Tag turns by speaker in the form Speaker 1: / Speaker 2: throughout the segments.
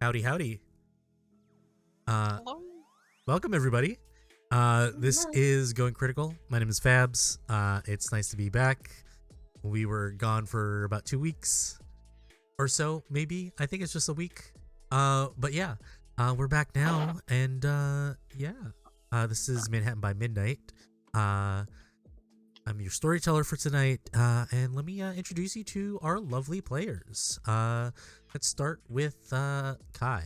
Speaker 1: Howdy, howdy. Uh,
Speaker 2: Hello.
Speaker 1: Welcome everybody. This is Going Critical. My name is Fabs. It's nice to be back. We were gone for about 2 weeks or so, maybe. I think it's just a week. But yeah, we're back now, and this is Manhattan by Midnight. Uh, I'm your storyteller for tonight, and let me introduce you to our lovely players. Let's start with Kai.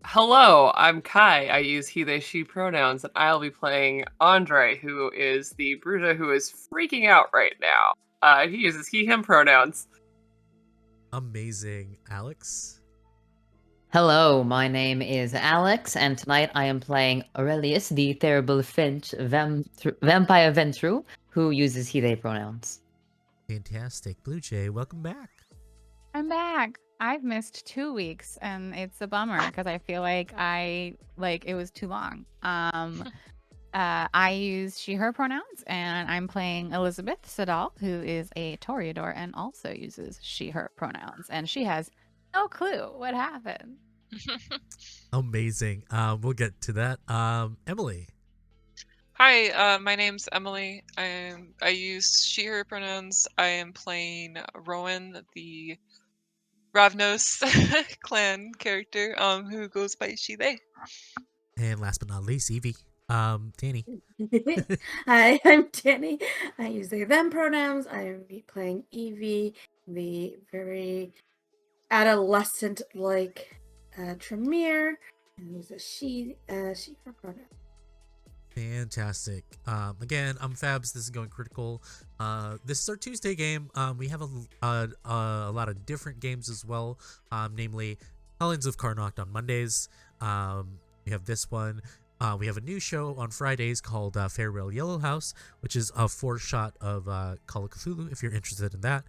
Speaker 2: Hello, I'm Kai. I use he, they, she pronouns, and I'll be playing Andre, who is the Bruta who is freaking out right now. He uses he, him pronouns.
Speaker 1: Amazing, Alex.
Speaker 3: Hello, my name is Alex, and tonight I am playing Aurelius, the terrible Finch vampire Ventru, who uses he/they pronouns.
Speaker 1: Fantastic. Blue Jay, welcome back.
Speaker 4: I'm back. I've missed 2 weeks, and it's a bummer because I feel like it was too long. I use she/her pronouns, and I'm playing Elizabeth Siddall, who is a Toreador and also uses she/her pronouns, and she has no clue what happened.
Speaker 1: Amazing. We'll get to that. Emily.
Speaker 5: Hi, my name's Emily. I use she/her pronouns. I am playing Rowan, the Ravnos clan character, who goes by she/they.
Speaker 1: And last but not least, Evie. Danny.
Speaker 6: Hi, I'm Danny. I use they, them pronouns. I am playing Evie, the very adolescent-like Tremere, and use a she, her pronoun.
Speaker 1: Fantastic. Again, I'm Fabs. This is Going Critical. This is our Tuesday game. We have a lot of different games as well, namely Helens of Karnak on Mondays. We have this one. We have a new show on Fridays called Farewell Yellow House, which is a 4-shot of Call of Cthulhu, if you're interested in that.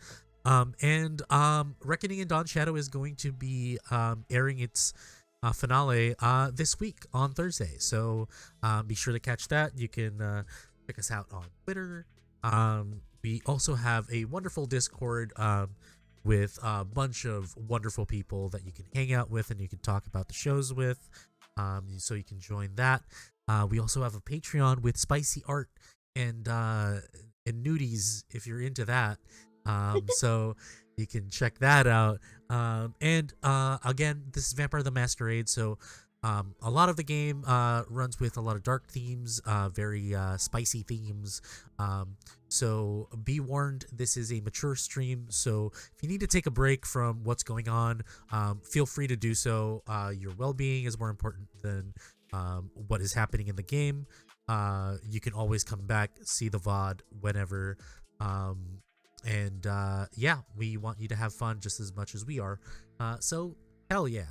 Speaker 1: And Reckoning in Dawn Shadow is going to be airing its finale this week on Thursday. So be sure to catch that. You can check us out on Twitter. We also have a wonderful Discord with a bunch of wonderful people that you can hang out with and you can talk about the shows with. So you can join that. We also have a Patreon with spicy art and nudies if you're into that. So you can check that out. And again, this is Vampire the Masquerade. So a lot of the game runs with a lot of dark themes, very spicy themes. So be warned, this is a mature stream. So if you need to take a break from what's going on, feel free to do so. Your well-being is more important than what is happening in the game. You can always come back, see the VOD whenever. And we want you to have fun just as much as we are. So hell yeah.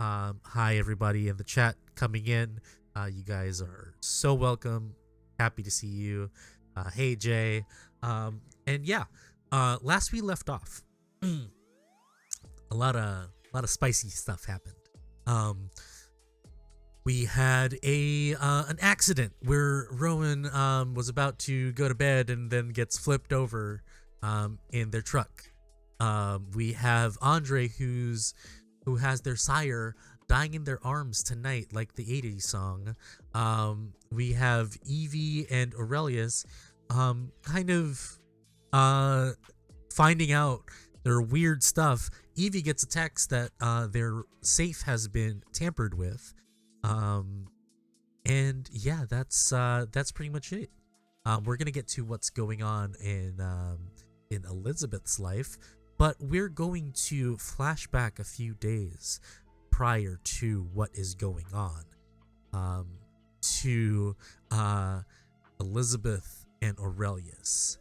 Speaker 1: Hi everybody in the chat coming in. You guys are so welcome. Happy to see you. Hey Jay. And yeah, last we left off, a lot of spicy stuff happened. We had an accident where Rowan was about to go to bed and then gets flipped over in their truck. We have Andre who has their sire dying in their arms tonight, like the 80s song. We have Evie and Aurelius kind of finding out their weird stuff. Evie gets a text that their safe has been tampered with. And yeah, that's pretty much it. We're gonna get to what's going on in Elizabeth's life, but we're going to flash back a few days prior to what is going on, to Elizabeth and Aurelius.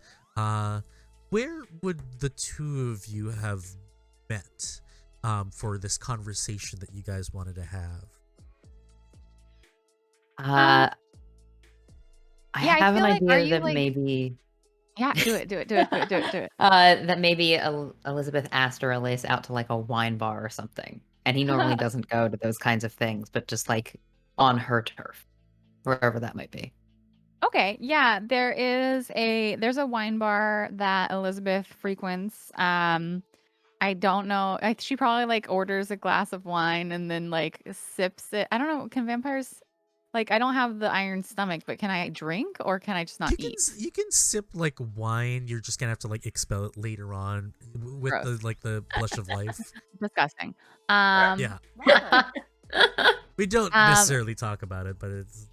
Speaker 1: Where would the two of you have met for this conversation that you guys wanted to have?
Speaker 3: I
Speaker 4: Yeah, I
Speaker 3: have
Speaker 4: feel
Speaker 3: an
Speaker 4: like,
Speaker 3: idea that maybe
Speaker 4: Yeah, do it.
Speaker 3: that maybe Elizabeth asked Aurelius out to like a wine bar or something, and he normally doesn't go to those kinds of things, but just like on her turf, wherever that might be.
Speaker 4: Okay, yeah, there's a wine bar that Elizabeth frequents. I don't know. She probably like orders a glass of wine and then like sips it. I don't know. Can vampires like I don't have the iron stomach, but can I drink or can I just not eat?
Speaker 1: You can sip like wine. You're just gonna have to like expel it later on with
Speaker 4: Gross.
Speaker 1: the blush of life.
Speaker 4: Disgusting.
Speaker 1: Yeah, we don't
Speaker 4: Um,
Speaker 1: necessarily talk about it, but it's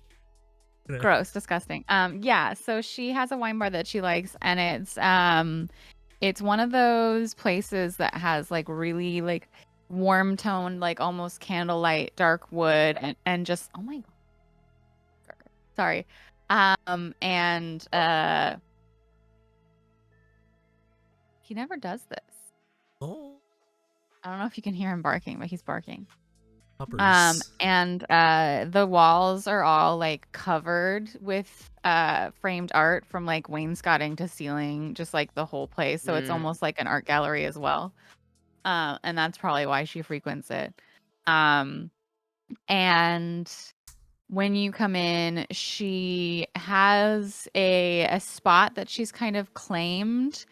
Speaker 4: gross, disgusting. Yeah, so she has a wine bar that she likes, and it's one of those places that has like really like warm toned, like almost candlelight, dark wood, and just oh my god, sorry, and he never does this.
Speaker 1: oh
Speaker 4: I don't know if you can hear him barking, but he's barking.
Speaker 1: poppers.
Speaker 4: And the walls are all like covered with framed art from like wainscoting to ceiling, just like the whole place. So it's almost like an art gallery as well. And that's probably why she frequents it. And when you come in, she has a spot that she's kind of claimed,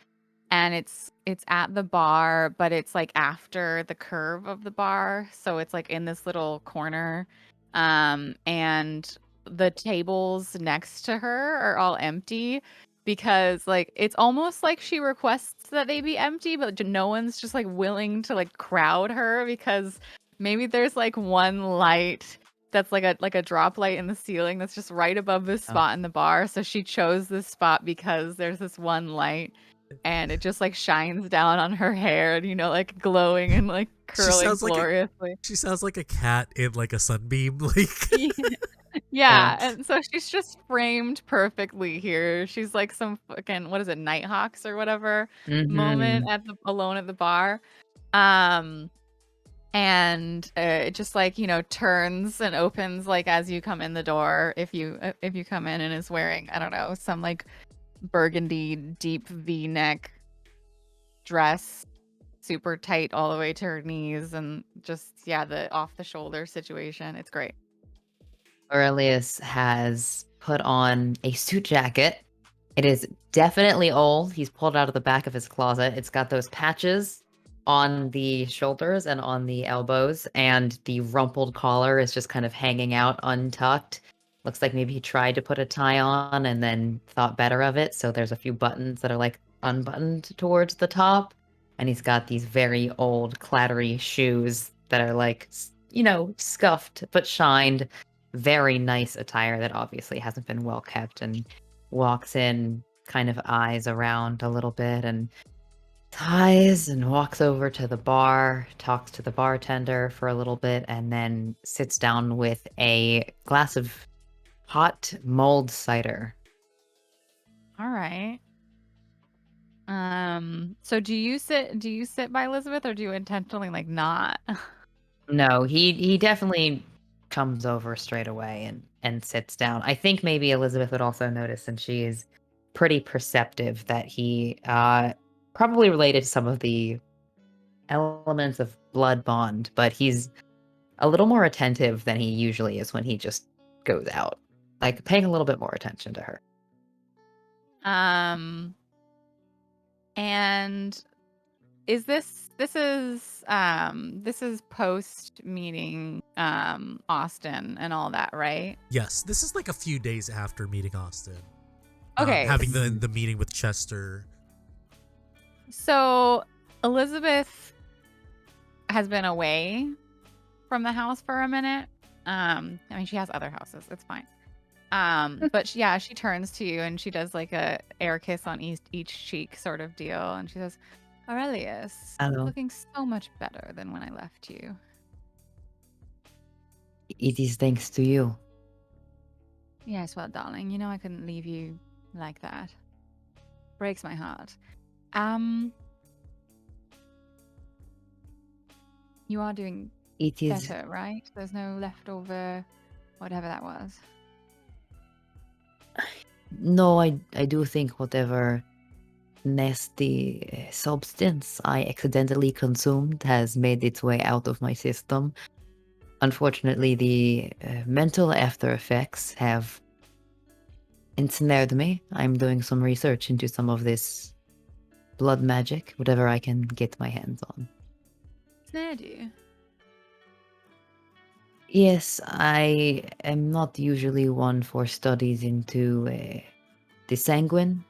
Speaker 4: and it's at the bar, but it's like after the curve of the bar, so it's like in this little corner. And the tables next to her are all empty because like it's almost like she requests that they be empty, but no one's just like willing to like crowd her because maybe there's like one light that's like a drop light in the ceiling that's just right above this spot in the bar. So she chose this spot because there's this one light and it just like shines down on her hair and like glowing and like curling gloriously.
Speaker 1: She sounds like a cat in like a sunbeam. Like
Speaker 4: Yeah, and so she's just framed perfectly here. She's like some fucking what is it, Nighthawks or whatever moment at the alone at the bar. And it just like turns and opens like as you come in the door if you come in and is wearing I don't know some like burgundy deep V-neck dress, super tight all the way to her knees, and just the off the shoulder situation. It's great.
Speaker 3: Aurelius has put on a suit jacket. It is definitely old. He's pulled out of the back of his closet. It's got those patches on the shoulders and on the elbows, and the rumpled collar is just kind of hanging out untucked. Looks like maybe he tried to put a tie on and then thought better of it. So there's a few buttons that are like unbuttoned towards the top. And he's got these very old, clattery shoes that are like, scuffed but shined. Very nice attire that obviously hasn't been well kept, and walks in, kind of eyes around a little bit and ties and walks over to the bar, talks to the bartender for a little bit, and then sits down with a glass of hot mulled cider.
Speaker 4: All right. So do you sit by Elizabeth or do you intentionally like not?
Speaker 3: No, he definitely comes over straight away and sits down. I think maybe Elizabeth would also notice, and she is pretty perceptive, that he probably related to some of the elements of blood bond, but he's a little more attentive than he usually is when he just goes out, like paying a little bit more attention to her.
Speaker 4: And is this is post meeting Austin and all that, right?
Speaker 1: yes, this is like a few days after meeting Austin.
Speaker 4: Okay.
Speaker 1: Having the meeting with Chester.
Speaker 4: So Elizabeth has been away from the house for a minute. I mean, she has other houses. It's fine. But she turns to you and she does like a air kiss on each cheek sort of deal, and she says, "Aurelius,
Speaker 3: Hello.
Speaker 4: looking so much better than when I left you."
Speaker 3: It is thanks to you.
Speaker 4: Yes, well, darling, I couldn't leave you like that. Breaks my heart. You are doing
Speaker 3: It is
Speaker 4: better, right? There's no leftover, whatever that was.
Speaker 3: no. I do think whatever nasty substance I accidentally consumed has made its way out of my system. Unfortunately, the mental after effects have ensnared me. I'm doing some research into some of this blood magic, whatever I can get my hands on.
Speaker 4: Snared you.
Speaker 3: Yes, I am not usually one for studies into the sanguine.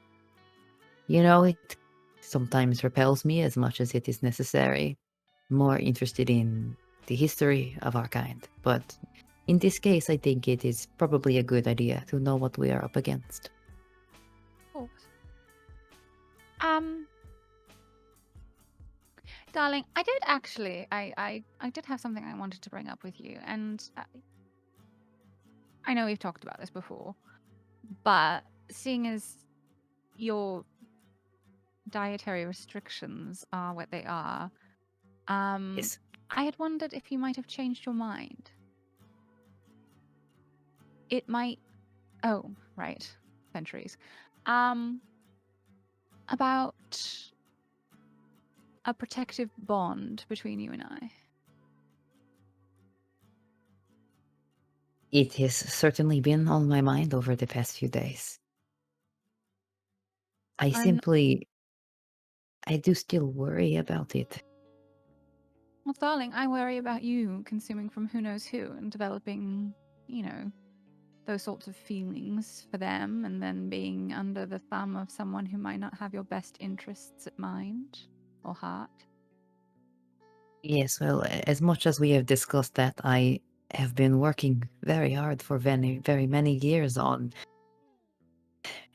Speaker 3: You know, it sometimes repels me as much as it is necessary. More interested in the history of our kind, but in this case, I think it is probably a good idea to know what we are up against.
Speaker 4: Of course. Darling, I did actually. I did have something I wanted to bring up with you, and I know we've talked about this before, but seeing as your dietary restrictions are what they are,
Speaker 3: Yes.
Speaker 4: I had wondered if you might have changed your mind. It might. Oh, right. Centuries. About a protective bond between you and I.
Speaker 3: It has certainly been on my mind over the past few days. I do still worry about it.
Speaker 4: Well, darling, I worry about you consuming from who knows who and developing, those sorts of feelings for them and then being under the thumb of someone who might not have your best interests at mind or heart.
Speaker 3: Yes, well, as much as we have discussed that, I have been working very hard for very, very many years on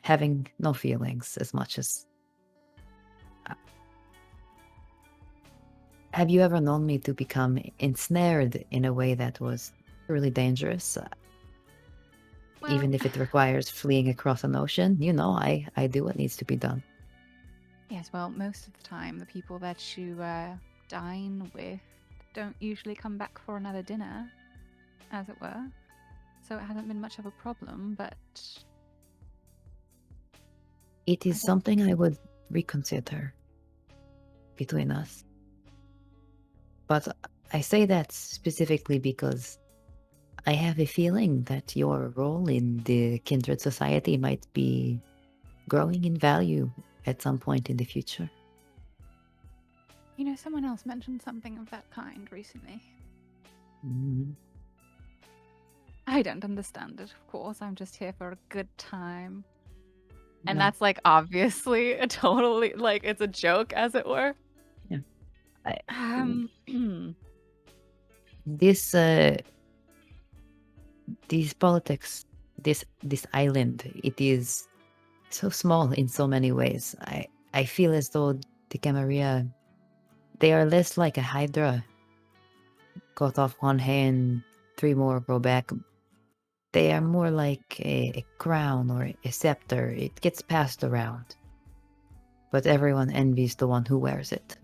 Speaker 3: having no feelings as much as. Have you ever known me to become ensnared in a way that was truly dangerous? Even if it requires fleeing across an ocean, I do what needs to be done.
Speaker 4: Yes, well, most of the time, the people that you dine with don't usually come back for another dinner, as it were. So it hasn't been much of a problem, but
Speaker 3: It is something I would reconsider between us. But I say that specifically because I have a feeling that your role in the Kindred Society might be growing in value at some point in the future.
Speaker 4: someone else mentioned something of that kind recently.
Speaker 3: Mhm.
Speaker 4: I don't understand it, of course. I'm just here for a good time. And
Speaker 3: No.
Speaker 4: that's obviously a totally it's a joke, as it were.
Speaker 3: Yeah.
Speaker 4: Um
Speaker 3: This these politics, this island, it is so small in so many ways. I feel as though the Camarilla, they are less like a hydra. Cut off one hand, three more grow back. They are more like a crown or a scepter. It gets passed around, but everyone envies the one who wears it.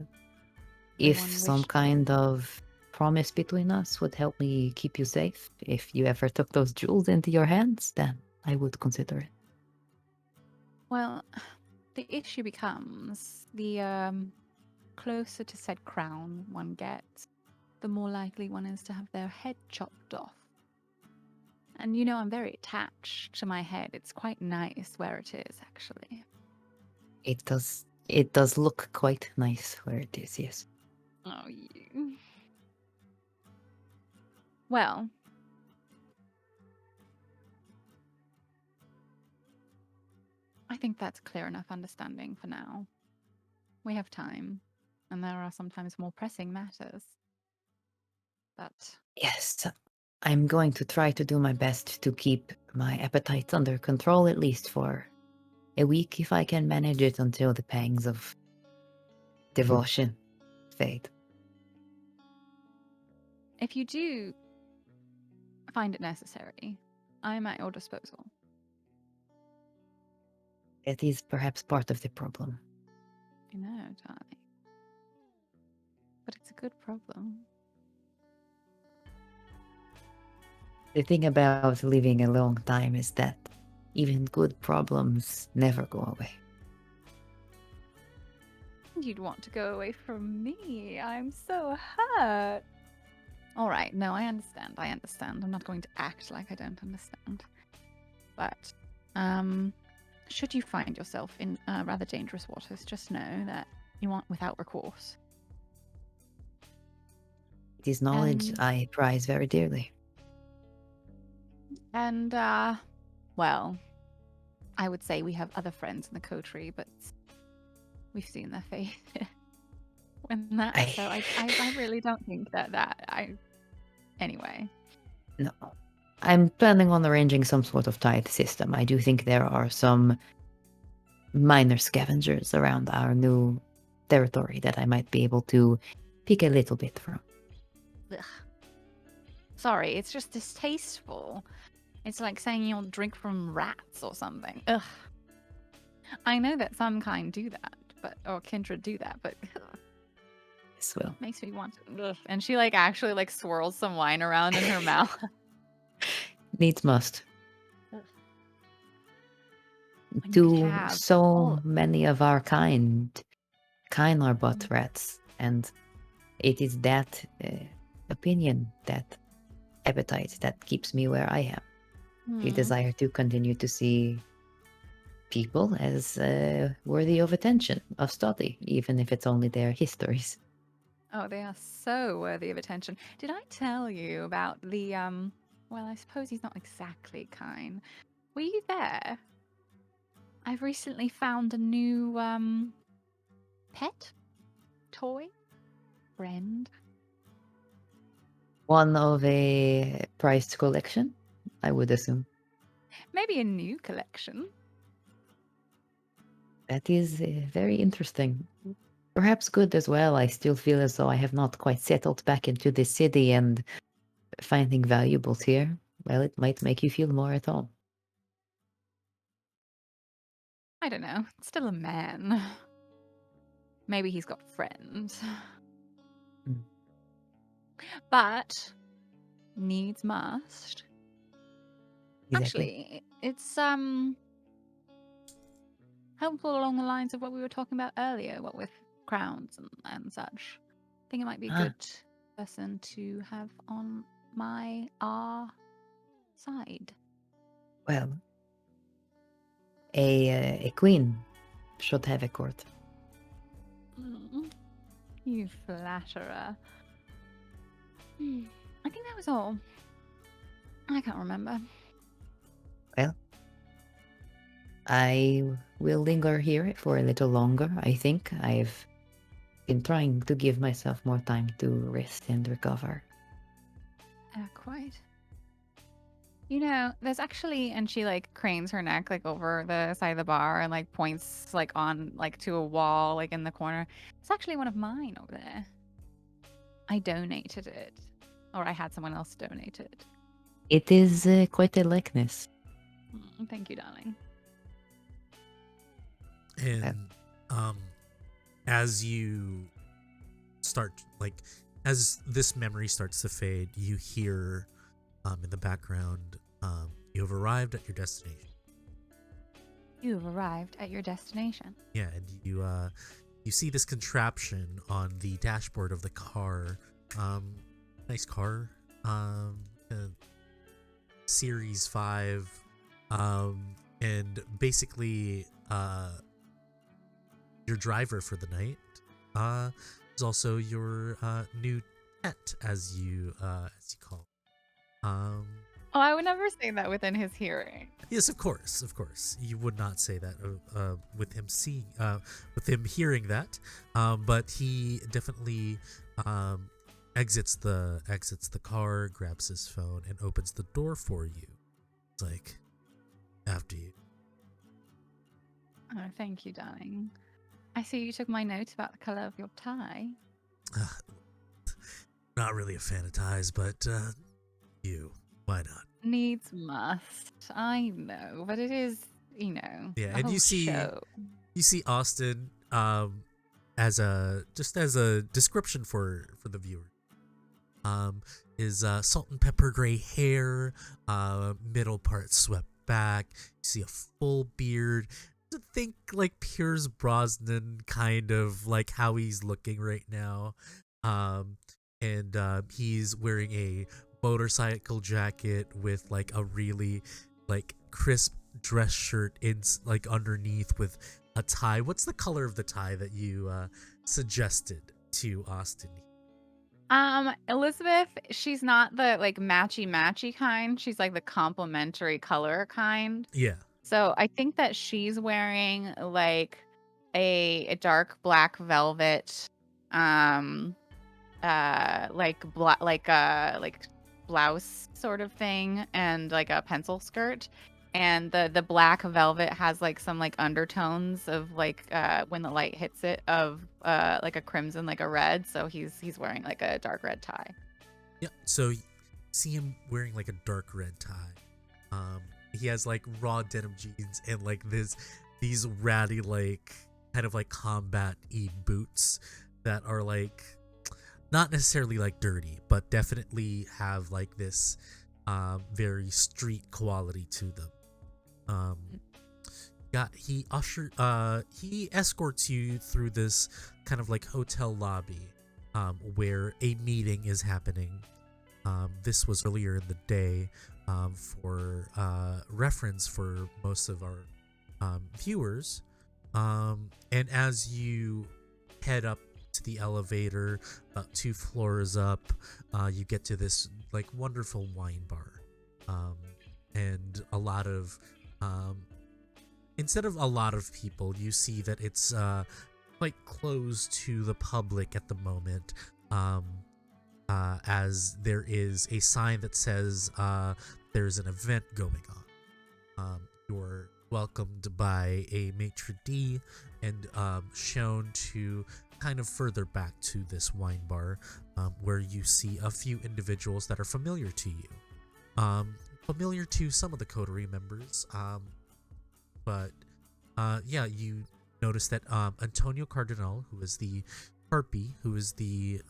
Speaker 3: If
Speaker 4: Everyone
Speaker 3: some
Speaker 4: wished
Speaker 3: kind of promise between us would help me keep you safe, if you ever took those jewels into your hands, then I would consider it.
Speaker 4: Well, the issue becomes the closer to said crown one gets, the more likely one is to have their head chopped off. And I'm very attached to my head. It's quite nice where it is, actually.
Speaker 3: It does look quite nice where it is, yes.
Speaker 4: Oh, you. Well, I think that's clear enough understanding for now. We have time, and there are sometimes more pressing matters. But
Speaker 3: Yes, I'm going to try to do my best to keep my appetites under control, at least for a week, if I can manage it until the pangs of devotion fade.
Speaker 4: if you do find it necessary, I am at your disposal.
Speaker 3: It is perhaps part of the problem.
Speaker 4: I know, darling. But it's a good problem.
Speaker 3: The thing about living a long time is that even good problems never go away.
Speaker 4: You'd want to go away from me. I'm so hurt. All right. No, I understand. I'm not going to act like I don't understand. But, should you find yourself in rather dangerous waters, just know that you aren't without recourse.
Speaker 3: It is knowledge
Speaker 4: And-
Speaker 3: I prize very dearly.
Speaker 4: And, well, I would say we have other friends in the coterie, but we've seen their face when that. So I really don't think Anyway.
Speaker 3: No. I'm planning on arranging some sort of tithe system. I do think there are some minor scavengers around our new territory that I might be able to pick a little bit from.
Speaker 4: Ugh. Sorry, it's just distasteful. It's like saying you'll drink from rats or something. Ugh. I know that some kind do that, or kindred do that, but
Speaker 3: Yes, well.
Speaker 4: makes me want to. Ugh. And she like actually like swirls some wine around in her mouth.
Speaker 3: Needs must.
Speaker 4: Ugh. When you could
Speaker 3: To
Speaker 4: have
Speaker 3: so
Speaker 4: all-
Speaker 3: many of our kind are but
Speaker 4: Mm.
Speaker 3: rats, and it is that opinion, that appetite that keeps me where I am. The
Speaker 4: Hmm.
Speaker 3: desire to continue to see people as worthy of attention, of study, even if it's only their histories.
Speaker 4: Oh, they are so worthy of attention. Did I tell you about the well, I suppose he's not exactly kind. Were you there? I've recently found a new pet, toy, friend.
Speaker 3: One of a prized collection, I would assume.
Speaker 4: Maybe a new collection.
Speaker 3: That is very interesting. Perhaps good as well. I still feel as though I have not quite settled back into the city, and finding valuables here, well, it might make you feel more at home.
Speaker 4: I don't know. Still a man. Maybe he's got friends.
Speaker 3: Mm.
Speaker 4: But needs must.
Speaker 3: Exactly.
Speaker 4: Actually, it's helpful along the lines of what we were talking about earlier, what with crowns and such. I think it might be a
Speaker 3: Ah.
Speaker 4: good person to have on our side.
Speaker 3: Well, a queen should have a court.
Speaker 4: You flatterer. I think that was all. I can't remember.
Speaker 3: Well, I will linger here for a little longer. I think I've been trying to give myself more time to rest and recover.
Speaker 4: Quite. You know, there's actually, and she like cranes her neck like over the side of the bar and like points like on like to a wall like in the corner. It's actually one of mine over there. I donated it, or I had someone else donate it.
Speaker 3: It is quite a likeness.
Speaker 4: Thank you, darling.
Speaker 1: And as you start, like, as this memory starts to fade, you hear in the background, you have arrived at your destination.
Speaker 4: You have arrived at your destination.
Speaker 1: Yeah, and you see this contraption on the dashboard of the car. Nice car. Uh, Series 5. And basically, your driver for the night is also your new pet, as you call it.
Speaker 4: Oh, I would never say that within his hearing.
Speaker 1: Yes, of course. You would not say that with him hearing that. But he definitely exits the car, grabs his phone, and opens the door for you. It's like, after you.
Speaker 4: Oh, thank you, darling. I see you took my notes about the color of your tie.
Speaker 1: Not really a fan of ties, but why not?
Speaker 4: Needs must. I know, but it is,
Speaker 1: Yeah,
Speaker 4: the
Speaker 1: and
Speaker 4: whole
Speaker 1: you see
Speaker 4: show.
Speaker 1: Austin as a description for the viewer. Is salt and pepper gray hair, middle part swept back. You see a full beard. Think like Piers Brosnan, kind of like how he's looking right now. And he's wearing a motorcycle jacket with like a really like crisp dress shirt in like underneath with a tie. What's the color of the tie that you suggested to Austin?
Speaker 4: Elizabeth, she's not the like matchy kind. She's like the complementary color kind.
Speaker 1: Yeah.
Speaker 4: So I think that she's wearing like a dark black velvet, um, like blouse sort of thing, and like a pencil skirt. And the black velvet has like some like undertones of like when the light hits it of like a crimson, like a red. So he's wearing like a dark red tie.
Speaker 1: Yeah. So you see him wearing like a dark red tie. He has like raw denim jeans and like these ratty like kind of like combat-y boots that are like not necessarily like dirty, but definitely have like this very street quality to them. Yeah, he escorts you through this kind of like hotel lobby where a meeting is happening. This was earlier in the day for reference for most of our viewers. And as you head up to the elevator, about 2 floors up, you get to this like wonderful wine bar. And a lot of instead of a lot of people, you see that it's quite closed to the public at the moment, as there is a sign that says there's an event going on. You're welcomed by a maitre d' and shown to kind of further back to this wine bar, where you see a few individuals that are familiar to you. Familiar to some of the coterie members, but yeah, you notice that Antonio Cardinal, who is the harpy, who is the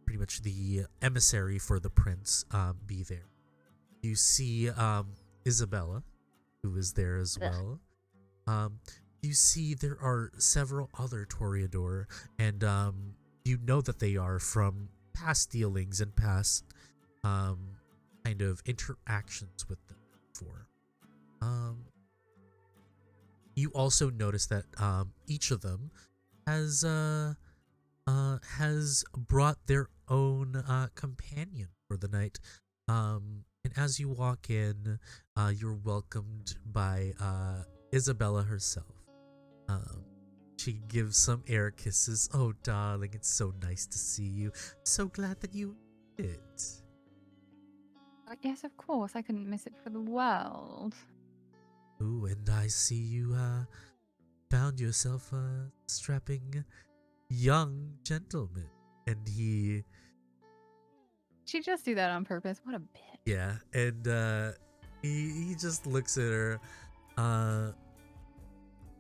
Speaker 1: pretty much the emissary for the prince, be there. You see Isabella, who is there as well. You see there are several other Toreador, and you know that they are from past dealings and past kind of interactions with them before. You also notice that each of them has brought their own companion for the night. And as you walk in, you're welcomed by Isabella herself. She gives some air kisses. Oh, darling, it's so nice to see you. So glad that you did it.
Speaker 4: Yes, of course. I couldn't miss it for the world.
Speaker 1: Ooh, and I see you found yourself a strapping young gentleman. And
Speaker 4: She just do that on purpose. What a bitch.
Speaker 1: yeah, and he just looks at her, and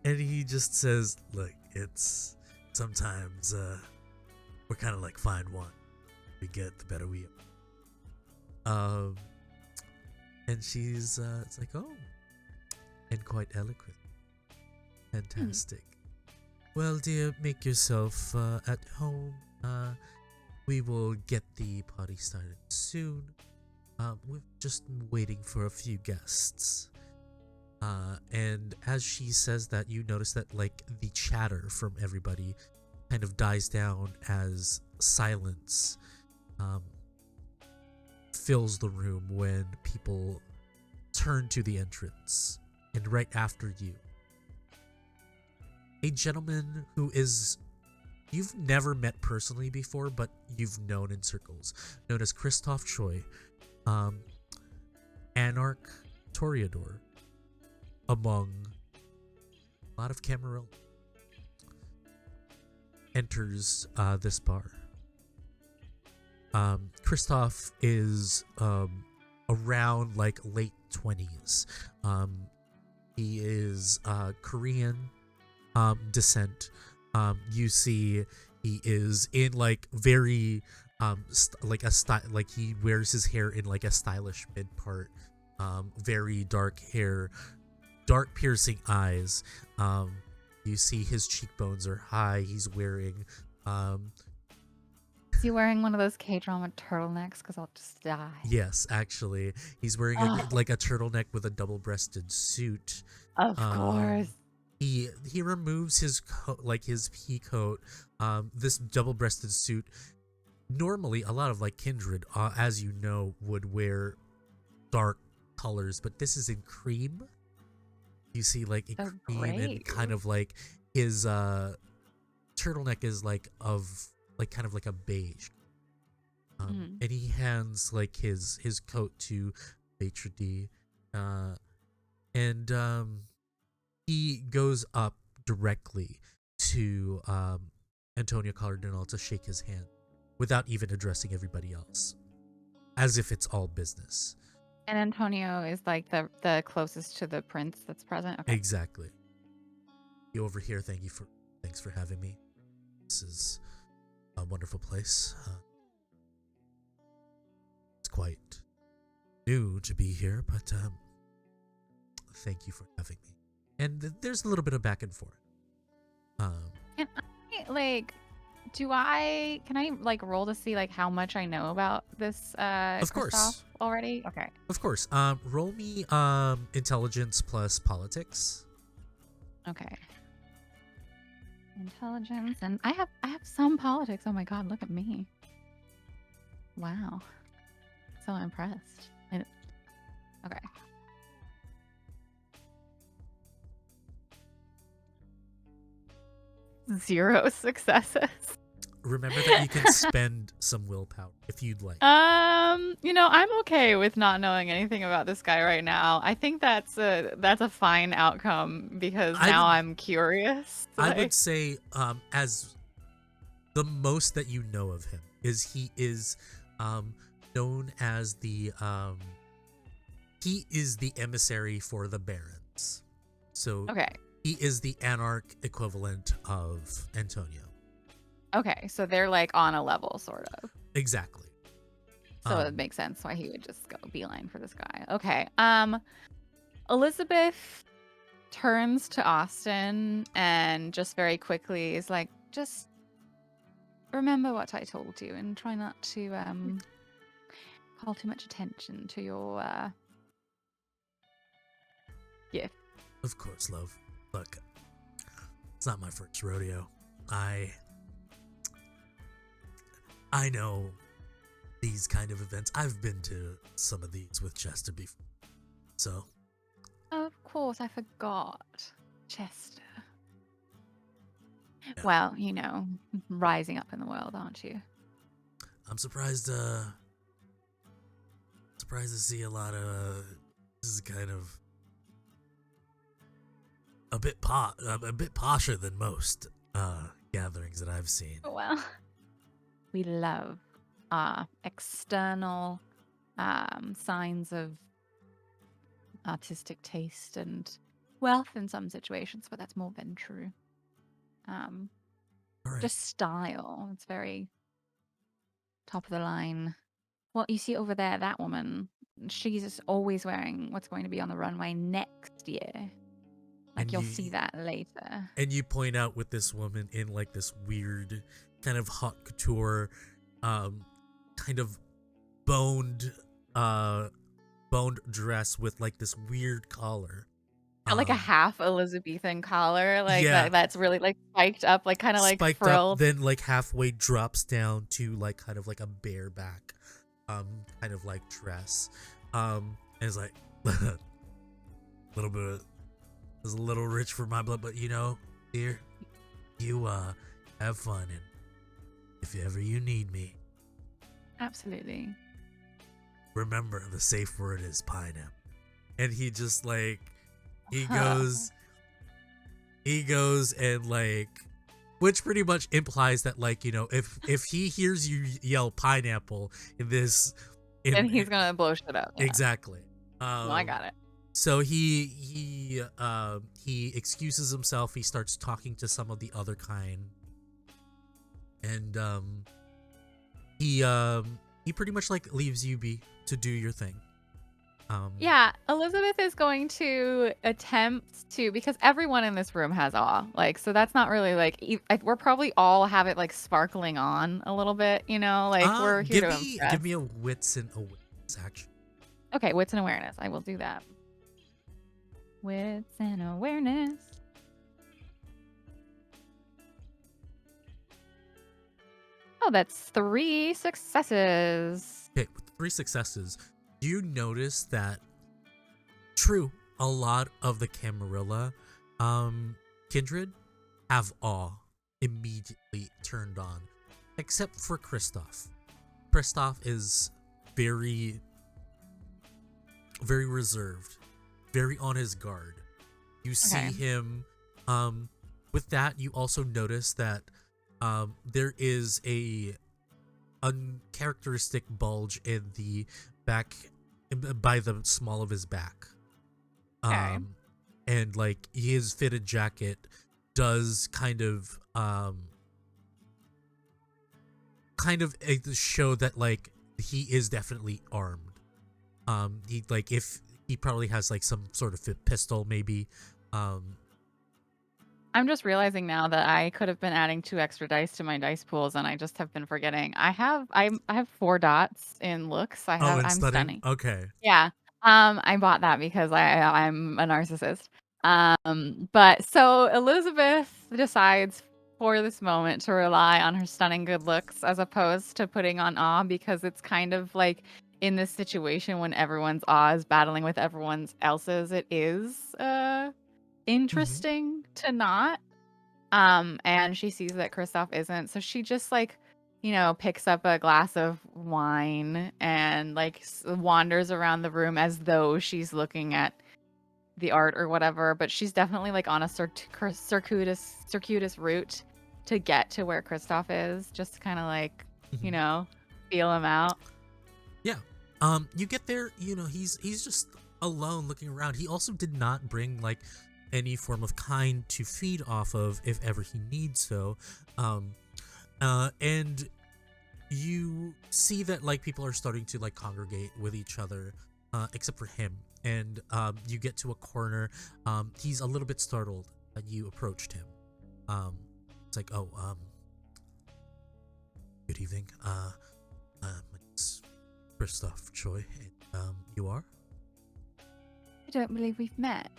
Speaker 1: he just says, "Look, it's sometimes we're kind of like fine wine. We get the better we are." And she's it's like, "Oh, and quite eloquent. Fantastic. Well, dear, make yourself at home. We will get the party started soon. We're just waiting for a few guests." And as she says that, you notice that like the chatter from everybody kind of dies down as silence fills the room when people turn to the entrance. And right after you, a gentleman who is you've never met personally before, but you've known in circles, known as Christoph Choi, Anarch Toreador, among a lot of Cameroon, enters this bar. Christoph is around like late 20s. He is Korean descent. You see he is in like very like a style, like he wears his hair in like a stylish mid part, very dark hair, dark piercing eyes. You see his cheekbones are high. He's wearing
Speaker 4: he wearing one of those K-drama turtlenecks? Because I'll just die.
Speaker 1: Yes, actually, he's wearing
Speaker 4: Oh.
Speaker 1: like a turtleneck with a double-breasted suit.
Speaker 4: Of
Speaker 1: Um,
Speaker 4: course.
Speaker 1: He removes his his pea coat. This double-breasted suit. Normally, a lot of like kindred, as you know, would wear dark colors, but this is in cream. You see, like in
Speaker 4: Oh,
Speaker 1: cream, and
Speaker 4: great.
Speaker 1: kind of like his turtleneck is like kind of like a beige. And he hands like his coat to Maitre D, and he goes up directly to Antonio Cardinal to shake his hand without even addressing everybody else, as if it's all business.
Speaker 4: And Antonio is like the closest to the prince that's present. Okay.
Speaker 1: Exactly. You over here, thanks for having me. This is a wonderful place. It's quite new to be here, but thank you for having me. And there's a little bit of back and forth.
Speaker 4: Can I roll to see like how much I know about this
Speaker 1: Of course.
Speaker 4: Kristoff already? Okay.
Speaker 1: Of course. Roll me intelligence plus politics.
Speaker 4: Okay. Intelligence, and I have some politics. Oh my god, look at me. Wow. So impressed. Okay. Zero successes.
Speaker 1: Remember that you can spend some willpower if you'd like.
Speaker 4: I'm okay with not knowing anything about this guy right now. I think that's a fine outcome because now I'm curious.
Speaker 1: I would say, as the most that you know of him is he is known as the emissary for the barons. So
Speaker 4: Okay.
Speaker 1: he is the anarch equivalent of Antonio.
Speaker 4: Okay, so they're like on a level, sort of.
Speaker 1: Exactly.
Speaker 4: So it makes sense why he would just go beeline for this guy. Okay. Elizabeth turns to Austin and just very quickly is like, just remember what I told you and try not to call too much attention to your gift.
Speaker 1: Of course, love. Look, it's not my first rodeo. I know these kind of events. I've been to some of these with Chester before. So.
Speaker 4: Of course, I forgot. Chester.
Speaker 1: Yeah.
Speaker 4: Well, rising up in the world, aren't you?
Speaker 1: I'm surprised to see a lot of this is kind of a bit posher than most gatherings that I've seen.
Speaker 4: Well, we love external signs of artistic taste and wealth in some situations, but that's more than true.
Speaker 1: All right.
Speaker 4: Just style. It's very top of the line. Well, you see over there, that woman, she's just always wearing what's going to be on the runway next year. Like, you'll see that later.
Speaker 1: And you point out with this woman in like this weird kind of haute couture, kind of boned dress with like this weird collar.
Speaker 4: Like a half Elizabethan collar, like
Speaker 1: yeah.
Speaker 4: that's really like spiked up, like kind of like
Speaker 1: spiked
Speaker 4: frilled.
Speaker 1: Up, then like halfway drops down to like kind of like a bareback, kind of like dress. And it's like little bit. It's a little rich for my blood, but dear, you have fun, and if ever you need me,
Speaker 4: Absolutely.
Speaker 1: remember the safe word is pineapple. And he just like he goes and like, which pretty much implies that like if he hears you yell pineapple in this,
Speaker 4: And he's gonna blow shit up. Yeah.
Speaker 1: Exactly.
Speaker 4: No, I got it.
Speaker 1: So he excuses himself. He starts talking to some of the other kind, and he pretty much like leaves you be to do your thing.
Speaker 4: Yeah, Elizabeth is going to attempt to, because everyone in this room has awe. Like, so that's not really like, we're probably all have it like sparkling on a little bit, you know, like we're here to impress.
Speaker 1: Give me a wits and awareness action.
Speaker 4: Okay, wits and awareness. I will do that. Wits and awareness. Oh, that's 3 successes.
Speaker 1: Okay, with 3 successes, you notice that true, a lot of the Camarilla kindred have awe immediately turned on, except for Kristoff. Kristoff is very, very reserved, very on his guard. You see him. With that, you also notice that there is a uncharacteristic bulge in the back, by the small of his back. And like his fitted jacket does kind of show that like he is definitely armed. He like, if he probably has like some sort of pistol maybe.
Speaker 4: I'm just realizing now that I could have been adding 2 extra dice to my dice pools, and I just have been forgetting. I have 4 dots in looks. I'm stunning.
Speaker 1: Okay.
Speaker 4: Yeah. I bought that because I'm a narcissist. But so Elizabeth decides for this moment to rely on her stunning good looks as opposed to putting on awe, because it's kind of like in this situation when everyone's awe is battling with everyone's else's, it is interesting to not. And she sees that Kristoff isn't, so she just like, you know, picks up a glass of wine and like wanders around the room as though she's looking at the art or whatever, but she's definitely like on a circuitous route to get to where Kristoff is, just to kind of like, you know, feel him out.
Speaker 1: Yeah. You get there, you know, he's just alone looking around. He also did not bring like any form of kind to feed off of if ever he needs so. And you see that like people are starting to like congregate with each other, except for him. And you get to a corner. He's a little bit startled that you approached him. It's like, oh, good evening. My name's Kristoff Choi. And you are?
Speaker 4: I don't believe we've met.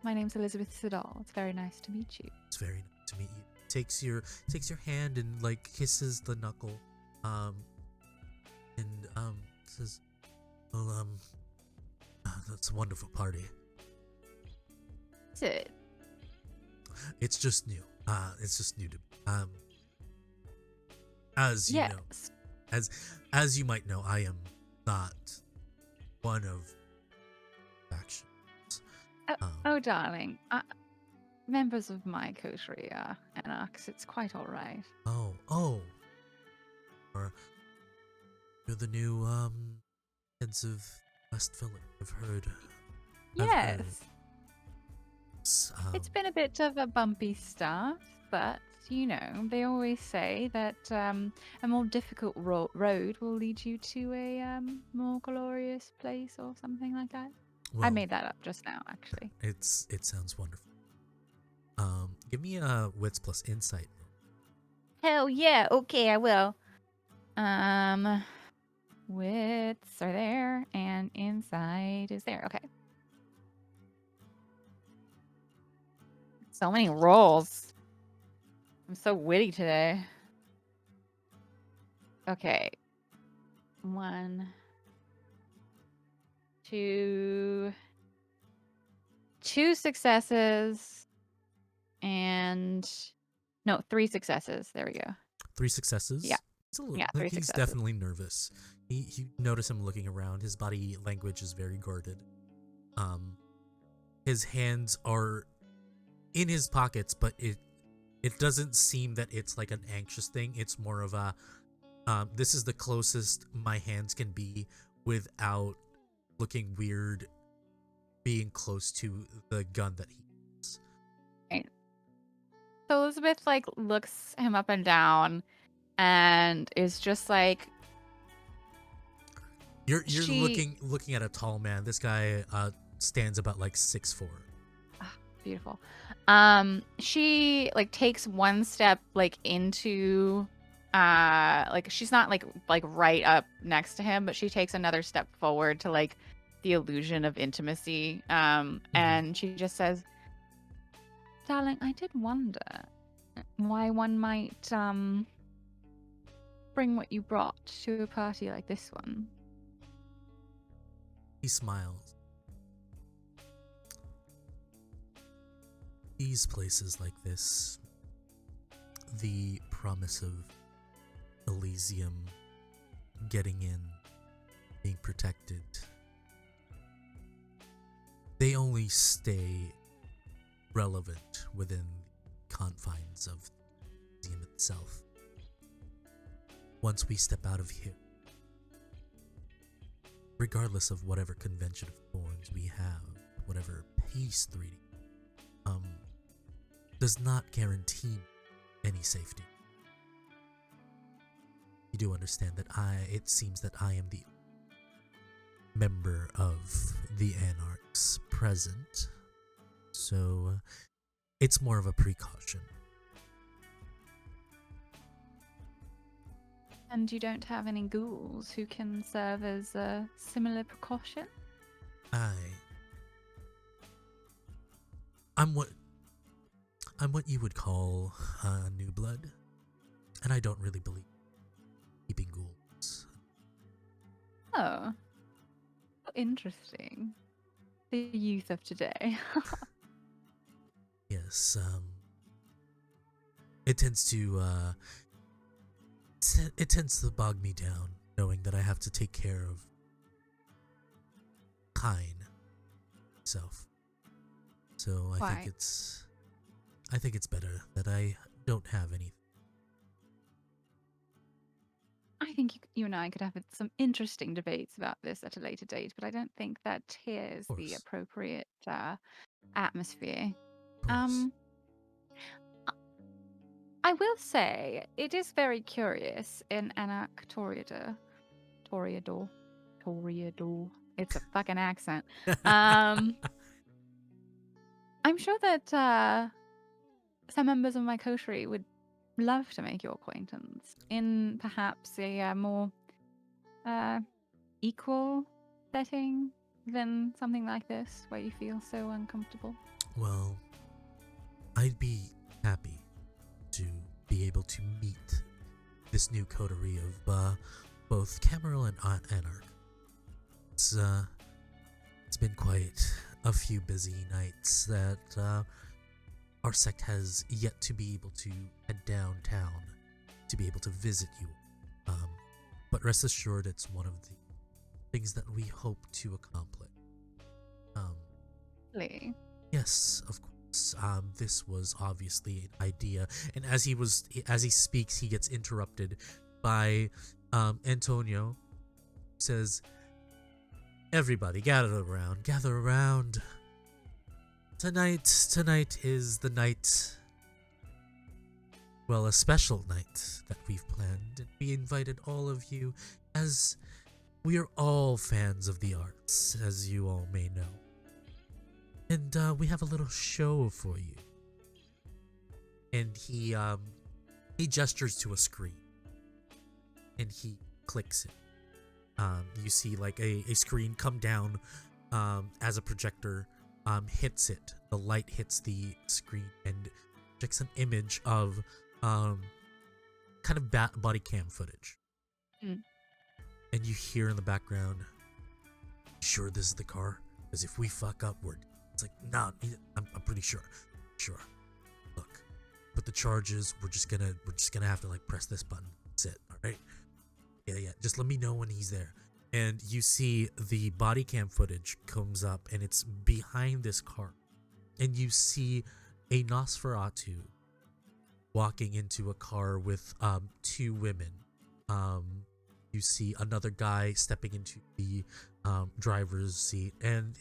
Speaker 4: My name's Elizabeth Siddall. It's very nice to meet you.
Speaker 1: It's very nice to meet you. Takes your hand and like kisses the knuckle, and says, "Well, that's a wonderful party."
Speaker 4: Is it?
Speaker 1: It's just new. It's just new to me. As you know, as you might know, I am not one of factions.
Speaker 4: Oh, darling. Members of my coterie are anarchs. It's quite all right.
Speaker 1: Oh. You're the new heads of West Village. I've heard.
Speaker 4: Yes. It's been a bit of a bumpy start, but you know, they always say that a more difficult road will lead you to a more glorious place or something like that.
Speaker 1: Well,
Speaker 4: I made that up just now, actually.
Speaker 1: It sounds wonderful. Give me a wits plus insight.
Speaker 4: Hell yeah. Okay, I will. Wits are there and insight is there. Okay. So many rolls. I'm so witty today. Okay. 1, 2 successes and no, 3 successes. There we go.
Speaker 1: 3 successes?
Speaker 4: Yeah.
Speaker 1: Yeah,
Speaker 4: 3
Speaker 1: he's
Speaker 4: successes.
Speaker 1: definitely nervous. You notice him looking around. His body language is very guarded. His hands are in his pockets, but it doesn't seem that it's like an anxious thing. It's more of a this is the closest my hands can be without looking weird being close to the gun that he has.
Speaker 4: Right. So Elizabeth like looks him up and down and is just like,
Speaker 1: You're
Speaker 4: She-
Speaker 1: looking at a tall man. This guy stands about like 6'4".
Speaker 4: Beautiful. She like takes one step like into like she's not like right up next to him, but she takes another step forward to like the illusion of intimacy. And she just says, "Darling, I did wonder why one might bring what you brought to a party like this one."
Speaker 1: He smiles. These places like this, the promise of Elysium, getting in, being protected, they only stay relevant within the confines of the Elysium itself. Once we step out of here, regardless of whatever convention of thorns we have, whatever peace 3D, does not guarantee any safety. You do understand that it seems that I am the member of the Anarchs present, so it's more of a precaution.
Speaker 4: And you don't have any ghouls who can serve as a similar precaution?
Speaker 1: I'm what you would call a new blood, and I don't really believe keeping ghouls.
Speaker 4: Oh. Interesting. The youth of today.
Speaker 1: Yes, it tends to bog me down knowing that I have to take care of Kine myself. So I think it's better that I don't have anything.
Speaker 4: I think you and I could have some interesting debates about this at a later date, but I don't think that here is the
Speaker 1: course.
Speaker 4: appropriate atmosphere.
Speaker 1: Of course.
Speaker 4: I will say it is very curious in Anak Toreador. It's a fucking accent. I'm sure that some members of my coterie would love to make your acquaintance in perhaps a more equal setting than something like this where you feel so uncomfortable.
Speaker 1: Well, I'd be happy to be able to meet this new coterie of both Cameral and Anarch. It's been quite a few busy nights that our sect has yet to be able to head downtown to be able to visit you. But rest assured, it's one of the things that we hope to accomplish.
Speaker 4: Really?
Speaker 1: Yes, of course. This was obviously an idea, and as he speaks, he gets interrupted by Antonio. Says, "Everybody, gather around. Tonight is the night. Well, a special night that we've planned, and we invited all of you, as we are all fans of the arts, as you all may know. And we have a little show for you." And he gestures to a screen, and he clicks it. You see like a screen come down as a projector hits it. The light hits the screen and projects an image of kind of body cam footage.
Speaker 4: Mm.
Speaker 1: And you hear in the background, "Sure this is the car? Because if we fuck up, it's like, nah, I'm pretty sure. Sure. Look, put the charges, we're just gonna have to like press this button. That's it, alright? Yeah, just let me know when he's there." And you see the body cam footage comes up, and it's behind this car. And you see a Nosferatu walking into a car with two women. You see another guy stepping into the driver's seat, and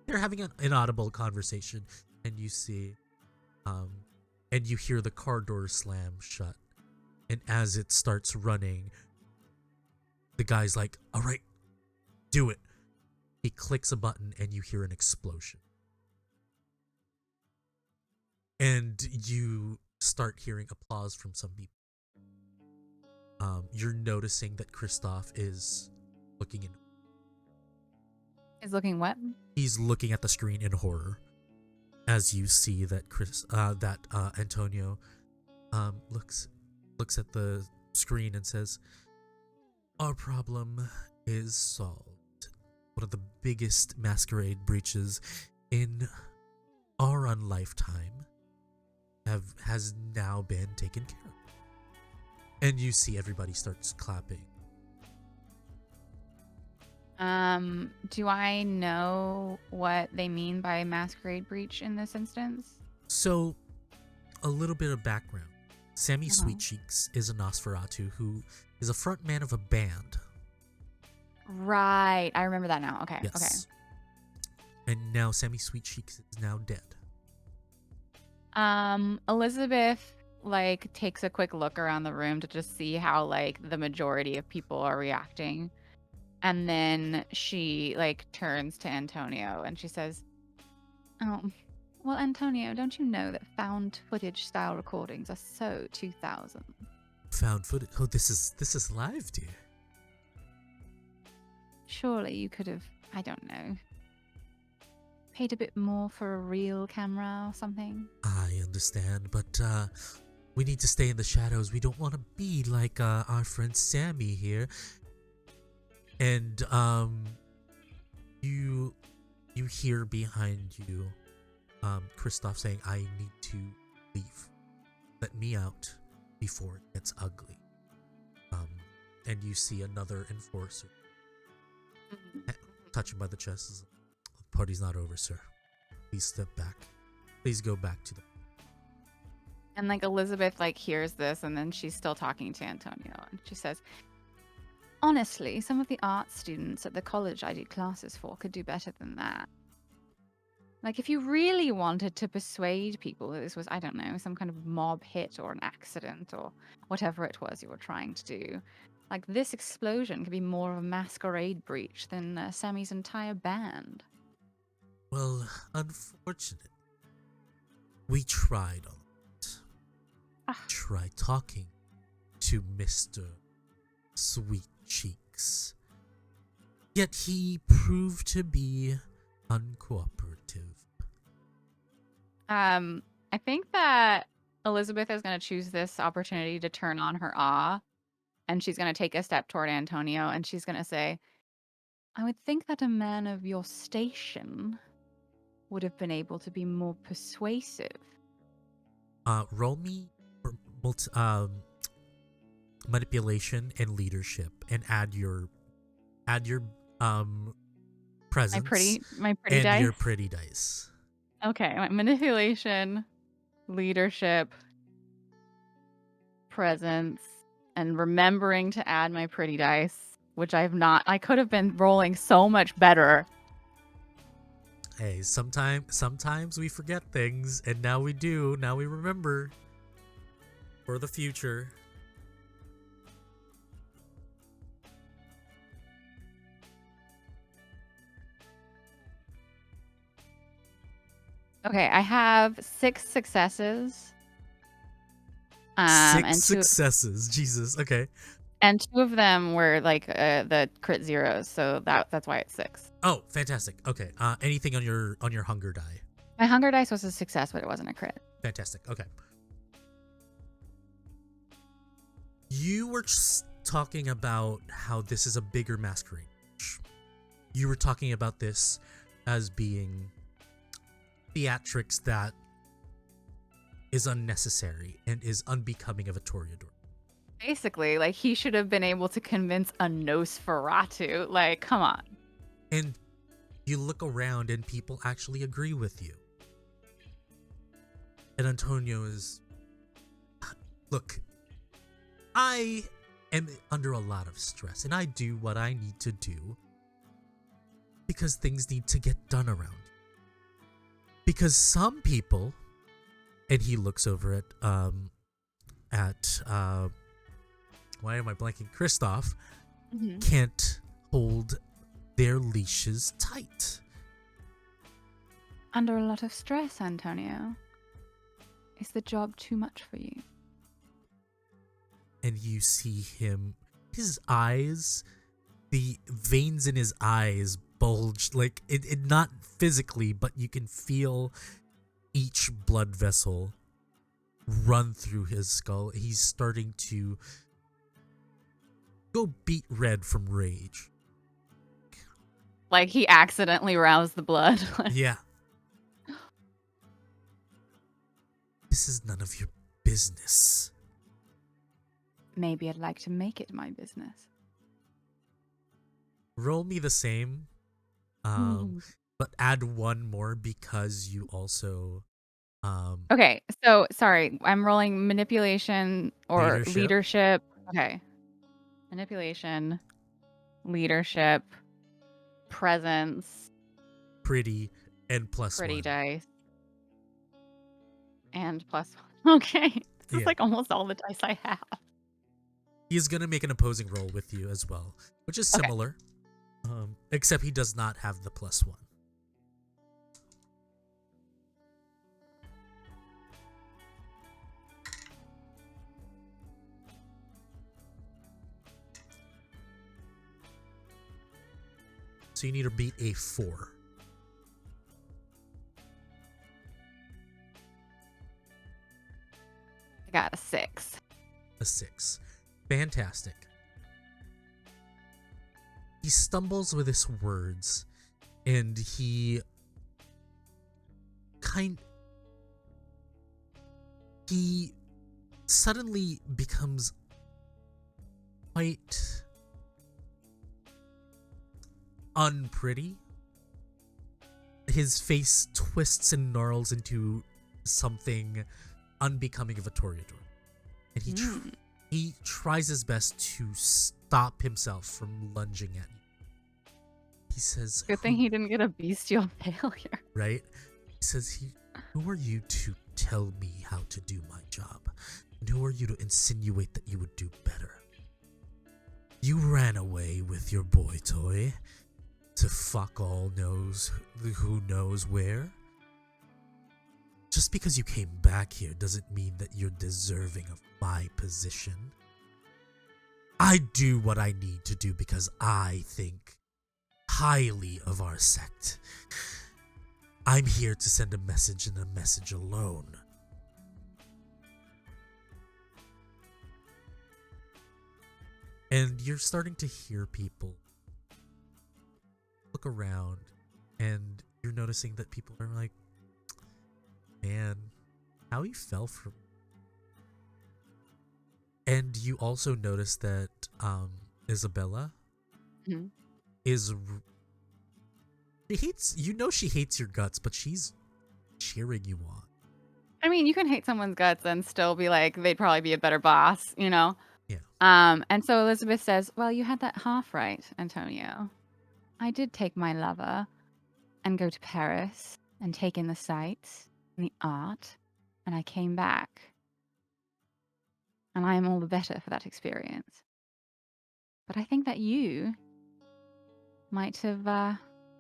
Speaker 1: they're having an inaudible conversation. And you see, and you hear the car door slam shut. And as it starts running, the guy's like, "All right, Do it. He clicks a button and you hear an explosion. And you start hearing applause from some people. You're noticing that Kristoff is looking in.
Speaker 4: Is looking what?
Speaker 1: He's looking at the screen in horror as you see that Antonio looks at the screen and says, "Our problem is solved. One of the biggest masquerade breaches in our lifetime has now been taken care of." And you see everybody starts clapping.
Speaker 4: Do I know what they mean by masquerade breach in this instance?
Speaker 1: So, a little bit of background. Sammy Sweetcheeks is a Nosferatu who is a frontman of a band.
Speaker 4: Right. I remember that now. Okay.
Speaker 1: Yes.
Speaker 4: Okay.
Speaker 1: And now Sammy Sweetcheeks is now dead.
Speaker 4: Elizabeth like takes a quick look around the room to just see how like the majority of people are reacting. And then she like turns to Antonio and she says, "Oh, well, Antonio, don't you know that found footage style recordings are so 2000?"
Speaker 1: Found footage? Oh, this is live, dear.
Speaker 4: Surely you could have, I don't know, paid a bit more for a real camera or something.
Speaker 1: I understand, but we need to stay in the shadows. We don't want to be like our friend Sammy here. And you hear behind you Kristoff saying, "I need to leave. Let me out before it gets ugly." And you see another enforcer touch him by the chest. Says, "The party's not over, sir. Please step back. Please go back to the..."
Speaker 4: And like Elizabeth like hears this and then she's still talking to Antonio and she says, "Honestly, some of the art students at the college I did classes for could do better than that. Like if you really wanted to persuade people that this was, I don't know, some kind of mob hit or an accident or whatever it was you were trying to do, like this explosion could be more of a masquerade breach than Sammy's entire band."
Speaker 1: Well, unfortunately, we tried all that. Try talking to Mr. Sweetcheeks. Yet he proved to be uncooperative.
Speaker 4: I think that Elizabeth is going to choose this opportunity to turn on her awe, and she's going to take a step toward Antonio, and she's going to say, "I would think that a man of your station would have been able to be more persuasive."
Speaker 1: Roll me for manipulation and leadership, and add your presence
Speaker 4: My pretty
Speaker 1: and
Speaker 4: dice.
Speaker 1: your pretty dice.
Speaker 4: Okay, my manipulation, leadership, presence, and remembering to add my pretty dice, which I've not. I could have been rolling so much better.
Speaker 1: Hey, sometimes we forget things, and now we do. Now we remember for the future.
Speaker 4: Okay, I have 6 successes.
Speaker 1: Six
Speaker 4: and
Speaker 1: successes. Jesus. Okay.
Speaker 4: and 2 of them were like the crit zeros, so that's why it's 6.
Speaker 1: Oh, fantastic. Okay. Anything on your hunger die?
Speaker 4: My hunger dice was a success, but it wasn't a crit.
Speaker 1: Fantastic. Okay. You were just talking about how this is a bigger masquerade. You were talking about this as being theatrics that is unnecessary and is unbecoming of a Toreador.
Speaker 4: Basically, like he should have been able to convince a Nosferatu. Like, come on.
Speaker 1: And you look around and people actually agree with you. And Antonio is... Look, I am under a lot of stress, and I do what I need to do because things need to get done around. Because some people, and he looks over at why am I blanking? Kristoff can't hold their leashes tight.
Speaker 4: Under a lot of stress, Antonio. Is the job too much for you?
Speaker 1: And you see him, his eyes, the veins in his eyes bulge, like it not physically, but you can feel each blood vessel run through his skull. He's starting to go beet red from rage.
Speaker 4: Like he accidentally roused the blood.
Speaker 1: Yeah. This is none of your business.
Speaker 4: Maybe I'd like to make it my business.
Speaker 1: Roll me the same, but add one more because you also
Speaker 4: Okay, so sorry, I'm rolling manipulation or leadership. Okay. Manipulation, leadership, presence,
Speaker 1: pretty, and plus
Speaker 4: pretty
Speaker 1: one.
Speaker 4: dice. And plus one. Okay. This is like almost all the dice I have.
Speaker 1: He's gonna make an opposing roll with you as well, which is similar, except he does not have the plus one. So you need to beat a 4.
Speaker 4: I got a 6.
Speaker 1: A 6. Fantastic. He stumbles with his words, and he suddenly becomes quite unpretty. His face twists and gnarls into something unbecoming of a toreador. And he tries his best to stop himself from lunging at you. He says,
Speaker 4: Good thing he didn't get a bestial failure.
Speaker 1: Right? He says, who are you to tell me how to do my job? And who are you to insinuate that you would do better? You ran away with your boy toy to fuck all knows who knows where. Just because you came back here doesn't mean that you're deserving of my position. I do what I need to do because I think highly of our sect. I'm here to send a message and a message alone. And you're starting to hear people look around, and you're noticing that people are like, man, how he fell from. And you also notice that Isabella is. She hates your guts, but she's cheering you on.
Speaker 4: I mean, you can hate someone's guts and still be like, they'd probably be a better boss, you know?
Speaker 1: Yeah.
Speaker 4: And so Elizabeth says, well, you had that half right, Antonio. I did take my lover and go to Paris and take in the sights and the art, and I came back. And I am all the better for that experience. But I think that you might have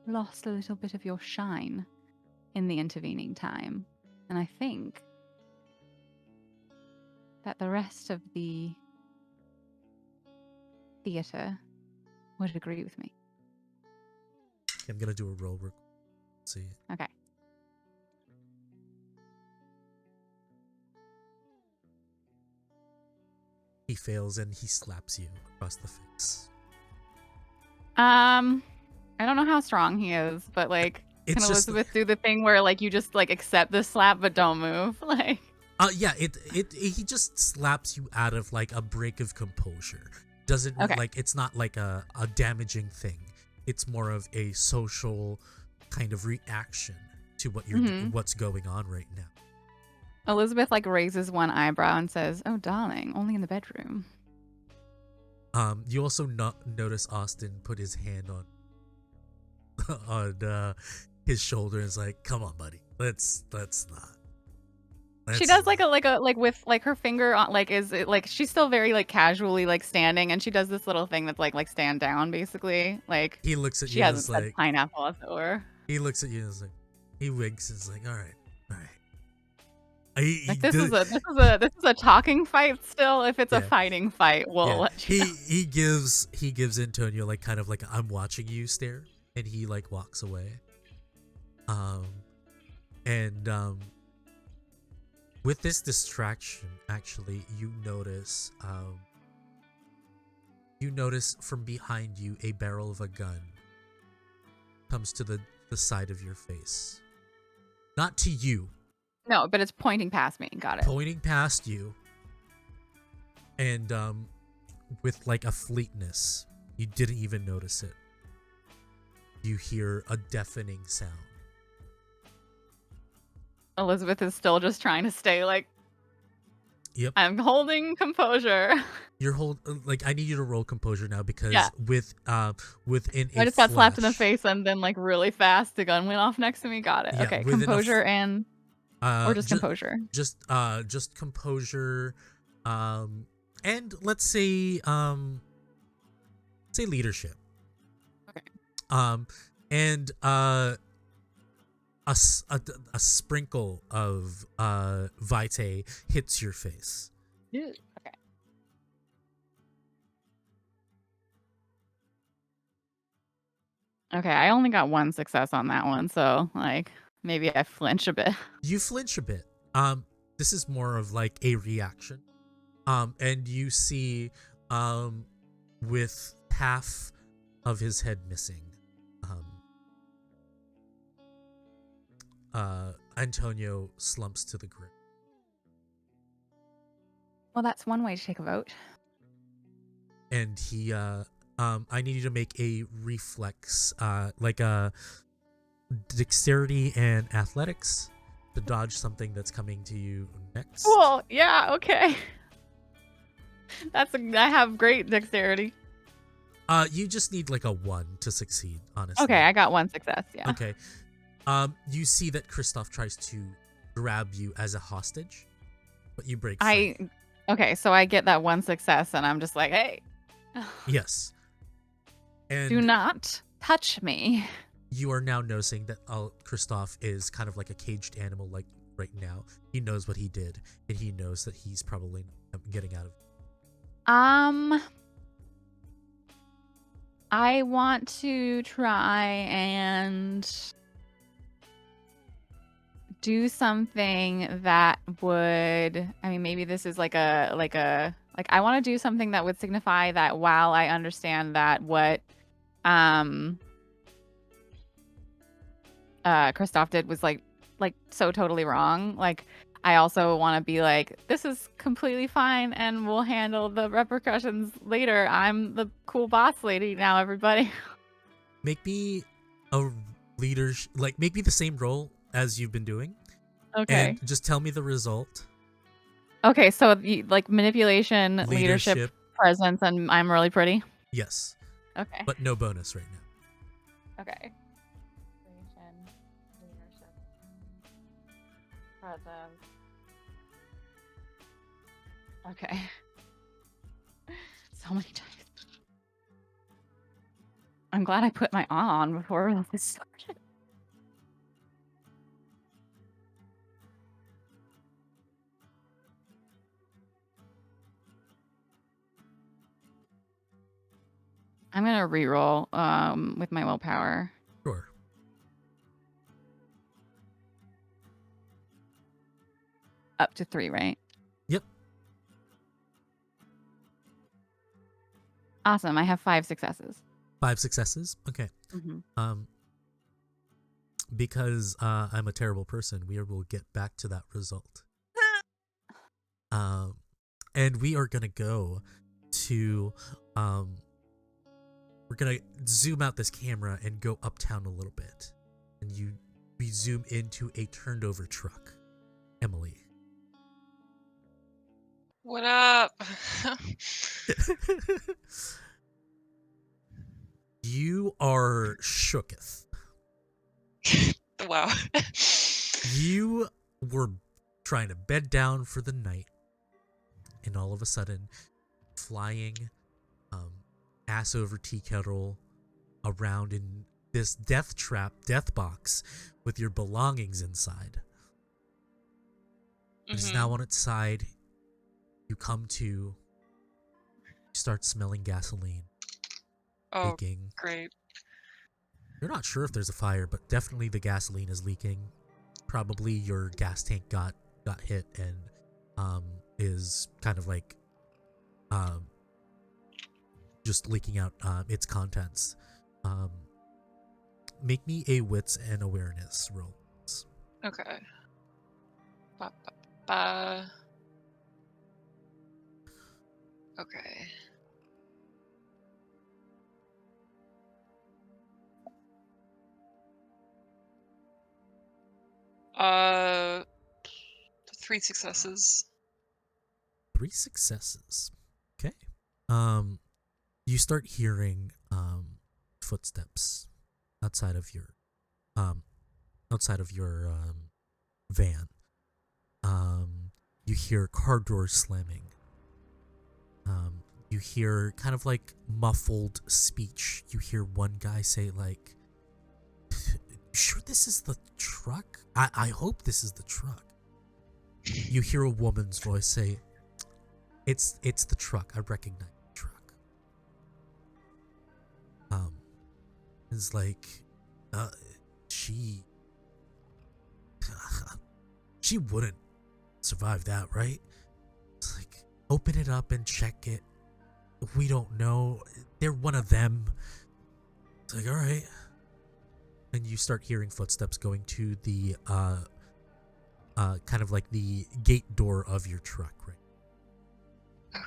Speaker 4: lost a little bit of your shine in the intervening time. And I think that the rest of the theater would agree with me.
Speaker 1: I'm gonna do a roll. See.
Speaker 4: Okay.
Speaker 1: He fails and he slaps you across the face.
Speaker 4: I don't know how strong he is, but like, can Elizabeth do the thing where like you just like accept the slap but don't move? Like.
Speaker 1: Yeah, he just slaps you out of like a break of composure. Doesn't like it's not like a damaging thing. It's more of a social kind of reaction to what what's going on right now.
Speaker 4: Elizabeth like raises one eyebrow and says, "Oh, darling, only in the bedroom."
Speaker 1: You also notice Austin put his hand on his shoulder and is like, "Come on, buddy, let's not."
Speaker 4: She
Speaker 1: That's
Speaker 4: does like with like her finger on like is it like she's still very like casually like standing, and she does this little thing that's like stand down basically. Like
Speaker 1: he looks at
Speaker 4: she
Speaker 1: you and
Speaker 4: hasn't
Speaker 1: is
Speaker 4: said
Speaker 1: like,
Speaker 4: pineapple as it were.
Speaker 1: he looks at you and is like, he winks and is like, all right, all right. He
Speaker 4: Like this
Speaker 1: do-
Speaker 4: is a talking fight still. If it's a
Speaker 1: Yeah.
Speaker 4: fighting fight, we'll
Speaker 1: yeah.
Speaker 4: let you know.
Speaker 1: He gives Antonio like kind of like I'm watching you stare, and he like walks away. And with this distraction, actually, you notice from behind you a barrel of a gun comes to the side of your face. Not to you,
Speaker 4: No, but it's pointing past me. Got it.
Speaker 1: pointing past you. And with like a fleetness, you didn't even notice it. You hear a deafening sound.
Speaker 4: Elizabeth is still just trying to stay like,
Speaker 1: Yep.
Speaker 4: I'm holding composure.
Speaker 1: Your I need you to roll composure now because
Speaker 4: Yeah.
Speaker 1: within a
Speaker 4: I just got slapped in the
Speaker 1: flash,
Speaker 4: face and then like really fast the gun went off next to me. Got it.
Speaker 1: Yeah,
Speaker 4: Okay,
Speaker 1: within a
Speaker 4: composure and or just
Speaker 1: ju-
Speaker 4: composure.
Speaker 1: just composure, and let's say leadership.
Speaker 4: Okay.
Speaker 1: And a sprinkle of vitae hits your face.
Speaker 4: Okay. Okay, I only got one success on that one, so like maybe I flinch a bit.
Speaker 1: You flinch a bit. This is more of like a reaction. And you see with half of his head missing, Antonio slumps to the ground.
Speaker 4: Well, that's one way to take a vote.
Speaker 1: And he I need you to make a reflex, like a dexterity and athletics to dodge something that's coming to you next.
Speaker 4: Cool. Yeah. Okay. I have great dexterity.
Speaker 1: You just need like a 1 to succeed, honestly.
Speaker 4: Okay, I got one success. Yeah.
Speaker 1: Okay. You see that Kristoff tries to grab you as a hostage, but you break free.
Speaker 4: Okay, so I get that one success, and I'm just like, hey.
Speaker 1: Yes. And
Speaker 4: Do not touch me.
Speaker 1: you are now noticing that Kristoff is kind of like a caged animal, like right now. He knows what he did, and he knows that he's probably not getting out of it.
Speaker 4: I want to try and do something that would, I mean, maybe this is like I want to do something that would signify that while I understand that what Kristoff did was like so totally wrong, like I also want to be like, this is completely fine and we'll handle the repercussions later. I'm the cool boss lady now, everybody.
Speaker 1: Make me a leader, like make me the same role as you've been doing.
Speaker 4: Okay.
Speaker 1: And just tell me the result.
Speaker 4: Okay, so like manipulation, leadership, presence, and I'm really pretty.
Speaker 1: Yes.
Speaker 4: Okay.
Speaker 1: But no bonus right now.
Speaker 4: Okay. Leadership, presence. Okay. So many times. I'm glad I put my on before this started. I'm gonna reroll with my willpower.
Speaker 1: Sure.
Speaker 4: Up to 3, right?
Speaker 1: Yep.
Speaker 4: Awesome. I have 5 successes.
Speaker 1: 5 successes. Okay.
Speaker 4: Mm-hmm.
Speaker 1: Because I'm a terrible person, we will get back to that result. And we are gonna go to we're gonna zoom out this camera and go uptown a little bit, and we zoom into a turned over truck. Emily.
Speaker 5: What up?
Speaker 1: You are shooketh.
Speaker 5: Wow.
Speaker 1: You were trying to bed down for the night, and all of a sudden, flying ass over tea kettle around in this death box with your belongings inside. It is now on its side. You come to, you start smelling gasoline.
Speaker 5: Oh,
Speaker 1: Leaking.
Speaker 5: great.
Speaker 1: You're not sure if there's a fire, but definitely the gasoline is leaking. Probably your gas tank got hit and is kind of like just leaking out its contents. Make me a wits and awareness roll.
Speaker 5: Okay. Ba, ba, ba. Okay. Uh, 3 successes.
Speaker 1: 3 successes. Okay. You start hearing footsteps outside of your van. You hear car doors slamming. You hear kind of like muffled speech. You hear one guy say like, "Sure this is the truck? I hope this is the truck." You hear a woman's voice say, It's the truck. I recognize the truck." It's like, she wouldn't survive that, right? It's like, open it up and check it. We don't know. They're one of them. It's like, all right. And you start hearing footsteps going to the kind of like the gate door of your truck, right?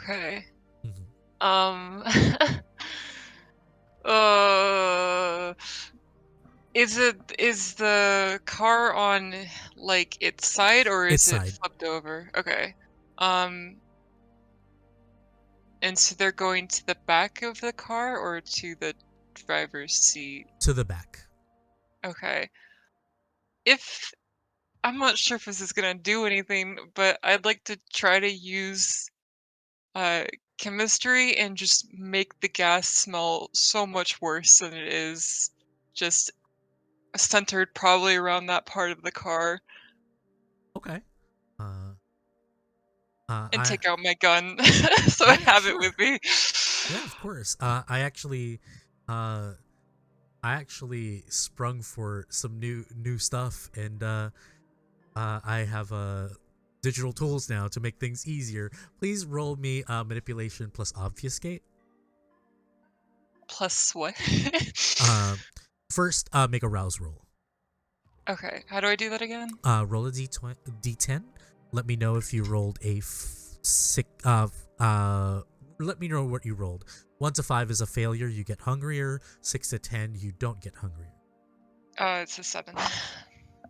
Speaker 5: Okay.
Speaker 1: Mm-hmm.
Speaker 5: Is the car on like its side or
Speaker 1: Its
Speaker 5: is it
Speaker 1: side.
Speaker 5: flipped over? Okay. And so they're going to the back of the car or to the driver's seat?
Speaker 1: To the back.
Speaker 5: Okay. If I'm not sure if this is gonna do anything, but I'd like to try to use chemistry and just make the gas smell so much worse than it is, just centered probably around that part of the car,
Speaker 1: Okay. Uh,
Speaker 5: and
Speaker 1: I
Speaker 5: take out my gun so I
Speaker 1: yeah,
Speaker 5: have it
Speaker 1: sure.
Speaker 5: with me.
Speaker 1: Yeah, of course. I actually sprung for some new stuff, and I have digital tools now to make things easier. Please roll me manipulation plus obfuscate.
Speaker 5: Plus what?
Speaker 1: First, make a rouse roll.
Speaker 5: Okay, how do I do that again?
Speaker 1: Roll a d10. Let me know if you rolled a sick. Let me know what you rolled. 1 to 5 is a failure. You get hungrier. 6 to 10, you don't get hungrier.
Speaker 5: It's a 7.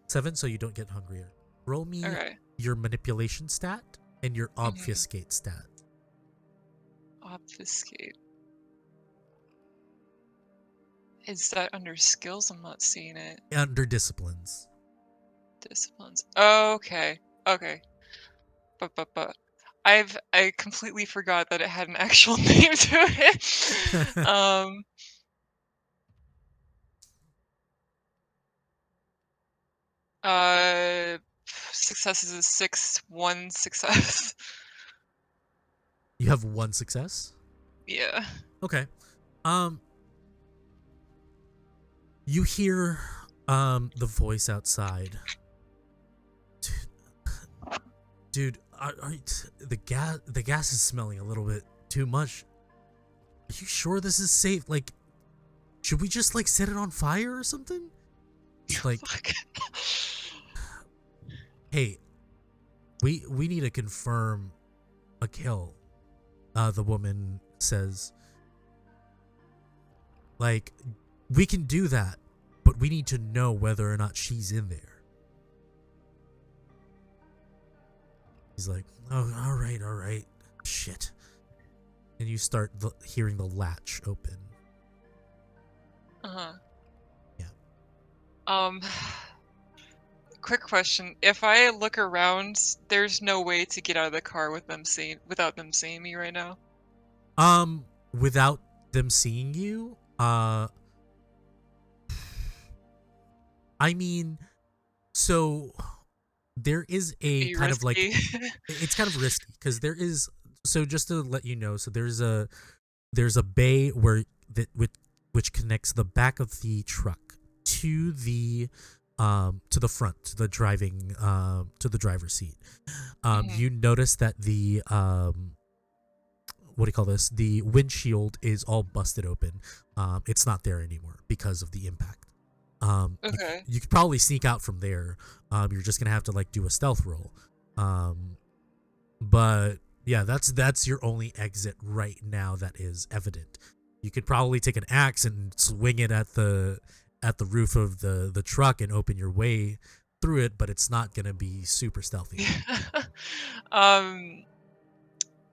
Speaker 1: 7, so you don't get hungrier. Roll me
Speaker 5: Okay.
Speaker 1: your manipulation stat and your
Speaker 5: Mhm.
Speaker 1: obfuscate stat.
Speaker 5: Obfuscate. Is that under skills? I'm not seeing it.
Speaker 1: Under disciplines.
Speaker 5: Disciplines. Okay. Okay. But. I completely forgot that it had an actual name to it. Successes is 6, 1 success.
Speaker 1: You have 1 success?
Speaker 5: Yeah.
Speaker 1: Okay. You hear the voice outside. Dude, the gas is smelling a little bit too much. Are you sure this is safe? Like, should we just like set it on fire or something? It's like,
Speaker 5: Fuck.
Speaker 1: hey, we need to confirm a kill. The woman says, like, we can do that, but we need to know whether or not she's in there. He's like, oh, all right. Shit. And you start hearing the latch open.
Speaker 5: Uh-huh.
Speaker 1: Yeah.
Speaker 5: quick question. If I look around, there's no way to get out of the car without them seeing me right now.
Speaker 1: Without them seeing you, I mean, so there is
Speaker 5: Be
Speaker 1: a kind of like,
Speaker 5: risky.
Speaker 1: it's kind of risky because there is, so just to let you know, so there's a bay where which connects the back of the truck to the front, to the driver's seat.
Speaker 5: Mhm.
Speaker 1: You notice that the what do you call this? The windshield is all busted open. It's not there anymore because of the impact.
Speaker 5: Okay.
Speaker 1: You could probably sneak out from there. You're just gonna have to like do a stealth roll. But yeah, that's your only exit right now that is evident. You could probably take an axe and swing it at the roof of the truck and open your way through it, but it's not gonna be super stealthy.
Speaker 5: um,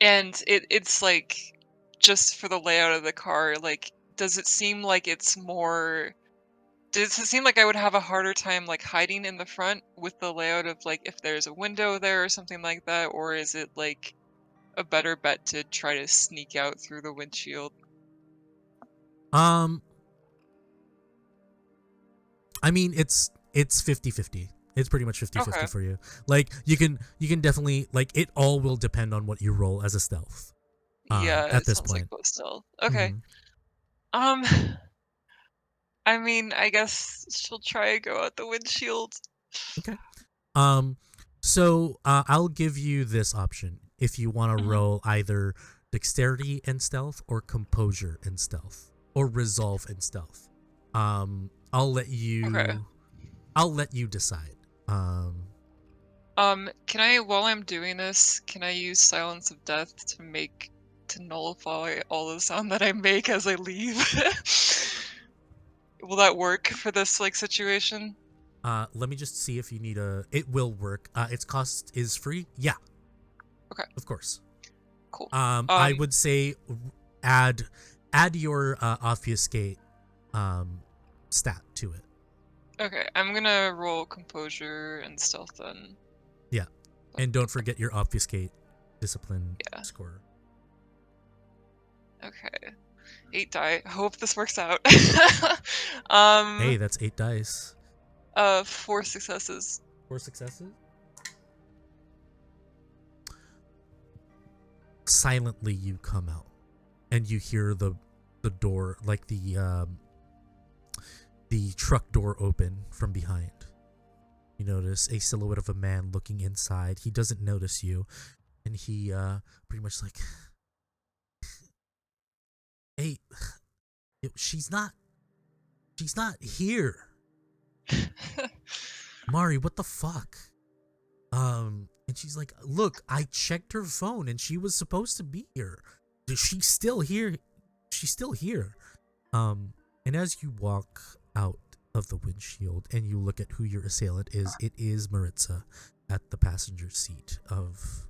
Speaker 5: and it's like just for the layout of the car. Like, does it seem like it's more? Does it seem like I would have a harder time like hiding in the front with the layout of like if there's a window there or something like that, or is it like a better bet to try to sneak out through the windshield?
Speaker 1: Um, I mean, it's 50-50. It's pretty much 50-50
Speaker 5: Okay.
Speaker 1: for you. Like you can definitely, like, it all will depend on what you roll as a stealth.
Speaker 5: Yeah,
Speaker 1: At
Speaker 5: it
Speaker 1: this
Speaker 5: sounds like
Speaker 1: point.
Speaker 5: both stealth. Okay.
Speaker 1: Mhm.
Speaker 5: Um, I mean, I guess she'll try and go out the windshield.
Speaker 1: Okay. Um, so I'll give you this option if you want to
Speaker 5: Mhm.
Speaker 1: roll either dexterity and stealth or composure and stealth or resolve and stealth. I'll let
Speaker 5: Okay.
Speaker 1: you decide.
Speaker 5: Can I, while I'm doing this, can I use Silence of Death to nullify all the sound that I make as I leave? Will that work for this like situation?
Speaker 1: Let me just see if you need a. It will work. Its cost is free. Yeah,
Speaker 5: Okay,
Speaker 1: of course.
Speaker 5: cool.
Speaker 1: I would say add your obfuscate stat to it.
Speaker 5: Okay, I'm gonna roll Composure and Stealth then.
Speaker 1: Yeah, and don't forget your obfuscate discipline
Speaker 5: Yeah.
Speaker 1: score.
Speaker 5: Okay. 8 die. Hope this works out.
Speaker 1: Hey, that's 8 dice.
Speaker 5: 4 successes.
Speaker 1: 4 successes. Silently, you come out, and you hear the door, like the truck door open from behind. You notice a silhouette of a man looking inside. He doesn't notice you, and he pretty much like, hey, she's not here. Mari, what the fuck? And she's like, look, I checked her phone and she was supposed to be here. She's still here. She's still here. And as you walk out of the windshield and you look at who your assailant is, it is Maritza at the passenger seat of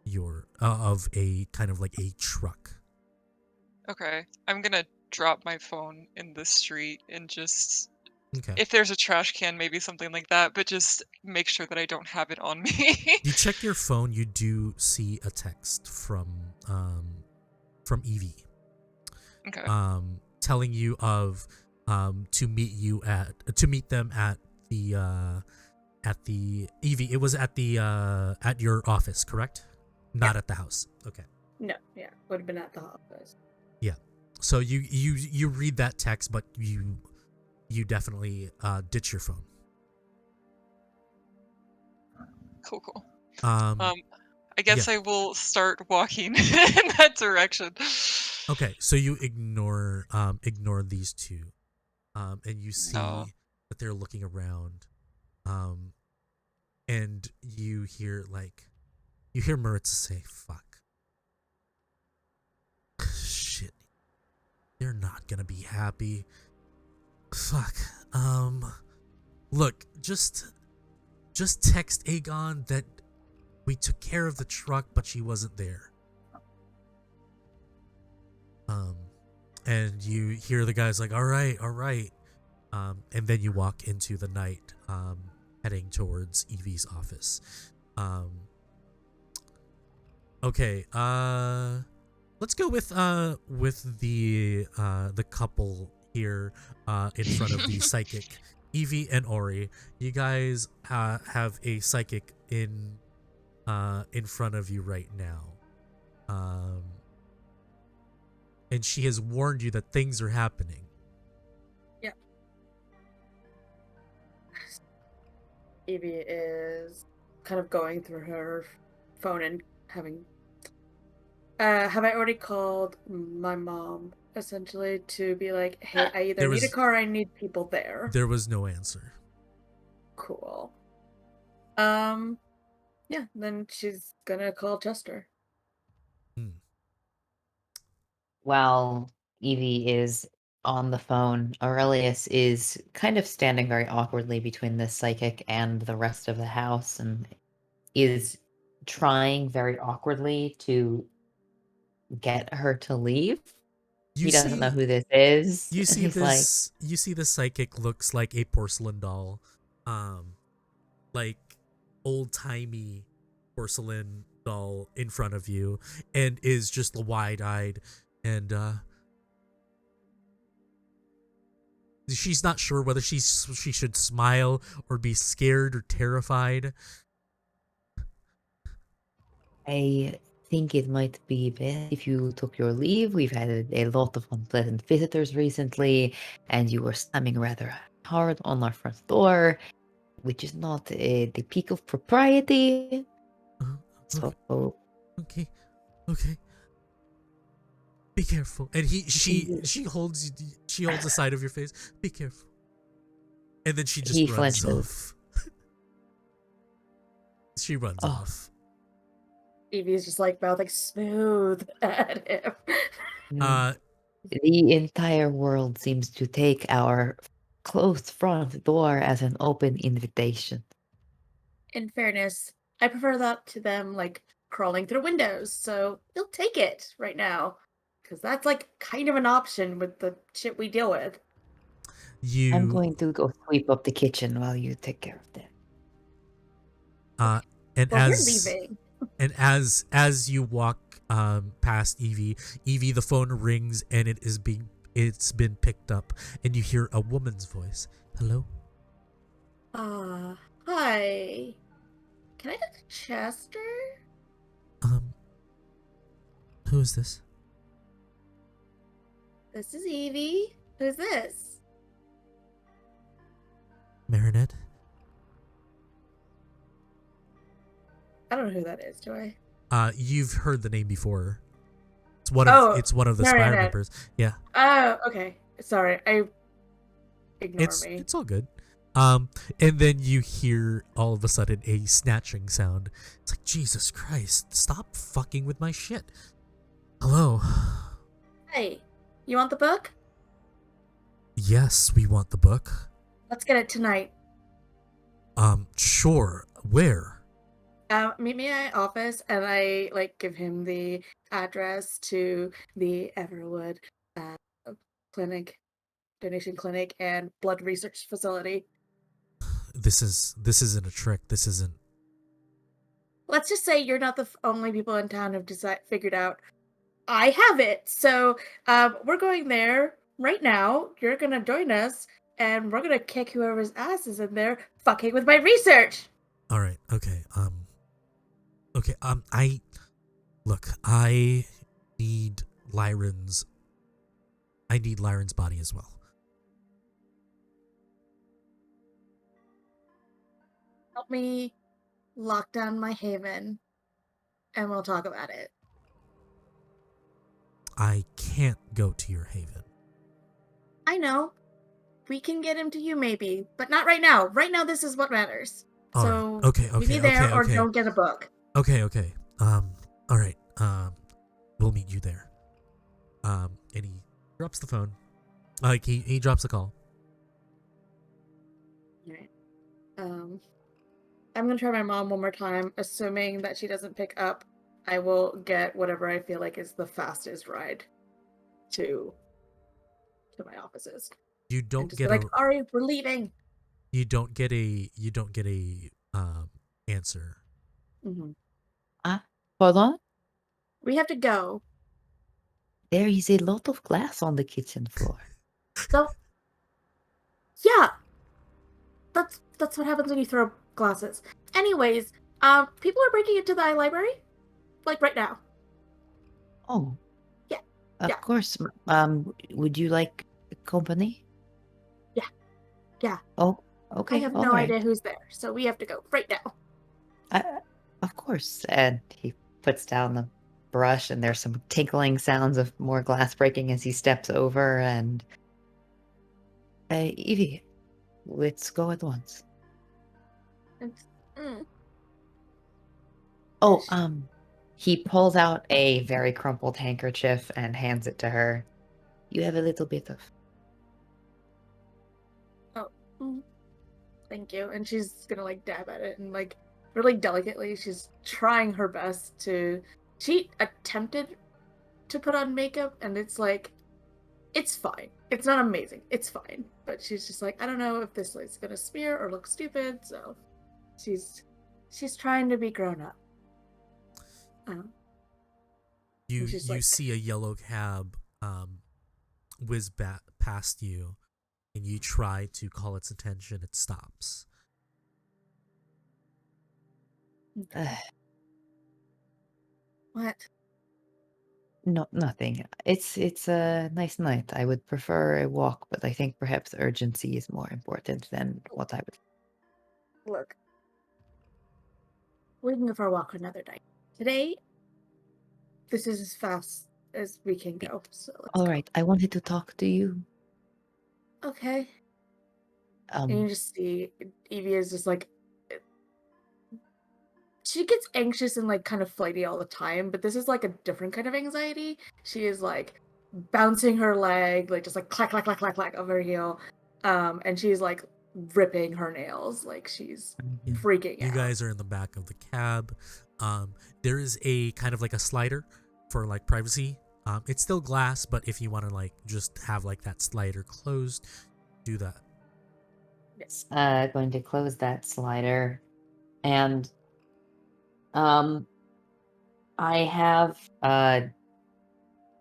Speaker 1: your of a kind of like a truck.
Speaker 5: Okay, I'm gonna drop my phone in the street and just,
Speaker 1: Okay.
Speaker 5: if there's a trash can, maybe something like that, but just make sure that I don't have it on me.
Speaker 1: You check your phone, you do see a text from Evie.
Speaker 5: Okay.
Speaker 1: Telling you of to meet them at the Evie. It was at the at your office, correct? Not at the house. Okay.
Speaker 6: No, yeah, would have been at the office.
Speaker 1: Yeah. So you read that text, but you definitely ditch your phone.
Speaker 5: Cool.
Speaker 1: Um.
Speaker 5: I guess
Speaker 1: yeah.
Speaker 5: I will start walking in that direction.
Speaker 1: Okay. So you ignore these two, and you see
Speaker 5: No.
Speaker 1: that they're looking around, and you hear Maritza say, "Fuck, shit, they're not gonna be happy. Fuck. Look, just text Aegon that we took care of the truck, but she wasn't there." And you hear the guys like, all right. And then you walk into the night. heading towards Evie's office. Okay, let's go with the couple here in front of the psychic, Evie and Ori. You guys have a psychic in front of you right now. And she has warned you that things are happening.
Speaker 6: Yep. Evie is kind of going through her phone and having. Have I already called my mom essentially to be like, hey, I either need a car or I need people there?
Speaker 1: There was no answer.
Speaker 6: Cool. Yeah, then she's gonna call Chester.
Speaker 3: While Evie is on the phone, Aurelius is kind of standing very awkwardly between the psychic and the rest of the house and is trying very awkwardly to get her to leave. He doesn't know who this is.
Speaker 1: You see
Speaker 3: He's like,
Speaker 1: you see the psychic looks like a porcelain doll. Like old-timey porcelain doll in front of you, and is just wide-eyed, and she's not sure whether she should smile or be scared or terrified.
Speaker 3: I think it might be best if you took your leave. We've had a lot of unpleasant visitors recently, and you were slamming rather hard on our front door, which is not the peak of propriety.
Speaker 1: Okay.
Speaker 3: So,
Speaker 1: Okay. Be careful. And she holds the side of your face. Be careful. And then she just runs
Speaker 3: flinches.
Speaker 1: off. She runs off.
Speaker 6: Evie's just like mouthing smooth at him.
Speaker 3: The entire world seems to take our closed front door as an open invitation.
Speaker 6: In fairness, I prefer that to them like crawling through windows, so you'll take it right now. Because that's like kind of an option with the shit we deal with.
Speaker 3: I'm going to go sweep up the kitchen while you take care of that.
Speaker 1: And
Speaker 6: well, you're leaving.
Speaker 1: And as you walk past Evie, the phone rings and it's been picked up, and you hear a woman's voice. Hello?
Speaker 6: Hi. Can I talk to Chester?
Speaker 1: Who is this?
Speaker 6: This is Evie. Who's this?
Speaker 1: Marinette?
Speaker 6: I don't know who that is, do I?
Speaker 1: You've heard the name before. It's one of the Spire members. Yeah.
Speaker 6: Oh, okay. Sorry, ignore me.
Speaker 1: It's all good. And then you hear all of a sudden a snatching sound. It's like, Jesus Christ, stop fucking with my shit. Hello.
Speaker 6: Hey, you want the book?
Speaker 1: Yes, we want the book.
Speaker 6: Let's get it tonight.
Speaker 1: Sure. Where?
Speaker 6: Meet me at my office, and I give him the address to the Everwood donation clinic and blood research facility.
Speaker 1: This isn't a trick. This isn't.
Speaker 6: Let's just say you're not the only people in town who've figured out I have it. So we're going there right now. You're gonna join us, and we're gonna kick whoever's ass is in there fucking with my research.
Speaker 1: All right. Okay. Okay. I need Lyran's. I need Lyran's body as well.
Speaker 6: Help me lock down my haven, and we'll talk about it.
Speaker 1: I can't go to your haven.
Speaker 6: I know. We can get him to you maybe, but not right now. Right now, this is what matters.
Speaker 1: All
Speaker 6: so
Speaker 1: right. Okay.
Speaker 6: be there or don't get a book.
Speaker 1: Okay. All right. We'll meet you there. And he drops the phone. Like he drops the call.
Speaker 6: All right. I'm gonna try my mom one more time. Assuming that she doesn't pick up, I will get whatever I feel like is the fastest ride to my offices.
Speaker 1: You don't
Speaker 6: just
Speaker 1: get
Speaker 6: be like, Ari, we're leaving.
Speaker 1: You don't get a answer.
Speaker 6: Mhm.
Speaker 3: Hold on.
Speaker 6: We have to go.
Speaker 3: There is a lot of glass on the kitchen floor.
Speaker 6: So, yeah, that's what happens when you throw glasses. Anyways, people are breaking into the library, like right now.
Speaker 3: Oh.
Speaker 6: Yeah,
Speaker 3: Of
Speaker 6: yeah.
Speaker 3: course. Would you like company?
Speaker 6: Yeah, yeah.
Speaker 3: Oh,
Speaker 6: I
Speaker 3: okay.
Speaker 6: have
Speaker 3: All
Speaker 6: no
Speaker 3: right.
Speaker 6: idea who's there, so we have to go right now.
Speaker 3: Of course. And he puts down the brush, and there's some tinkling sounds of more glass breaking as he steps over. And Evie, let's go at once.
Speaker 6: It's, mm.
Speaker 3: Oh,
Speaker 6: Sh-
Speaker 3: he pulls out a very crumpled handkerchief and hands it to her. You have a little bit of.
Speaker 6: Oh, thank you. And she's gonna like dab at it and like really delicately. She's trying her best to. She attempted to put on makeup, and it's like, it's fine. It's not amazing. It's fine. But she's just like, I don't know if this is gonna smear or look stupid. So she's trying to be grown up. And she's
Speaker 1: You
Speaker 6: like,
Speaker 1: see a yellow cab whiz past you, and you try to call its attention. It stops.
Speaker 6: what?
Speaker 3: No, nothing. It's a nice night. I would prefer a walk, but I think perhaps urgency is more important than what I would.
Speaker 6: Look, we can go for a walk another night. Today, this is as fast as we can go. So let's
Speaker 3: All
Speaker 6: go.
Speaker 3: right, I wanted to talk to you.
Speaker 6: Okay. And you just see Evie is just like, she gets anxious and like kind of flighty all the time, but this is like a different kind of anxiety. She is like bouncing her leg, like just like clack clack clack clack clack over her heel, and she's like ripping her nails, like she's freaking
Speaker 1: You
Speaker 6: out.
Speaker 1: guys are in the back of the cab. There is a kind of like a slider for like privacy. It's still glass, but if you want to like just have like that slider closed, do that.
Speaker 6: Yes.
Speaker 3: Going to close that slider, and I have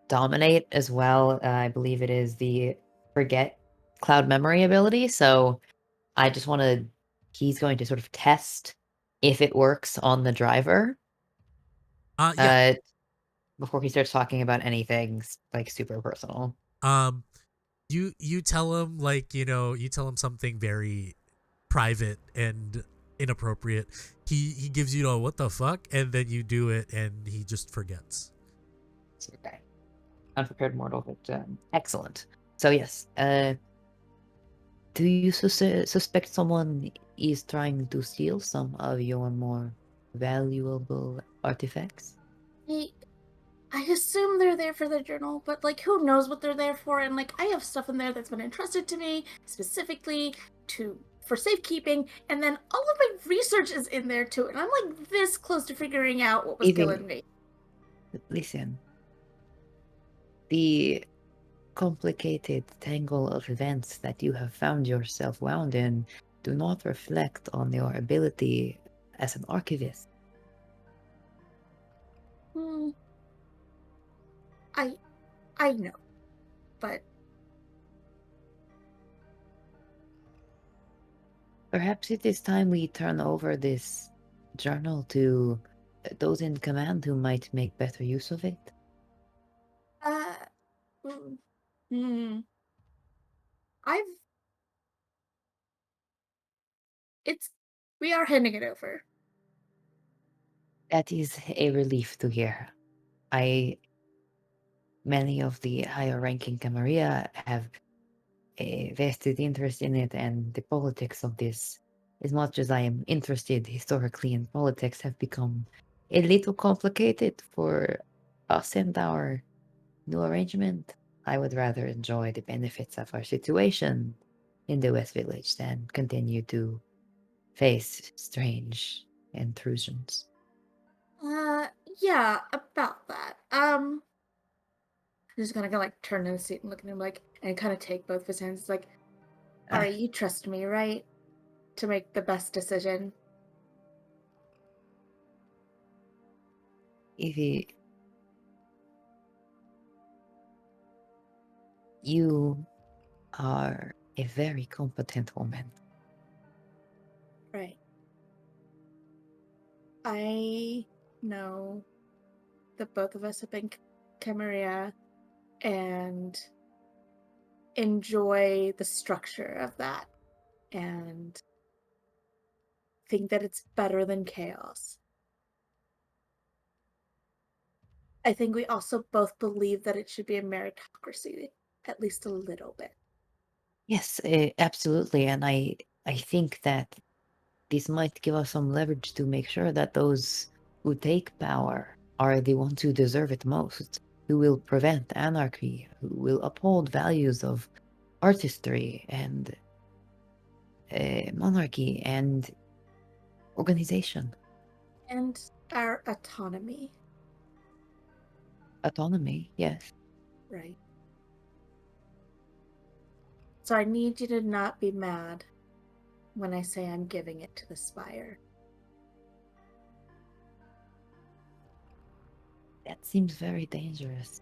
Speaker 3: dominate as well. I believe it is the forget cloud memory ability. So I just want to. He's going to sort of test if it works on the driver.
Speaker 1: Yeah.
Speaker 3: Before he starts talking about anything like super personal.
Speaker 1: You tell him like, you tell him something very private and inappropriate. He gives you a what the fuck, and then you do it and he just forgets.
Speaker 3: Okay. Unprepared mortal victim. Excellent. So yes, do you suspect someone is trying to steal some of your more valuable artifacts?
Speaker 6: I assume they're there for the journal, but like who knows what they're there for? And like I have stuff in there that's been entrusted to me specifically for safekeeping, and then all of my research is in there too, and I'm like this close to figuring out what was killing me.
Speaker 3: Listen, the complicated tangle of events that you have found yourself wound in do not reflect on your ability as an archivist.
Speaker 6: I know, but
Speaker 3: perhaps it is time we turn over this journal to those in command who might make better use of it.
Speaker 6: I've it's we are handing it over.
Speaker 3: That is a relief to hear. Many of the higher ranking Camarilla have a vested interest in it, and the politics of this, as much as I am interested historically in politics, have become a little complicated for us and our new arrangement. I would rather enjoy the benefits of our situation in the West Village than continue to face strange intrusions.
Speaker 6: Yeah, about that. I'm just gonna like turn to the seat and look at him like, and kind of take both of his hands. It's like, all right, you trust me, right? to make the best decision.
Speaker 3: Evie, you are a very competent woman.
Speaker 6: Right. I know that both of us have been Camarilla and enjoy the structure of that and think that it's better than chaos. I think we also both believe that it should be a meritocracy, at least a little bit.
Speaker 3: Yes, absolutely. And I think that this might give us some leverage to make sure that those who take power are the ones who deserve it most, who will prevent anarchy, who will uphold values of artistry and monarchy and organization.
Speaker 6: And our autonomy,
Speaker 3: Autonomy, yes.
Speaker 6: right? So I need you to not be mad when I say I'm giving it to the Spire.
Speaker 3: That seems very dangerous.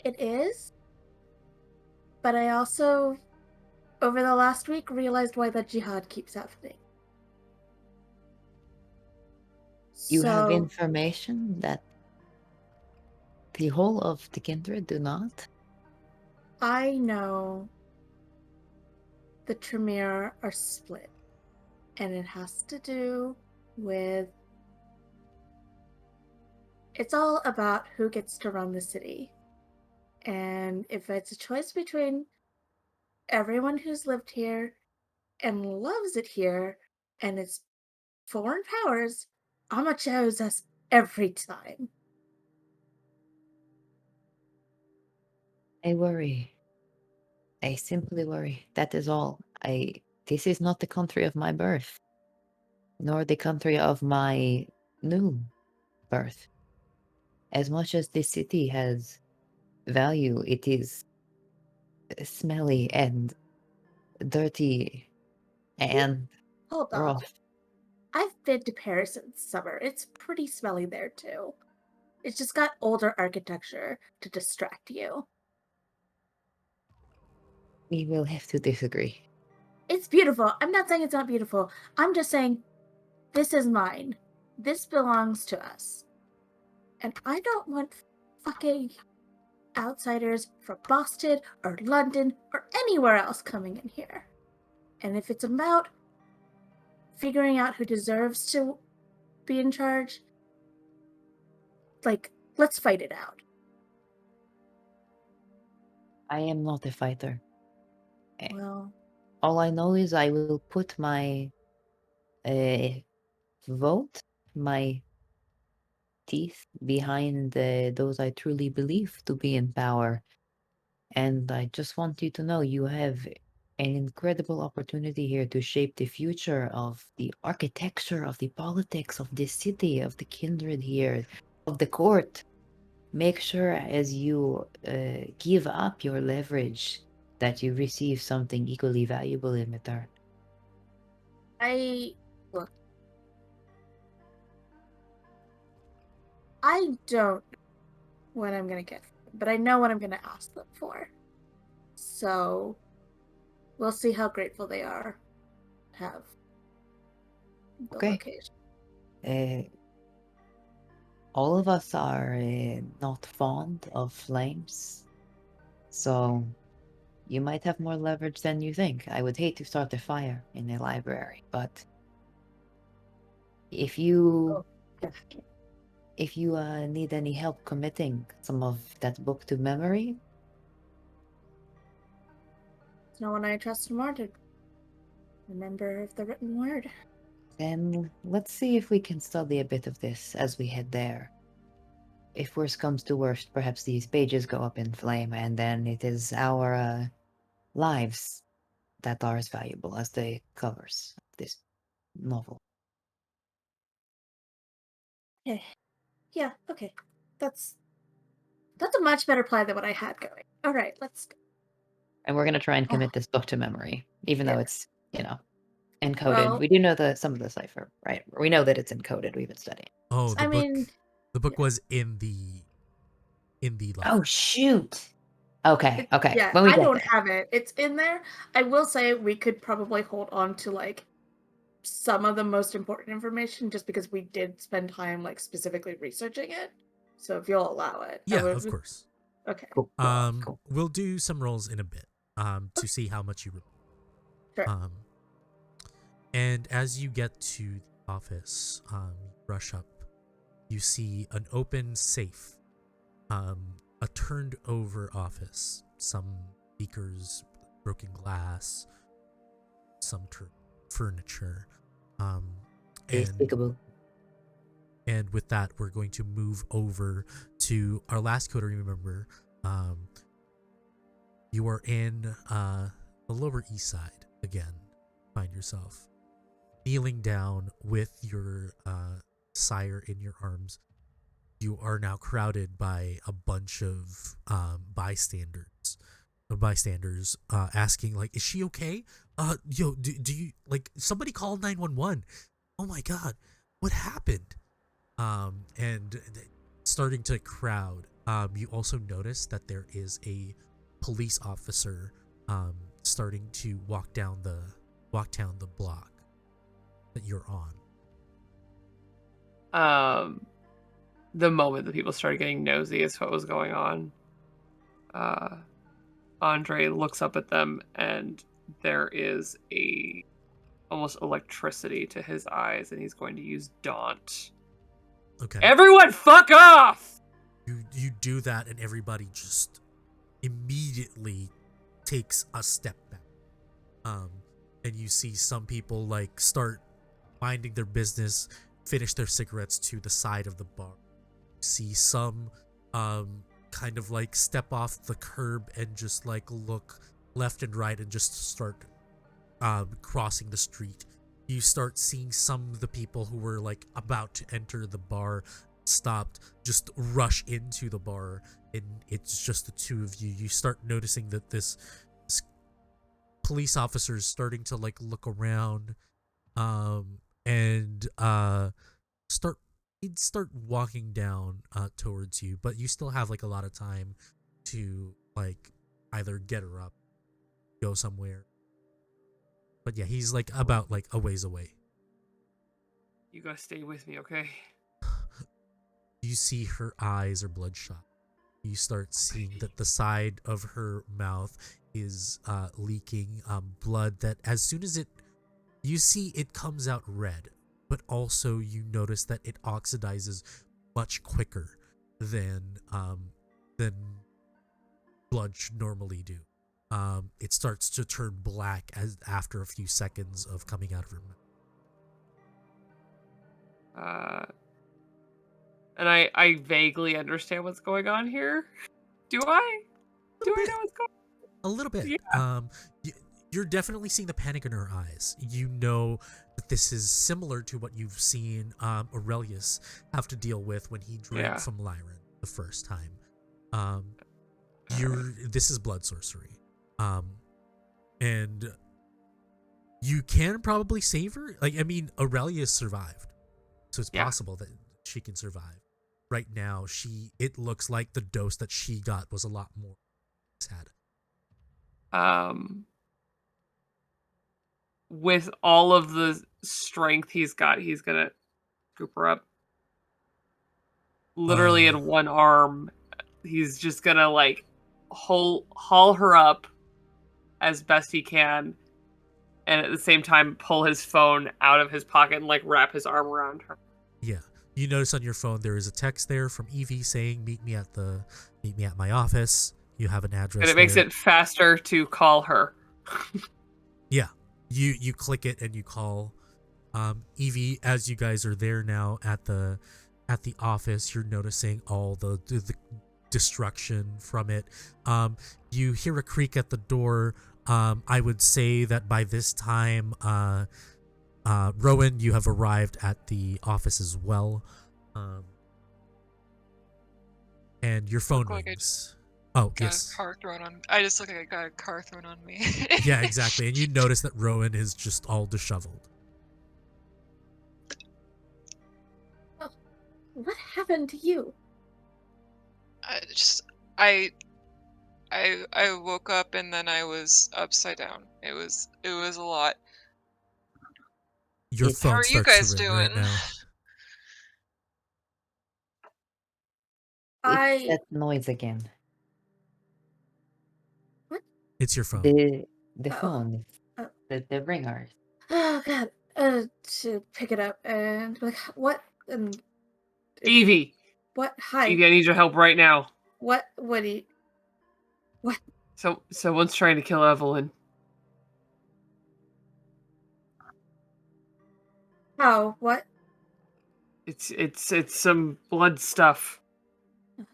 Speaker 6: It is, but I also, over the last week, realized why the jihad keeps happening.
Speaker 3: You have
Speaker 6: So
Speaker 3: information that the whole of the kindred do not?
Speaker 6: I know the Tremere are split, and it has to do with. It's all about who gets to run the city. And if it's a choice between everyone who's lived here and loves it here and it's foreign powers, I'ma choose us every time.
Speaker 3: I worry. I simply worry. That is all. This is not the country of my birth, nor the country of my new birth. As much as this city has value, it is smelly and dirty and
Speaker 6: Hold on.
Speaker 3: rough.
Speaker 6: I've been to Paris in summer. It's pretty smelly there too. It's just got older architecture to distract you.
Speaker 3: We will have to disagree.
Speaker 6: It's beautiful. I'm not saying it's not beautiful. I'm just saying this is mine. This belongs to us. And I don't want fucking outsiders from Boston or London or anywhere else coming in here. And if it's about figuring out who deserves to be in charge, like, let's fight it out.
Speaker 3: I am not a fighter.
Speaker 6: Well,
Speaker 3: All I know is I will put my vote, my teeth behind those I truly believe to be in power. And I just want you to know you have an incredible opportunity here to shape the future of the architecture, of the politics of this city, of the kindred here, of the court. Make sure as you give up your leverage that you receive something equally valuable in return.
Speaker 6: look, I don't know what I'm gonna get, but I know what I'm gonna ask them for. So we'll see how grateful they are to have the
Speaker 3: Okay.
Speaker 6: location.
Speaker 3: All of us are not fond of flames, so you might have more leverage than you think. I would hate to start a fire in a library, but if you need any help committing some of that book to memory,
Speaker 6: There's no one I trust more to remember of the written word.
Speaker 3: then let's see if we can study a bit of this as we head there. If worse comes to worst, perhaps these pages go up in flame, and then it is our lives that are as valuable as the covers of this novel.
Speaker 6: Okay. Yeah, okay. That's a much better plan than what I had going. All right, let's go.
Speaker 3: And we're going to try and commit this book to memory, even though
Speaker 6: Yeah.
Speaker 3: it's, Encoded.
Speaker 6: Well-
Speaker 3: We do know some of the cipher, right? We know that it's encoded. We've been studying.
Speaker 1: Oh,
Speaker 6: I mean,
Speaker 1: the book
Speaker 6: yeah.
Speaker 1: was in the
Speaker 3: Oh
Speaker 1: library.
Speaker 3: shoot. Okay. Okay.
Speaker 6: Yeah,
Speaker 3: When we
Speaker 6: I
Speaker 3: get
Speaker 6: don't
Speaker 3: there.
Speaker 6: have it. It's in there. I will say we could probably hold on to like some of the most important information just because we did spend time like specifically researching it. So if you'll allow it. I
Speaker 1: Yeah,
Speaker 6: would-
Speaker 1: of course.
Speaker 6: Okay.
Speaker 3: Cool. Cool.
Speaker 1: We'll do some rolls in a bit to see how much you remember.
Speaker 6: Sure.
Speaker 1: And as you get to the office, rush up, you see an open safe, a turned over office, some beakers, broken glass, some furniture.
Speaker 3: Despicable.
Speaker 1: And with that, we're going to move over to our last coterie member. You are in the Lower East Side again. Find yourself kneeling down with your sire in your arms. You are now crowded by a bunch of bystanders asking like, "Is she okay? Yo, do you like somebody call 911? Oh my God, what happened?" And starting to crowd. You also notice that there is a police officer starting to walk down the block that you're on.
Speaker 2: The moment that people started getting nosy as to what was going on, Andre looks up at them, and there is a almost electricity to his eyes, and he's going to use Daunt.
Speaker 1: Okay.
Speaker 2: Everyone, fuck off!
Speaker 1: You do that, and everybody just immediately takes a step back. And you see some people like start minding their business, finish their cigarettes to the side of the bar. You see some kind of like step off the curb and just like look left and right and just start crossing the street. You start seeing some of the people who were like about to enter the bar stopped, just rush into the bar, and it's just the two of you. You start noticing that this police officer is starting to like look around and start walking down towards you, but you still have like a lot of time to like either get her up, go somewhere. But yeah, he's like about like a ways away.
Speaker 2: You gotta stay with me, okay?
Speaker 1: You see her eyes are bloodshot. You start seeing that the side of her mouth is leaking blood that as soon as you see it comes out red, but also you notice that it oxidizes much quicker than blood should normally do. It starts to turn black after a few seconds of coming out of her mouth.
Speaker 2: And I vaguely understand what's going on here. Do I? Do I know what's going on?
Speaker 1: A little bit.
Speaker 2: Yeah.
Speaker 1: You're definitely seeing the panic in her eyes. You know that this is similar to what you've seen Aurelius have to deal with when he drank from Lyran the first time. This is blood sorcery. And you can probably save her. Like, I mean, Aurelius survived, so it's possible that she can survive. Right now, it looks like the dose that she got was a lot more sad.
Speaker 2: With all of the strength he's got, he's gonna scoop her up. Literally in one arm, he's just gonna like haul her up as best he can, and at the same time pull his phone out of his pocket and like wrap his arm around her.
Speaker 1: Yeah. You notice on your phone there is a text there from Evie saying, meet me at my office. You have an address.
Speaker 2: And it makes it faster to call her.
Speaker 1: Yeah. You click it and you call Evie. As you guys are there now at the office, you're noticing all the destruction from it. You hear a creak at the door. I would say that by this time, Rowan, you have arrived at the office as well. And your phone rings. Oh,
Speaker 5: Got
Speaker 1: yes.
Speaker 5: a car thrown on. I just look like I got a car thrown on me.
Speaker 1: Yeah, exactly. And you notice that Rowan is just all disheveled.
Speaker 6: Oh, what happened to you?
Speaker 5: I just I woke up and then I was upside down. It was a lot.
Speaker 1: Your
Speaker 3: It's-
Speaker 5: How
Speaker 1: phone
Speaker 5: are you
Speaker 1: starts to
Speaker 5: guys
Speaker 1: ring
Speaker 5: doing?
Speaker 1: right now.
Speaker 3: It's
Speaker 6: I
Speaker 3: that noise again.
Speaker 1: It's your phone.
Speaker 3: The
Speaker 6: Oh.
Speaker 3: phone.
Speaker 6: Oh.
Speaker 3: The ringers.
Speaker 6: oh god. To pick it up and like what and
Speaker 2: Evie,
Speaker 6: what? Hi.
Speaker 2: Evie, I need your help right now.
Speaker 6: What? What do you? What?
Speaker 2: So someone's trying to kill Evelyn.
Speaker 6: How? What?
Speaker 2: It's some blood stuff.
Speaker 6: Oh,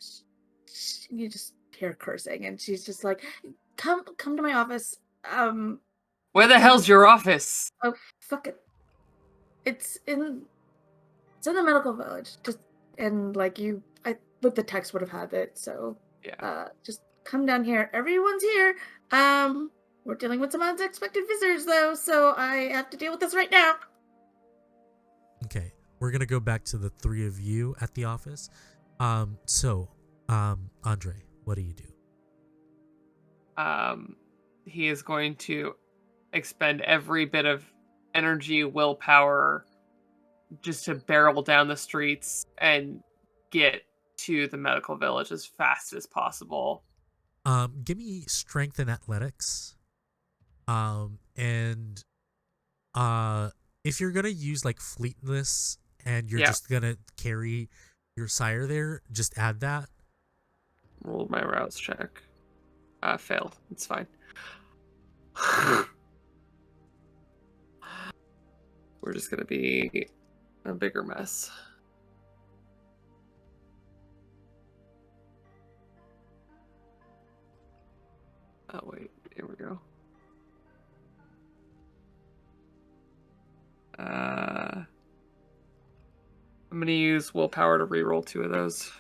Speaker 6: you just hear cursing, and she's just like, "Come to my office."
Speaker 2: Where the hell's your office?
Speaker 6: Oh, fuck it. It's in the medical village. Just and like but the text would have had it. So
Speaker 2: Yeah.
Speaker 6: just come down here. Everyone's here. We're dealing with some unexpected visitors though, so I have to deal with this right now.
Speaker 1: Okay, we're gonna go back to the three of you at the office. Andre, what do you do?
Speaker 2: He is going to expend every bit of energy, willpower, just to barrel down the streets and get to the medical village as fast as possible.
Speaker 1: Give me strength and athletics. And if you're gonna use like fleetness and you're
Speaker 2: Yeah.
Speaker 1: just gonna carry your sire there, just add that.
Speaker 2: Rolled my routes check. Failed. It's fine. We're just gonna be a bigger mess. Oh wait, here we go. I'm gonna use willpower to reroll 2 of those.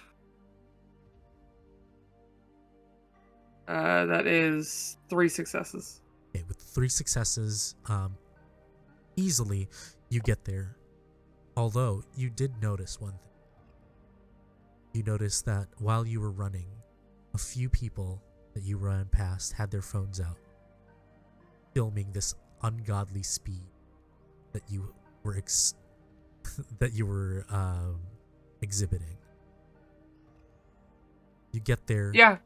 Speaker 2: That is 3 successes.
Speaker 1: Okay, with 3 successes, easily you get there. Although you did notice one thing. You noticed that while you were running, a few people that you ran past had their phones out, filming this ungodly speed that you were exhibiting. You get there.
Speaker 2: Yeah.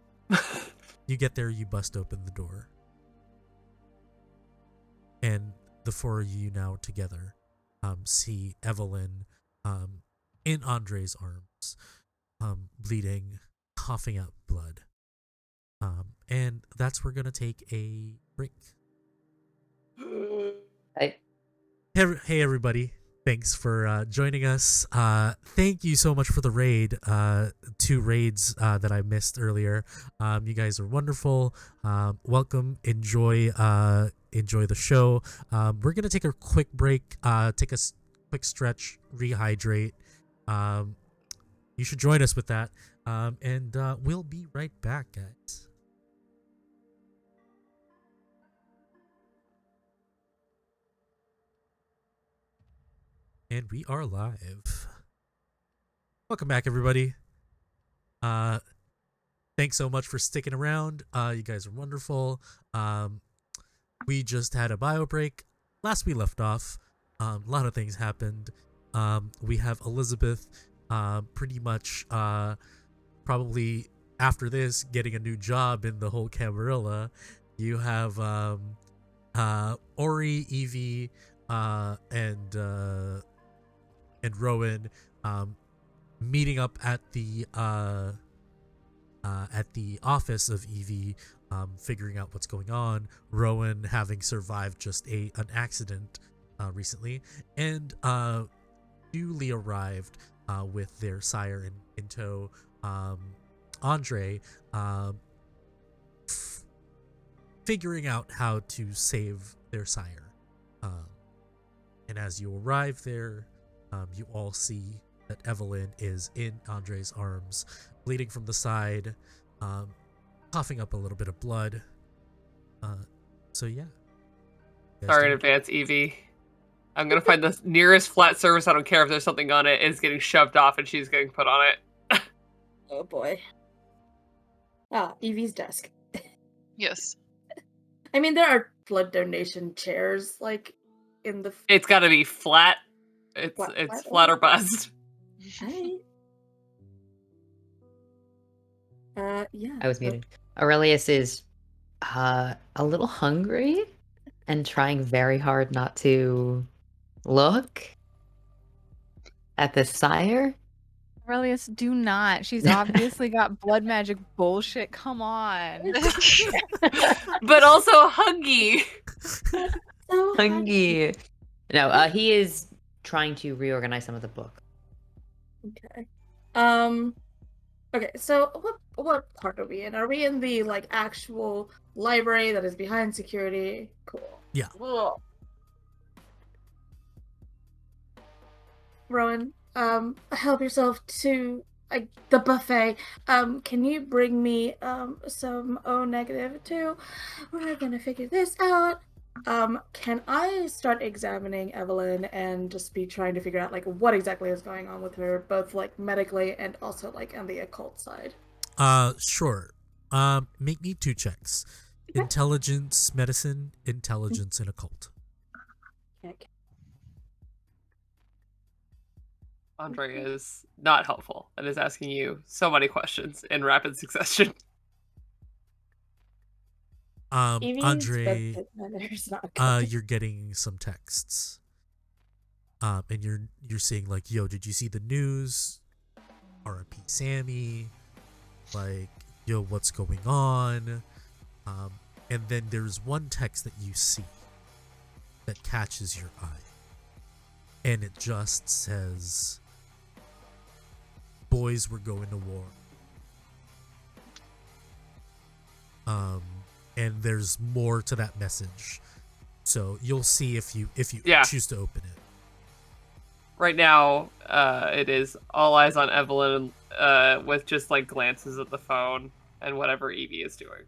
Speaker 1: You get there. You bust open the door, and the 4 of you now together see Evelyn in Andre's arms, bleeding, coughing up blood. And that's where we're gonna take a break. Hey everybody. Thanks for joining us. Thank you so much for the raid. 2 raids that I missed earlier. You guys are wonderful. Welcome. Enjoy the show. We're gonna take a quick break. Take a quick stretch. Rehydrate. You should join us with that. And we'll be right back, guys. And we are live. Welcome back, everybody. Thanks so much for sticking around. You guys are wonderful. We just had a bio break. Last we left off, a lot of things happened. We have Elizabeth pretty much probably after this getting a new job in the whole Camarilla. You have Ori, Evie, and Rowan meeting up at the office of Evie, figuring out what's going on. Rowan having survived just an accident recently, and newly arrived with their sire in tow, Andre, figuring out how to save their sire. And as you arrive there, you all see that Evelyn is in Andre's arms, bleeding from the side. coughing up a little bit of blood. So yeah. You guys
Speaker 2: Sorry in
Speaker 1: doing-
Speaker 2: advance, Evie. I'm gonna find the nearest flat surface. I don't care if there's something on it. It's getting shoved off, and she's getting put on it.
Speaker 6: Oh boy. Ah, Evie's desk.
Speaker 5: Yes.
Speaker 6: I mean, there are blood donation chairs, like, in the...
Speaker 2: It's got to be flat. It's
Speaker 6: Flat,
Speaker 2: flat or
Speaker 6: okay.
Speaker 2: bust.
Speaker 6: Alright. Yeah.
Speaker 3: I was muted. Aurelius is a little hungry and trying very hard not to look at the sire.
Speaker 4: Aurelius, do not. She's obviously got blood magic bullshit. Come on.
Speaker 2: But also huggy.
Speaker 6: So
Speaker 3: Hungry. No, he is trying to reorganize some of the book.
Speaker 6: Okay. Okay, so what part are we in? Are we in the, like, actual library that is behind security? Cool.
Speaker 1: Yeah.
Speaker 6: Cool. Rowan, help yourself to the buffet. Can you bring me some O negative too? We're gonna figure this out. Can I start examining Evelyn and just be trying to figure out like what exactly is going on with her, both like medically and also like on the occult side?
Speaker 1: Sure. Make me 2 checks.
Speaker 6: Okay.
Speaker 1: Intelligence, medicine, intelligence, and occult.
Speaker 6: Okay.
Speaker 2: Andre is not helpful and is asking you so many questions in rapid succession.
Speaker 6: Evie's
Speaker 1: Andre,
Speaker 6: bedside manner's not good.
Speaker 1: you're getting some texts. And you're saying like, yo, did you see the news? R.I.P. Sammy. Like, yo, what's going on? And then there's one text that you see that catches your eye. And it just says, boys, we're going to war. And there's more to that message. So you'll see if you
Speaker 2: Yeah.
Speaker 1: choose to open it.
Speaker 2: Right now, it is all eyes on Evelyn, with just like glances at the phone and whatever Evie is doing.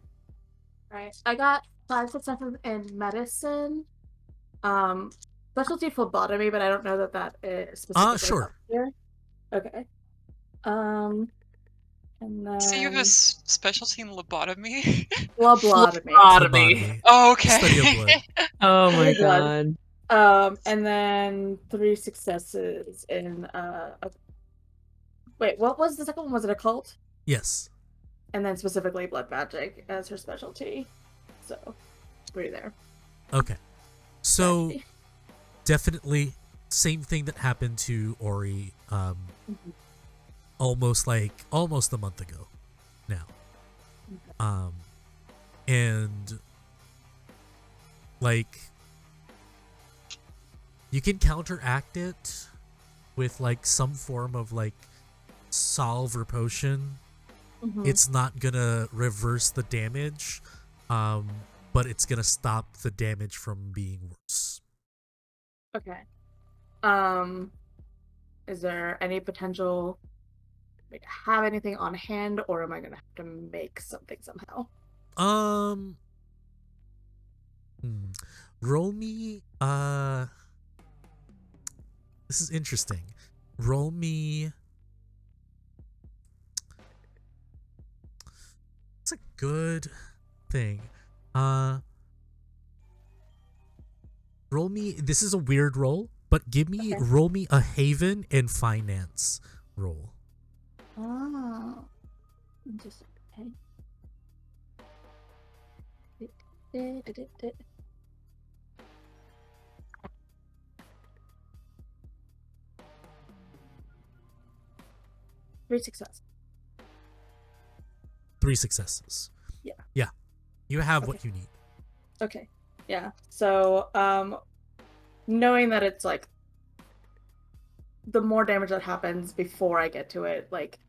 Speaker 6: Right. I got 5 successes in medicine. Specialty phlebotomy, but I don't know that is specifically
Speaker 1: Sure.
Speaker 6: up here. Okay. And then
Speaker 5: So you have a specialty in lobotomy?
Speaker 6: phlebotomy.
Speaker 2: Phlebotomy.
Speaker 5: Oh,
Speaker 1: Study of
Speaker 5: okay.
Speaker 1: blood.
Speaker 3: Oh
Speaker 6: my God. And then 3 successes in wait, what was the second one? Was it occult?
Speaker 1: Yes.
Speaker 6: And then specifically blood magic as her specialty. So 3 there.
Speaker 1: Okay. So
Speaker 6: Sorry.
Speaker 1: definitely same thing that happened to Ori
Speaker 6: Mhm.
Speaker 1: almost a month ago now. And like you can counteract it with like some form of like salve or potion.
Speaker 6: Mhm.
Speaker 1: It's not gonna reverse the damage, but it's gonna stop the damage from being worse.
Speaker 6: Okay. Is there any potential for me to have anything on hand, or am I gonna have to make something somehow?
Speaker 1: Roll me. This is interesting. Roll me. It's a good thing. Roll me. This is a weird roll, but give me
Speaker 6: Okay.
Speaker 1: roll me a haven and finance roll.
Speaker 6: Oh. Interesting. Okay. 3 success.
Speaker 1: 3 successes.
Speaker 6: Yeah.
Speaker 1: Yeah. You have
Speaker 6: Okay.
Speaker 1: what you need.
Speaker 6: Okay. Yeah. So, knowing that it's like the more damage that happens before I get to it, like,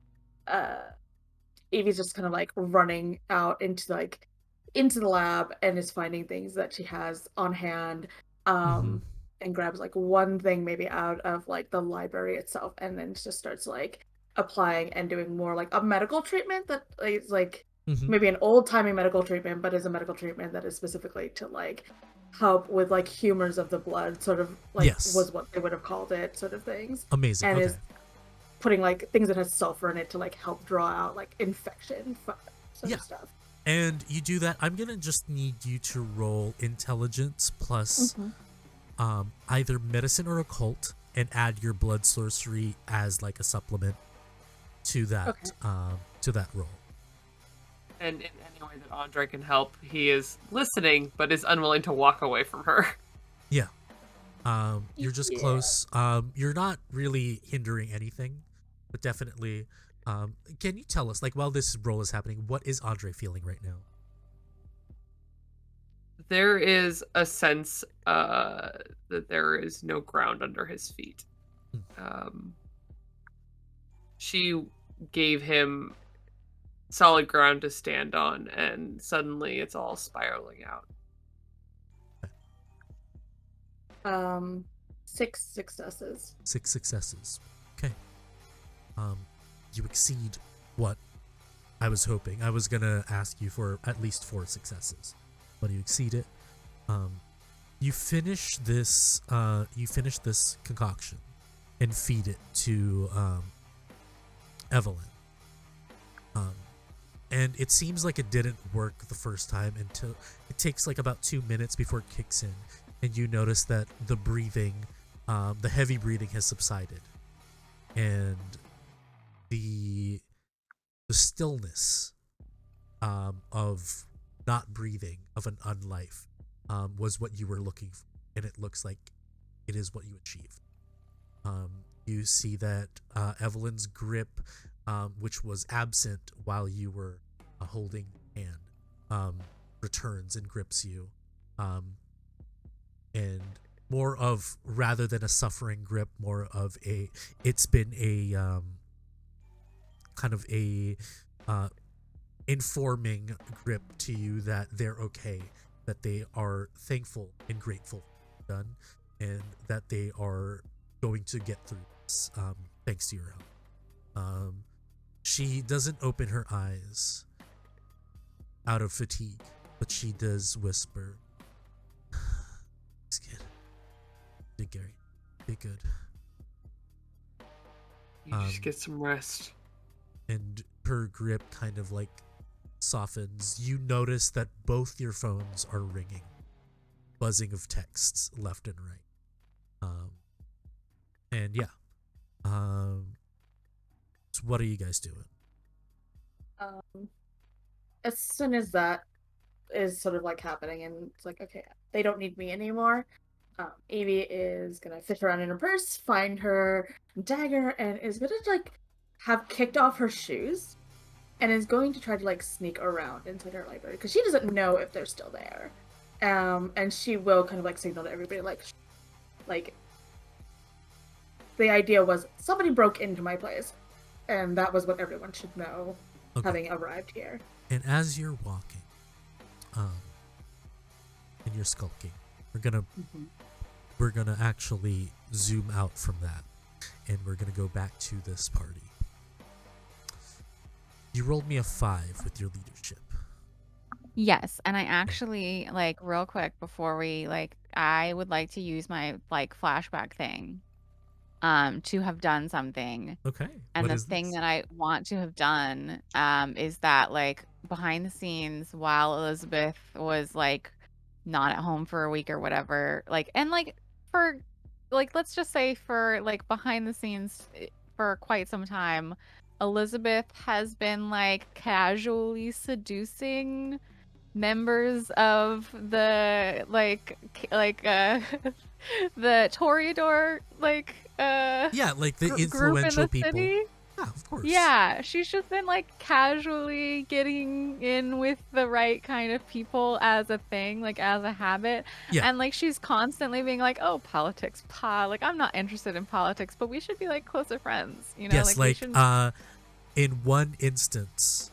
Speaker 6: Evie's just kind of like running out into the lab and is finding things that she has on hand, and grabs like one thing maybe out of like the library itself, and then just starts like applying and doing more like a medical treatment that is like maybe an old-timey medical treatment, but is a medical treatment that is specifically to like help with like humors of the blood, sort of like
Speaker 1: Yes.
Speaker 6: was what they would have called it, sort of things.
Speaker 1: Amazing.
Speaker 6: And
Speaker 1: Okay.
Speaker 6: is putting like things that has sulfur in it to like help draw out like infection sort of stuff.
Speaker 1: And you do that. I'm gonna just need you to roll intelligence plus either medicine or occult, and add your blood sorcery as like a supplement to that to that roll.
Speaker 2: And in any way that Andre can help, he is listening, but is unwilling to walk away from her.
Speaker 1: Yeah. You're just close. You're not really hindering anything, but definitely. Can you tell us, like, while this roll is happening, what is Andre feeling right now?
Speaker 2: There is a sense that there is no ground under his feet. She gave him solid ground to stand on, and suddenly it's all spiraling out.
Speaker 6: 6 successes.
Speaker 1: 6 successes. Okay. You exceed what I was hoping. I was gonna ask you for at least 4 successes, but you exceed it. You finish this. You finish this concoction and feed it to Evelyn. And it seems like it didn't work the first time until it takes like about 2 minutes before it kicks in, and you notice that the breathing, the heavy breathing has subsided, and the stillness of not breathing of an unlife was what you were looking for, and it looks like it is what you achieved. You see that Evelyn's grip, which was absent while you were holding hand, returns and grips you, and more of, rather than a suffering grip, more of it's been a kind of a informing grip to you that they're okay, that they are thankful and grateful for what you've done, and that they are going to get through this thanks to your help. She doesn't open her eyes out of fatigue, but she does whisper, "It's good. Good, Gary. Be good."
Speaker 2: You just get some rest.
Speaker 1: And her grip kind of like softens. You notice that both your phones are ringing, buzzing of texts left and right. And yeah. So what are you guys doing?
Speaker 6: As soon as that is sort of like happening, and it's like, okay, they don't need me anymore. Evie is gonna fish around in her purse, find her dagger, and is gonna like have kicked off her shoes, and is going to try to like sneak around inside her library because she doesn't know if they're still there. And she will kind of like signal to everybody like the idea was somebody broke into my place, and that was what everyone should know, having arrived here.
Speaker 1: And as you're walking, and you're skulking, we're gonna actually zoom out from that, and we're gonna go back to this party. You rolled me a 5 with your leadership.
Speaker 4: Yes, and I actually, like, real quick before we, like, I would like to use my, like, flashback thing to have done something.
Speaker 1: Okay.
Speaker 4: And
Speaker 1: what
Speaker 4: the
Speaker 1: is
Speaker 4: thing
Speaker 1: this?
Speaker 4: that I want to have done is that, like, behind the scenes, while Elizabeth was, like, not at home for a week or whatever, like, and, like, for, like, let's just say for, like, behind the scenes for quite some time, Elizabeth has been, like, casually seducing members of the the Toreador
Speaker 1: Yeah, like the
Speaker 4: group in
Speaker 1: influential
Speaker 4: the
Speaker 1: people.
Speaker 4: city.
Speaker 1: Yeah, of course.
Speaker 4: Yeah, she's just been like casually getting in with the right kind of people as a thing, like as a habit.
Speaker 1: Yeah.
Speaker 4: And like she's constantly being like, "Oh, politics, like I'm not interested in politics, but we should be like closer friends." You know,
Speaker 1: Yes,
Speaker 4: we
Speaker 1: like
Speaker 4: shouldn't...
Speaker 1: in one instance,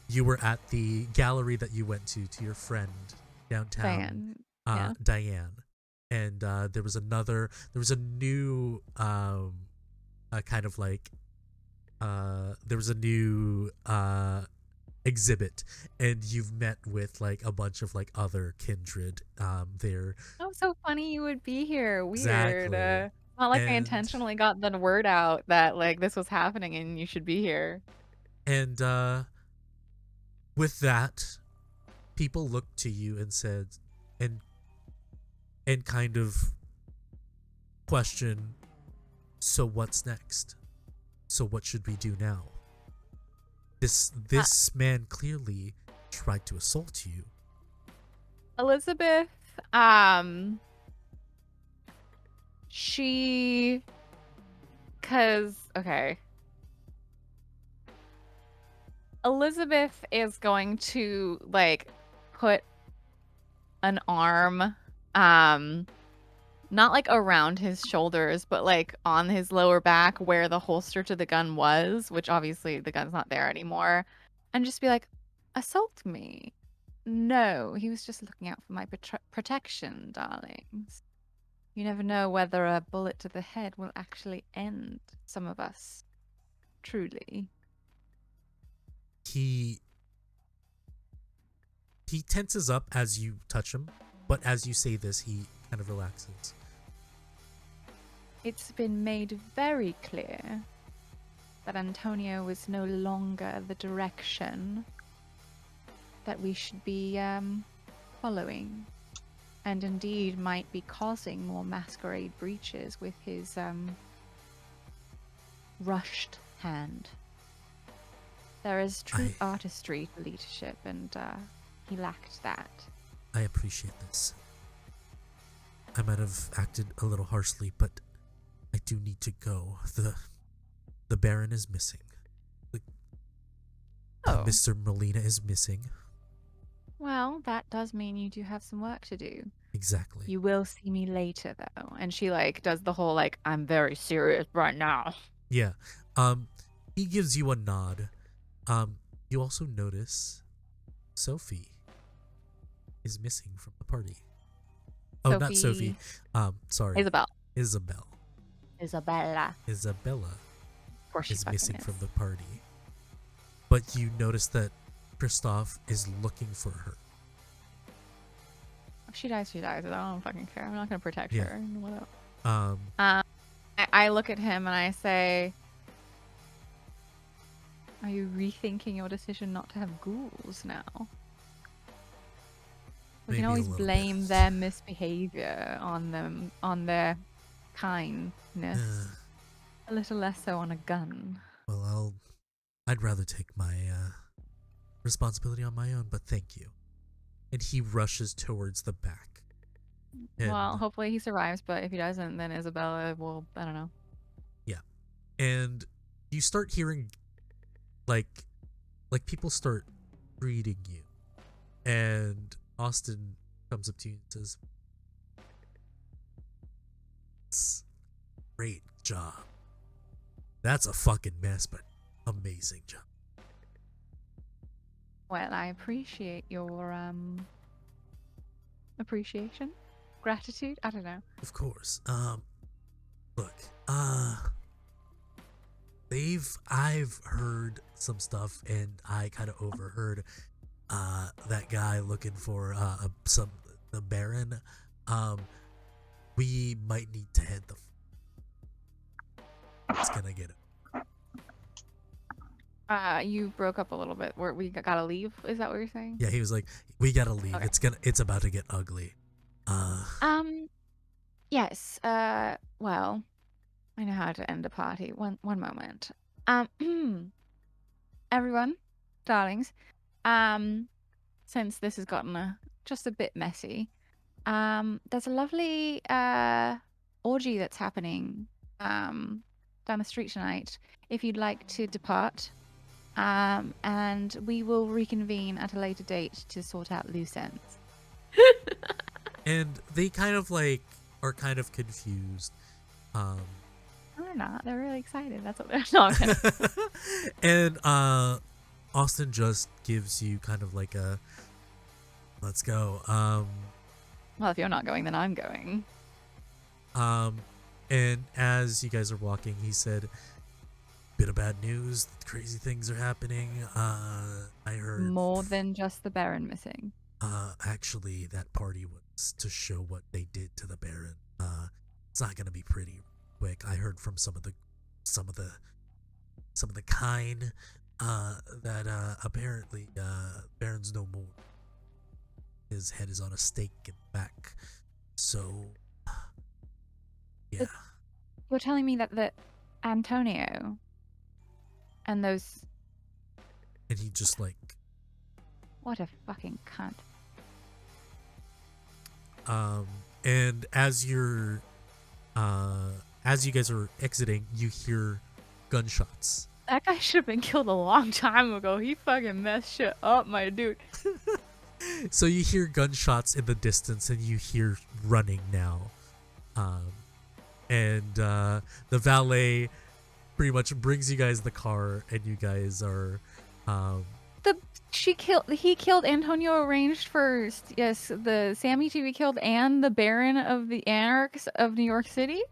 Speaker 1: you were at the gallery that you went to your friend downtown, Diane, and there was a new kind of like there was a new exhibit, and you've met with like a bunch of like other kindred there.
Speaker 4: Oh, so funny you would be here. Weird.
Speaker 1: Exactly.
Speaker 4: Not like I
Speaker 1: And
Speaker 4: intentionally got the word out that like this was happening and you should be here.
Speaker 1: and with that, people looked to you and said, and kind of question, so what's next? So what should we do now? This man clearly tried to assault you.
Speaker 4: Elizabeth, she, okay. Elizabeth is going to like put an arm, not like around his shoulders, but like on his lower back where the holster to the gun was, which obviously the gun's not there anymore, and just be like, assault me. No, he was just looking out for my protection, darlings. You never know whether a bullet to the head will actually end some of us. Truly.
Speaker 1: He tenses up as you touch him, but as you say this, he kind of relaxes.
Speaker 4: It's been made very clear that Antonio was no longer the direction that we should be following, and indeed might be causing more masquerade breaches with his rushed hand. There is true artistry to leadership, and he lacked that.
Speaker 1: I appreciate this. I might have acted a little harshly, but I do need to go. The Baron is missing. Mr. Molina is missing.
Speaker 4: Well, that does mean you do have some work to do.
Speaker 1: Exactly.
Speaker 4: You will see me later, though. And she like does the whole like, I'm very serious right now.
Speaker 1: Yeah. He gives you a nod. You also notice Sophie is missing from the party. Oh, not Sophie. Sorry.
Speaker 4: Isabella.
Speaker 1: Isabella
Speaker 4: Of course she
Speaker 1: is
Speaker 4: fucking
Speaker 1: missing
Speaker 4: is.
Speaker 1: from the party. But you notice that Kristoff is looking for her.
Speaker 4: If she dies, she dies. I don't fucking care. I'm not gonna protect
Speaker 1: Yeah.
Speaker 4: her. Whatever. I look at him and I say, are you rethinking your decision not to have ghouls now? We
Speaker 1: Maybe
Speaker 4: can
Speaker 1: a
Speaker 4: always
Speaker 1: little
Speaker 4: blame
Speaker 1: bit.
Speaker 4: their misbehavior on them, on their kindness. A little less so on a gun.
Speaker 1: Well, I'd rather take my responsibility on my own, but thank you. And he rushes towards the back. And,
Speaker 4: Well, hopefully he survives, but if he doesn't, then Isabella will, I don't know.
Speaker 1: yeah. And you start hearing like people start greeting you. And Austin comes up to you and says, great job. That's a fucking mess, but amazing job.
Speaker 4: Well, I appreciate your appreciation, gratitude. I don't know.
Speaker 1: Of course. Look, I've heard some stuff, and I kind of overheard that guy looking for the Baron. We might need to head it's gonna get it.
Speaker 4: You broke up a little bit. We gotta leave. Is that what you're saying?
Speaker 1: Yeah, he was like, we gotta leave.
Speaker 4: Okay.
Speaker 1: It's about to get ugly.
Speaker 4: Yes. Well, I know how to end a party. One moment. Everyone, darlings. Since this has gotten just a bit messy, there's a lovely orgy that's happening down the street tonight. If you'd like to depart, and we will reconvene at a later date to sort out loose ends.
Speaker 1: And they kind of like are kind of confused.
Speaker 4: They're not. They're really excited. That's what they're talking.
Speaker 1: And Austin just gives you kind of like a let's go.
Speaker 4: Well, if you're not going, then I'm going.
Speaker 1: And as you guys are walking, he said, bit of bad news. Crazy things are happening. I heard
Speaker 4: More than just the Baron missing.
Speaker 1: actually that party was to show what they did to the Baron. It's not gonna be pretty quick. I heard from some of the kind that apparently Baron's no more. His head is on a stake in the back. So yeah.
Speaker 4: You're telling me that the Antonio and those...
Speaker 1: And he just like
Speaker 4: What a fucking cunt.
Speaker 1: and as you guys are exiting, you hear gunshots.
Speaker 4: That guy should have been killed a long time ago. He fucking messed shit up, my dude.
Speaker 1: So you hear gunshots in the distance, and you hear running now. And the valet pretty much brings you guys the car, and you guys are
Speaker 4: He killed Antonio arranged for the Sammy to be killed and the Baron of the Anarchs of New York City?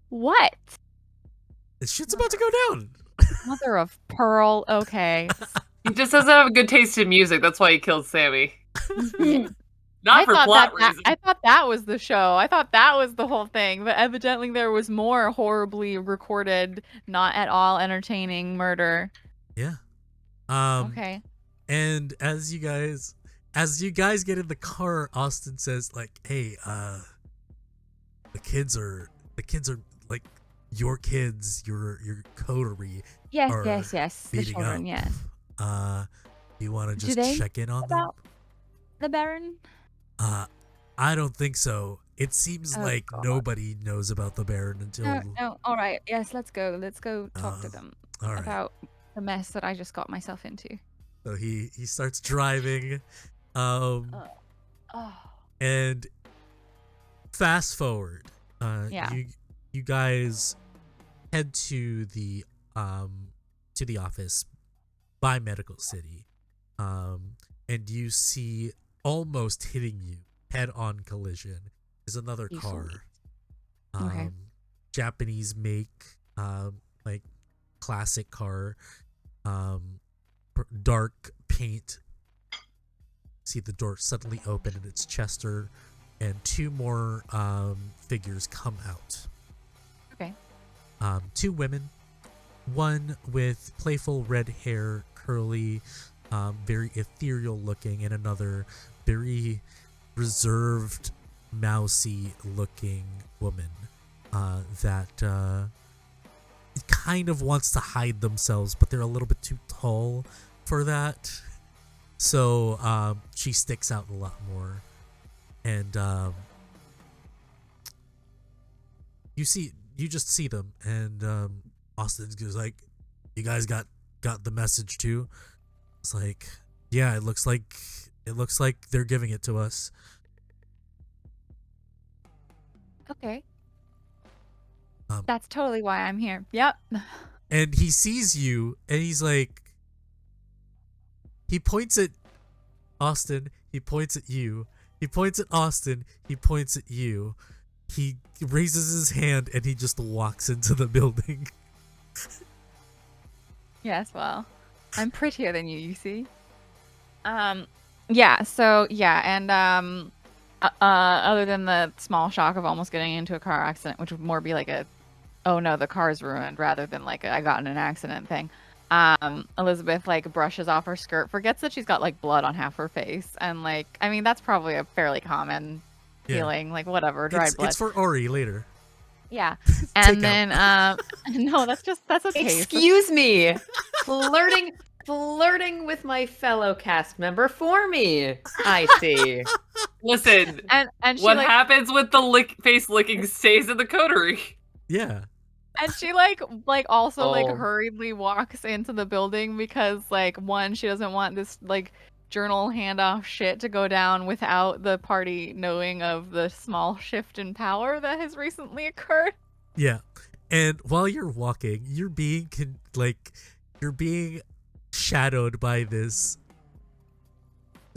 Speaker 4: What?
Speaker 1: this shit's about to go down.
Speaker 4: Mother of pearl. Okay.
Speaker 2: He just doesn't have a good taste in music. That's why he killed Sammy. Not
Speaker 4: I
Speaker 2: for
Speaker 4: thought
Speaker 2: plot
Speaker 4: that,
Speaker 2: reasons.
Speaker 4: I thought that was the show. I thought that was the whole thing. But evidently there was more horribly recorded, not at all entertaining murder.
Speaker 1: Yeah.
Speaker 4: Okay.
Speaker 1: And as you guys get in the car, Austin says like, "Hey, the kids are like your kids, your coterie
Speaker 4: Yes,
Speaker 1: are
Speaker 4: yes. The
Speaker 1: beating
Speaker 4: children,
Speaker 1: up.
Speaker 4: yes.
Speaker 1: You want to
Speaker 4: Do
Speaker 1: just
Speaker 4: they
Speaker 1: check in on them?"
Speaker 4: About the Baron?
Speaker 1: I don't think so. It seems
Speaker 4: Oh,
Speaker 1: like
Speaker 4: God.
Speaker 1: nobody knows about the Baron until.
Speaker 4: No. All right. Yes, let's go. Let's go talk to them
Speaker 1: All right.
Speaker 4: about the mess that I just got myself into.
Speaker 1: So he starts driving,
Speaker 4: Oh.
Speaker 1: and fast forward.
Speaker 4: Yeah.
Speaker 1: You guys head to the office by Medical City, and you see almost hitting you head-on collision is another
Speaker 4: You
Speaker 1: car.
Speaker 4: Okay.
Speaker 1: Japanese make, like classic car, dark paint. See the door suddenly open and it's Chester and two more figures come out.
Speaker 4: Okay.
Speaker 1: Two women, one with playful red hair, curly, very ethereal looking, and another very reserved, mousy looking woman that kind of wants to hide themselves, but they're a little bit too tall for that. So she sticks out a lot more. And you just see them, and Austin goes like, "You guys got the message too?" It's like, "Yeah, it looks like they're giving it to us."
Speaker 4: Okay.
Speaker 1: Um,
Speaker 4: That's totally why I'm here. Yep.
Speaker 1: And he sees you, and he's like, he points at Austin, he points at you, he points at Austin, he points at you. He raises his hand, and he just walks into the building.
Speaker 4: Yes, well, I'm prettier than you see. Yeah, so, yeah, and, other than the small shock of almost getting into a car accident, which would more be like a, oh no, the car's ruined, rather than like I got in an accident thing. Elizabeth like brushes off her skirt, forgets that she's got like blood on half her face, and like, I mean, that's probably a fairly common feeling, like whatever, dried blood.
Speaker 1: It's for Ori later.
Speaker 4: Yeah. And then no, that's okay.
Speaker 3: Excuse me. Flirting with my fellow cast member for me. I see.
Speaker 2: Listen,
Speaker 4: And she
Speaker 2: what
Speaker 4: like
Speaker 2: happens with the face licking stays in the coterie.
Speaker 1: Yeah.
Speaker 4: and she like also like
Speaker 3: Oh.
Speaker 4: hurriedly walks into the building because like one, she doesn't want this like journal handoff shit to go down without the party knowing of the small shift in power that has recently occurred.
Speaker 1: Yeah. And while you're walking, you're being shadowed by this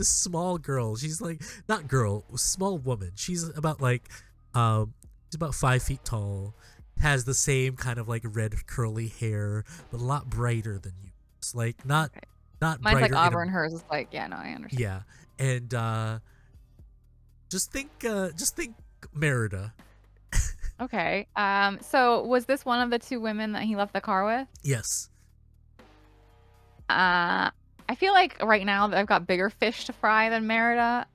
Speaker 1: small girl. She's like, not girl, small woman. She's about like she's about 5 feet tall, has the same kind of like red curly hair, but a lot brighter than you. It's like not
Speaker 4: Okay.
Speaker 1: not
Speaker 4: Mine's
Speaker 1: brighter
Speaker 4: like
Speaker 1: in
Speaker 4: auburn. Hers is like, yeah, no, I understand.
Speaker 1: yeah, and just think Merida.
Speaker 4: Okay. So was this one of the two women that he left the car with?
Speaker 1: Yes.
Speaker 4: I feel like right now that I've got bigger fish to fry than Merida.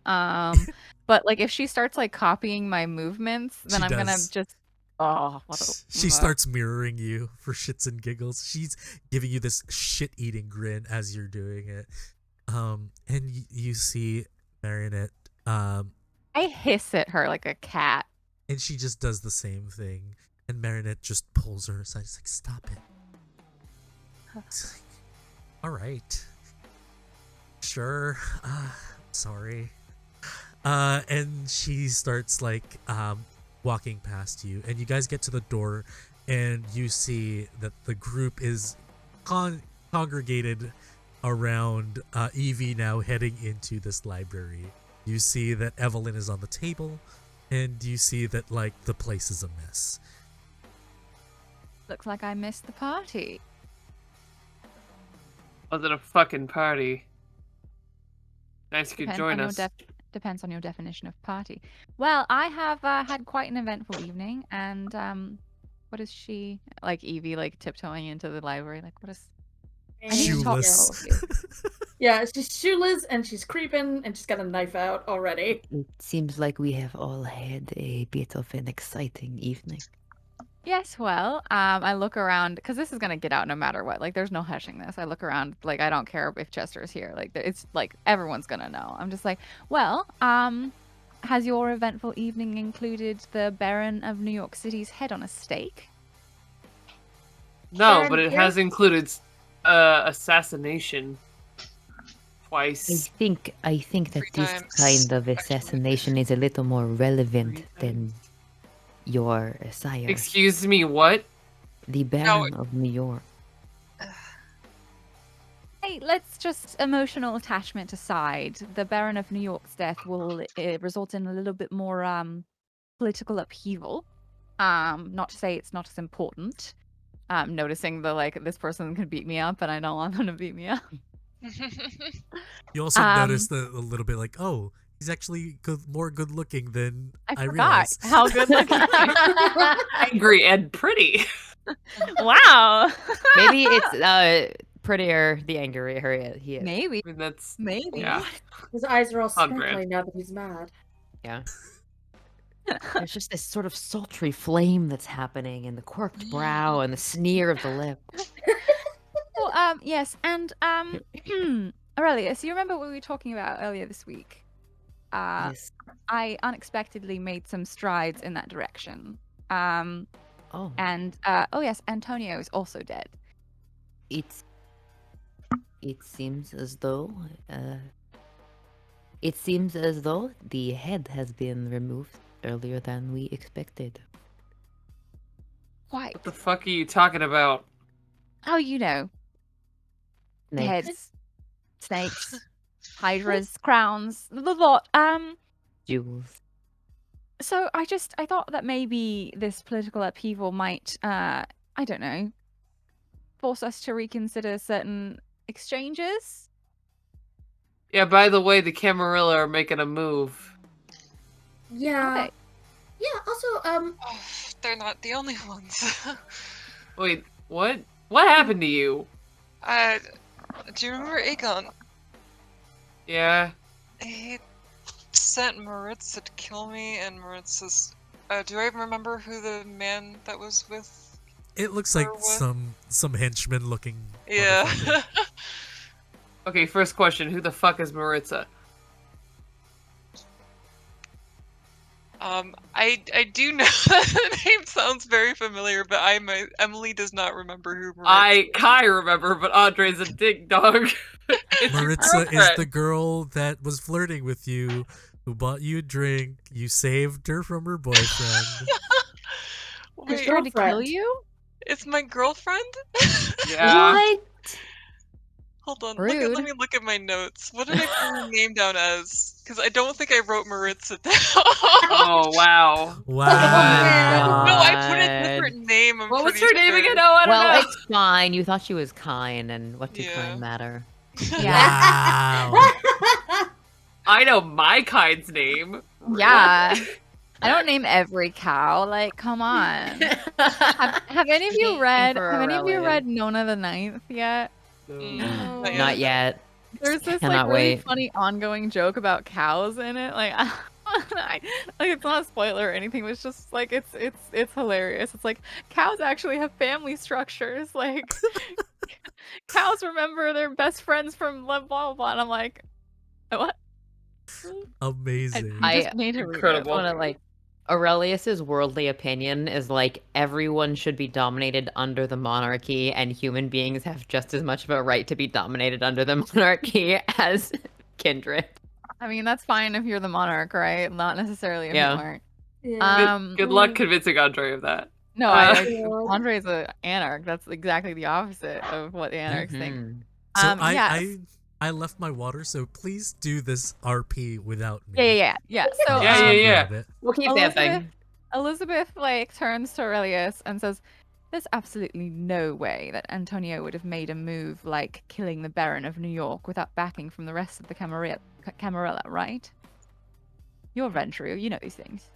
Speaker 4: But like if she starts like copying my movements, then
Speaker 1: She
Speaker 4: I'm gonna
Speaker 1: does.
Speaker 4: just what a,
Speaker 1: She starts mirroring you for shits and giggles. She's giving you this shit-eating grin as you're doing it. And you see Marionette,
Speaker 4: I hiss at her like a cat.
Speaker 1: and she just does the same thing. And Marinette just pulls her aside. She's like, "Stop it." It's like, all right. Sure. Sorry. And she starts like walking past you, and you guys get to the door, and you see that the group is congregated around Evie now heading into this library. You see that Evelyn is on the table, and you see that like the place is a mess.
Speaker 4: Looks like I missed the party.
Speaker 2: Was it a fucking party? Nice you could join us.
Speaker 4: Depends on your definition of party. Well, I have had quite an eventful evening, and what is she like? Evie like tiptoeing into the library, like what is? I need to talk to all of
Speaker 1: Shoeless.
Speaker 4: you.
Speaker 6: Yeah, she's shoeless and she's creeping and she's got a knife out already.
Speaker 7: It seems like we have all had a bit of an exciting evening.
Speaker 4: Yes, well, I look around because this is gonna get out no matter what. Like, there's no hushing this. I look around, like, I don't care if Chester's here. Like, it's like everyone's gonna know. I'm just like, well, has your eventful evening included the Baron of New York City's head on a stake?
Speaker 2: No,
Speaker 6: Baron
Speaker 2: but it
Speaker 6: here?
Speaker 2: has included assassination
Speaker 7: I
Speaker 2: twice.
Speaker 7: think that
Speaker 5: 3
Speaker 7: this
Speaker 5: times,
Speaker 7: kind of
Speaker 5: actually.
Speaker 7: assassination is a little more relevant
Speaker 2: 3
Speaker 7: than
Speaker 2: times.
Speaker 7: your sire,
Speaker 2: Excuse me, what?
Speaker 7: the Baron of New York.
Speaker 4: Hey, let's just emotional attachment aside. The Baron of New York's death will result in a little bit more political upheaval. Not to say it's not as important. Noticing the like this person could beat me up, and I don't want them to beat me up.
Speaker 1: You also
Speaker 4: Um,
Speaker 1: notice a little bit like, oh, he's actually more good looking than
Speaker 4: I
Speaker 1: I
Speaker 4: forgot
Speaker 1: realized.
Speaker 4: how good looking.
Speaker 2: Angry and pretty.
Speaker 4: Wow.
Speaker 7: Maybe it's prettier the angrier he is.
Speaker 4: Maybe.
Speaker 2: I mean, that's
Speaker 4: Maybe.
Speaker 2: yeah.
Speaker 6: His eyes are all
Speaker 2: Oh, Grant.
Speaker 6: sparkling now that he's mad.
Speaker 7: Yeah. There's just this sort of sultry flame that's happening, and the quirked brow and the sneer of the lip.
Speaker 4: Well, yes, and Aurelius, you remember what we were talking about earlier this week?
Speaker 7: Yes.
Speaker 4: I unexpectedly made some strides in that direction.
Speaker 7: Oh,
Speaker 4: And oh yes, Antonio is also dead.
Speaker 7: it seems as though the head has been removed earlier than we expected.
Speaker 4: Quite.
Speaker 2: What the fuck are you talking about?
Speaker 4: Oh, you know,
Speaker 7: Snakes.
Speaker 4: heads, snakes, hydras, crowns, the lot.
Speaker 7: Jewels.
Speaker 4: So I thought that maybe this political upheaval might, I don't know, force us to reconsider certain exchanges.
Speaker 2: Yeah, by the way, the Camarilla are making a move.
Speaker 6: Yeah.
Speaker 4: Okay.
Speaker 6: Yeah, also,
Speaker 5: Oh, they're not the only ones.
Speaker 2: Wait, what? What happened to you?
Speaker 5: Do you remember Aegon?
Speaker 2: Yeah.
Speaker 5: He sent Maritza to kill me, and Maritza's. Do I remember who the man that was with?
Speaker 1: It looks like
Speaker 5: Or what?
Speaker 1: some henchman looking.
Speaker 5: Yeah.
Speaker 1: motherfucker.
Speaker 2: Okay, first question: who the fuck is Maritza?
Speaker 5: I do know that the name sounds very familiar, but Emily does not remember who Maritza is.
Speaker 2: Kai remember, but Andre's a dick dog. It's your
Speaker 1: Maritza is
Speaker 2: girlfriend.
Speaker 1: the girl that was flirting with you, who bought you a drink. You saved her from her boyfriend.
Speaker 6: His
Speaker 5: Wait,
Speaker 4: Trying to kill
Speaker 6: girlfriend.
Speaker 4: you?
Speaker 5: it's my girlfriend?
Speaker 2: Yeah.
Speaker 7: What?
Speaker 5: Hold on.
Speaker 3: Rude.
Speaker 5: Let me look at my notes. What did I put your name down as? Because I don't think I wrote Maritza down.
Speaker 2: Oh wow.
Speaker 1: Wow.
Speaker 5: No, I put a
Speaker 3: God.
Speaker 5: different name. I'm
Speaker 2: What was
Speaker 5: pretty
Speaker 2: her name
Speaker 5: sure.
Speaker 2: again? Oh, I don't
Speaker 3: Well,
Speaker 2: know.
Speaker 3: it's fine. You thought she was kind, and what do
Speaker 5: Yeah.
Speaker 3: kind matter?
Speaker 4: Yeah.
Speaker 1: Wow.
Speaker 2: I know my kind's name.
Speaker 4: Yeah. I don't name every cow. Like, come on. Have any of you
Speaker 3: Name
Speaker 4: read
Speaker 3: for
Speaker 4: have any of you
Speaker 3: Aurelia.
Speaker 4: read Nona the Ninth yet?
Speaker 5: Not
Speaker 3: Not
Speaker 5: yet.
Speaker 3: yet.
Speaker 4: There's this like
Speaker 3: Cannot
Speaker 4: really
Speaker 3: wait.
Speaker 4: funny ongoing joke about cows in it. Like, like it's not a spoiler or anything. But it's just like it's hilarious. It's like cows actually have family structures. Like cows remember their best friends from blah blah blah. And I'm like, what?
Speaker 1: Amazing.
Speaker 4: You
Speaker 3: I-
Speaker 4: just need to read
Speaker 2: Incredible.
Speaker 4: it.
Speaker 3: I want to like Aurelius's worldly opinion is like everyone should be dominated under the monarchy, and human beings have just as much of a right to be dominated under the monarchy as kindred.
Speaker 4: I mean, that's fine if you're the monarch, right? Not necessarily if
Speaker 3: Yeah.
Speaker 4: you aren't.
Speaker 6: Yeah.
Speaker 2: Good luck convincing Andre of that.
Speaker 4: No,
Speaker 6: Yeah.
Speaker 4: Andre's an anarch. That's exactly the opposite of what anarchs think.
Speaker 3: Mhm.
Speaker 1: So
Speaker 4: Yes.
Speaker 1: I left my water, so please do this RP without me.
Speaker 4: Yeah. So,
Speaker 2: Yeah, yeah, yeah.
Speaker 1: Grab it.
Speaker 3: We'll keep
Speaker 4: Elizabeth-
Speaker 3: dancing.
Speaker 4: Elizabeth like turns to Aurelius and says, "There's absolutely no way that Antonio would have made a move like killing the Baron of New York without backing from the rest of the Camarilla, right? You're Ventrue, you know these things."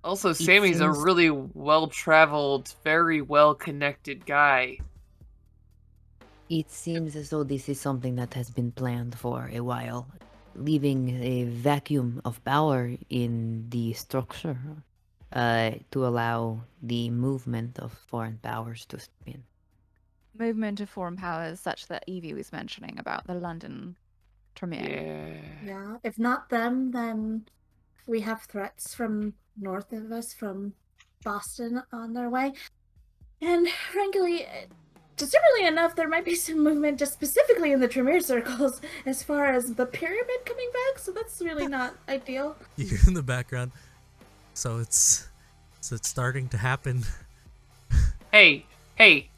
Speaker 2: Also, Sammy's a
Speaker 3: seems-
Speaker 2: really well-traveled, very well-connected guy.
Speaker 7: It seems as though this is something that has been planned for a while, leaving a vacuum of power in the structure to allow the movement of foreign powers to spin.
Speaker 4: Movement of foreign powers such that Evie was mentioning about the London Tremere.
Speaker 2: Yeah.
Speaker 6: Yeah. If not them, then we have threats from north of us, from Boston on their way. And frankly, disturbingly enough, there might be some movement just specifically in the Tremere circles as far as the pyramid coming back, so that's really not ideal.
Speaker 1: You hear in the background. So it's starting to happen.
Speaker 2: Hey,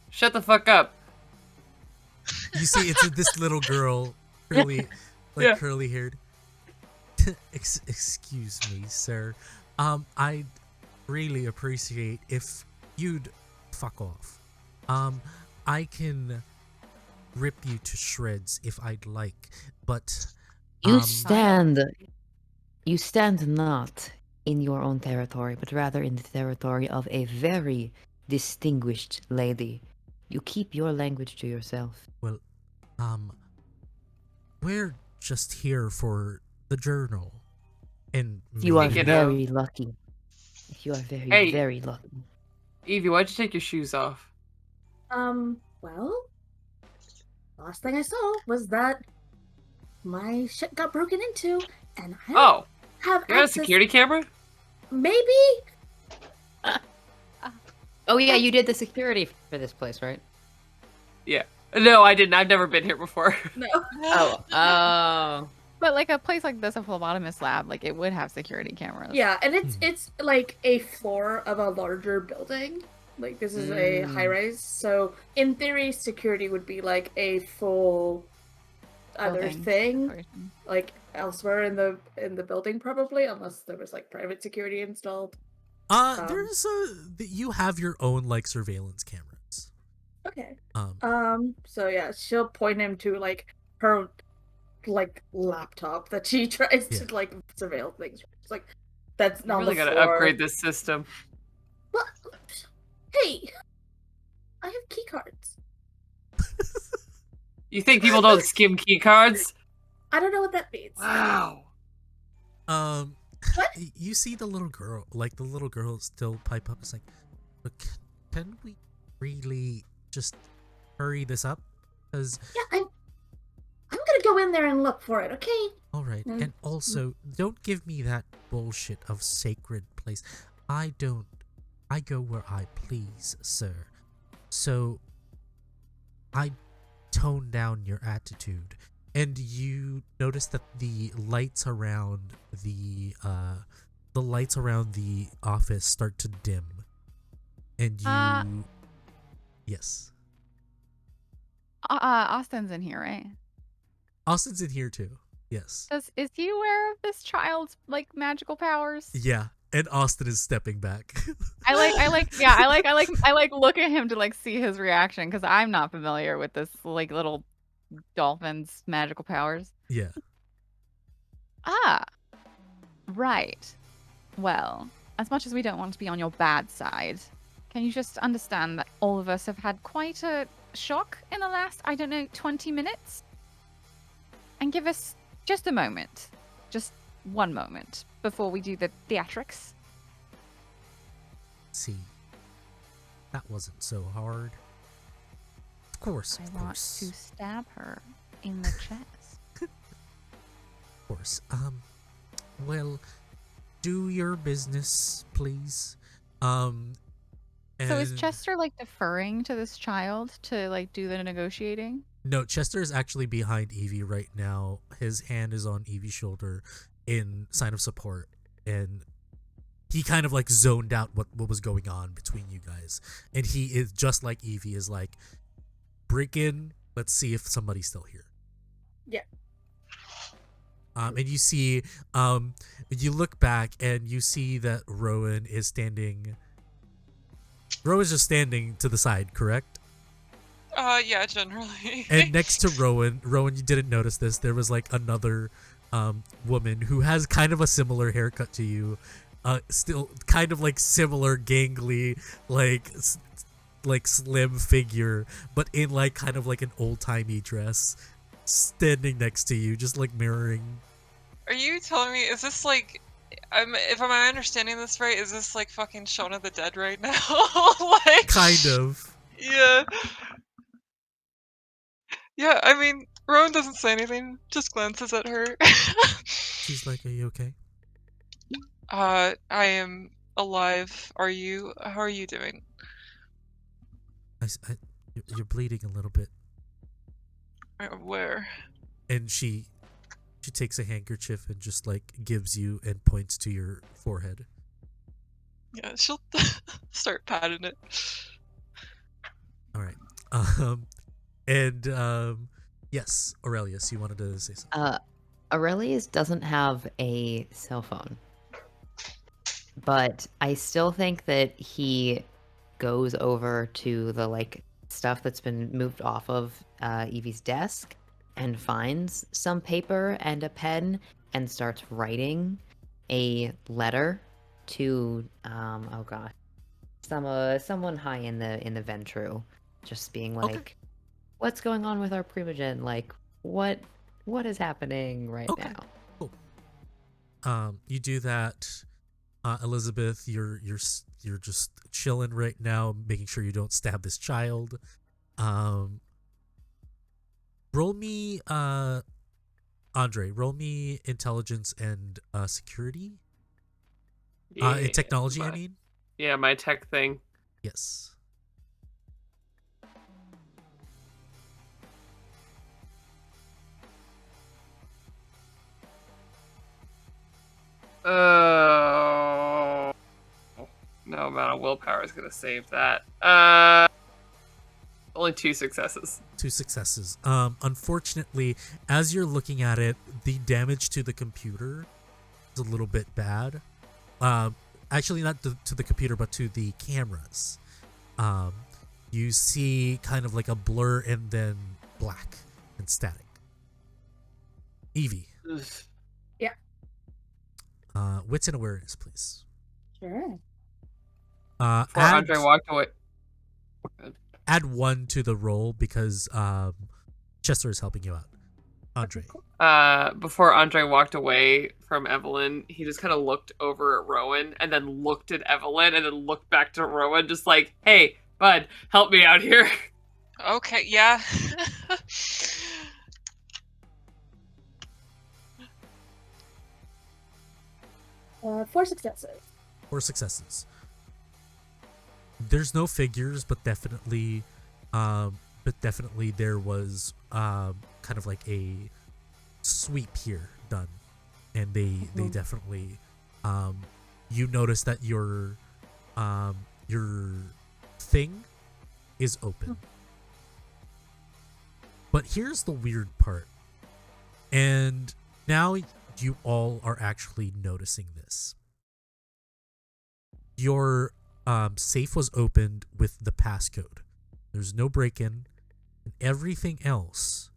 Speaker 2: shut the fuck up.
Speaker 1: You see, it's this little girl, curly, like
Speaker 2: Yeah.
Speaker 1: curly haired. Excuse me, sir. I'd really appreciate if you'd fuck off. I can rip you to shreds if I'd like, but
Speaker 7: You stand not in your own territory, but rather in the territory of a very distinguished lady. You keep your language to yourself.
Speaker 1: we're just here for the journal, and
Speaker 7: You are
Speaker 2: You know.
Speaker 7: very lucky. You are very,
Speaker 2: Hey.
Speaker 7: very lucky.
Speaker 2: Evie, why'd you take your shoes off?
Speaker 6: Well, last thing I saw was that my shit got broken into, and I don't
Speaker 2: Oh,
Speaker 6: have
Speaker 2: you got a
Speaker 6: access.
Speaker 2: security camera?
Speaker 6: Maybe?
Speaker 3: Oh yeah, you did the security for this place, right?
Speaker 2: No, I didn't. I've never been here before.
Speaker 6: No.
Speaker 3: Oh.
Speaker 4: But like a place like this, a phlebotomist lab, like it would have security cameras.
Speaker 6: Yeah, and
Speaker 1: Hmm.
Speaker 6: it's like a floor of a larger building. Like this is a high rise, so in theory, security would be like a full other
Speaker 4: Building
Speaker 6: thing,
Speaker 4: situation.
Speaker 6: like elsewhere in the building, probably, unless there was like private security installed.
Speaker 1: There's you have your own like surveillance cameras.
Speaker 6: Okay.
Speaker 1: Um,
Speaker 6: So yeah, she'll point him to like her like laptop that she tries
Speaker 1: Yeah.
Speaker 6: to like surveil things. It's like that's
Speaker 2: You
Speaker 6: not
Speaker 2: really
Speaker 6: the
Speaker 2: gotta
Speaker 6: floor.
Speaker 2: upgrade this system.
Speaker 6: What? Hey, I have key cards.
Speaker 2: You think people don't skim key cards?
Speaker 6: I don't know what that means.
Speaker 2: Wow.
Speaker 6: What?
Speaker 1: You see the little girl, like the little girl still pipe up. It's like, look, can we really just hurry this up? Because
Speaker 6: Yeah, I'm gonna go in there and look for it. Okay.
Speaker 1: all right,
Speaker 6: Mm.
Speaker 1: and also don't give me that bullshit of sacred place. I go where I please, sir. So I tone down your attitude, and you notice that the lights around the office start to dim, and you yes.
Speaker 4: Austin's in here, right?
Speaker 1: Austin's in here too. Yes.
Speaker 4: Is he aware of this child's like magical powers?
Speaker 1: Yeah, and Austin is stepping back.
Speaker 4: I look at him to like see his reaction because I'm not familiar with this like little dolphin's magical powers.
Speaker 1: Yeah.
Speaker 4: Ah, right. Well, as much as we don't want to be on your bad side, can you just understand that all of us have had quite a shock in the last, I don't know, 20 minutes? And give us just a moment. Just one moment before we do the theatrics.
Speaker 1: See, that wasn't so hard. Of course,
Speaker 4: I
Speaker 1: of
Speaker 4: want
Speaker 1: course.
Speaker 4: to stab her in the chest.
Speaker 1: Of course. Well, do your business, please.
Speaker 4: So is
Speaker 1: and-
Speaker 4: Chester like deferring to this child to like do the negotiating?
Speaker 1: No, Chester is actually behind Evie right now. His hand is on Evie's shoulder in sign of support, and he kind of like zoned out what was going on between you guys. And he is just like Evie is like, break in, let's see if somebody's still here.
Speaker 6: Yeah.
Speaker 1: And you see, you look back and you see that Rowan is standing. Rowan's just standing to the side, correct?
Speaker 5: Yeah, generally.
Speaker 1: And next to Rowan, you didn't notice this. There was like another woman who has kind of a similar haircut to you, still kind of like similar gangly, like slim figure, but in like kind of like an old timey dress, standing next to you, just like mirroring.
Speaker 5: Are you telling me, is this like, if am I understanding this right, is this like fucking Shaun of the Dead right now? Like,
Speaker 1: Kind of.
Speaker 5: yeah. Yeah, I mean, Rowan doesn't say anything, just glances at her.
Speaker 1: She's like, "Are you okay?"
Speaker 5: I am alive. Are you? How are you doing?
Speaker 1: You're bleeding a little bit.
Speaker 5: Where?
Speaker 1: And she takes a handkerchief and just like gives you and points to your forehead.
Speaker 5: Yeah, she'll start patting it.
Speaker 1: All right. Yes, Aurelius, you wanted to say something.
Speaker 3: Aurelius doesn't have a cell phone, but I still think that he goes over to the like stuff that's been moved off of Evie's desk and finds some paper and a pen and starts writing a letter to oh gosh, someone high in the Ventru, just being like,
Speaker 1: Okay.
Speaker 3: what's going on with our Primogen? Like, what is happening right
Speaker 1: Okay.
Speaker 3: now?
Speaker 1: Cool. You do that, Elizabeth. You're just chilling right now, making sure you don't stab this child. Roll me, Andre. Roll me intelligence and security. In technology, I mean.
Speaker 2: Yeah, my tech thing.
Speaker 1: Yes.
Speaker 2: No amount of willpower is gonna save that. Only 2 successes.
Speaker 1: 2 successes. Unfortunately, as you're looking at it, the damage to the computer is a little bit bad. Actually, not to the computer, but to the cameras. You see kind of like a blur and then black and static. Evie.
Speaker 6: Yeah.
Speaker 1: Wits and awareness, please.
Speaker 6: Sure.
Speaker 2: Before Andre walked away.
Speaker 1: Add 1 to the roll because Chester is helping you out. Andre.
Speaker 2: Before Andre walked away from Evelyn, he just kind of looked over at Rowan and then looked at Evelyn and then looked back to Rowan, just like, "Hey, bud, help me out here."
Speaker 5: Okay, yeah.
Speaker 6: 4 successes.
Speaker 1: 4 successes. There's no figures, but definitely there was kind of like a sweep here done, and they definitely you notice that your thing is open. But here's the weird part. And now you all are actually noticing this. Your safe was opened with the passcode. There's no break-in. And everything else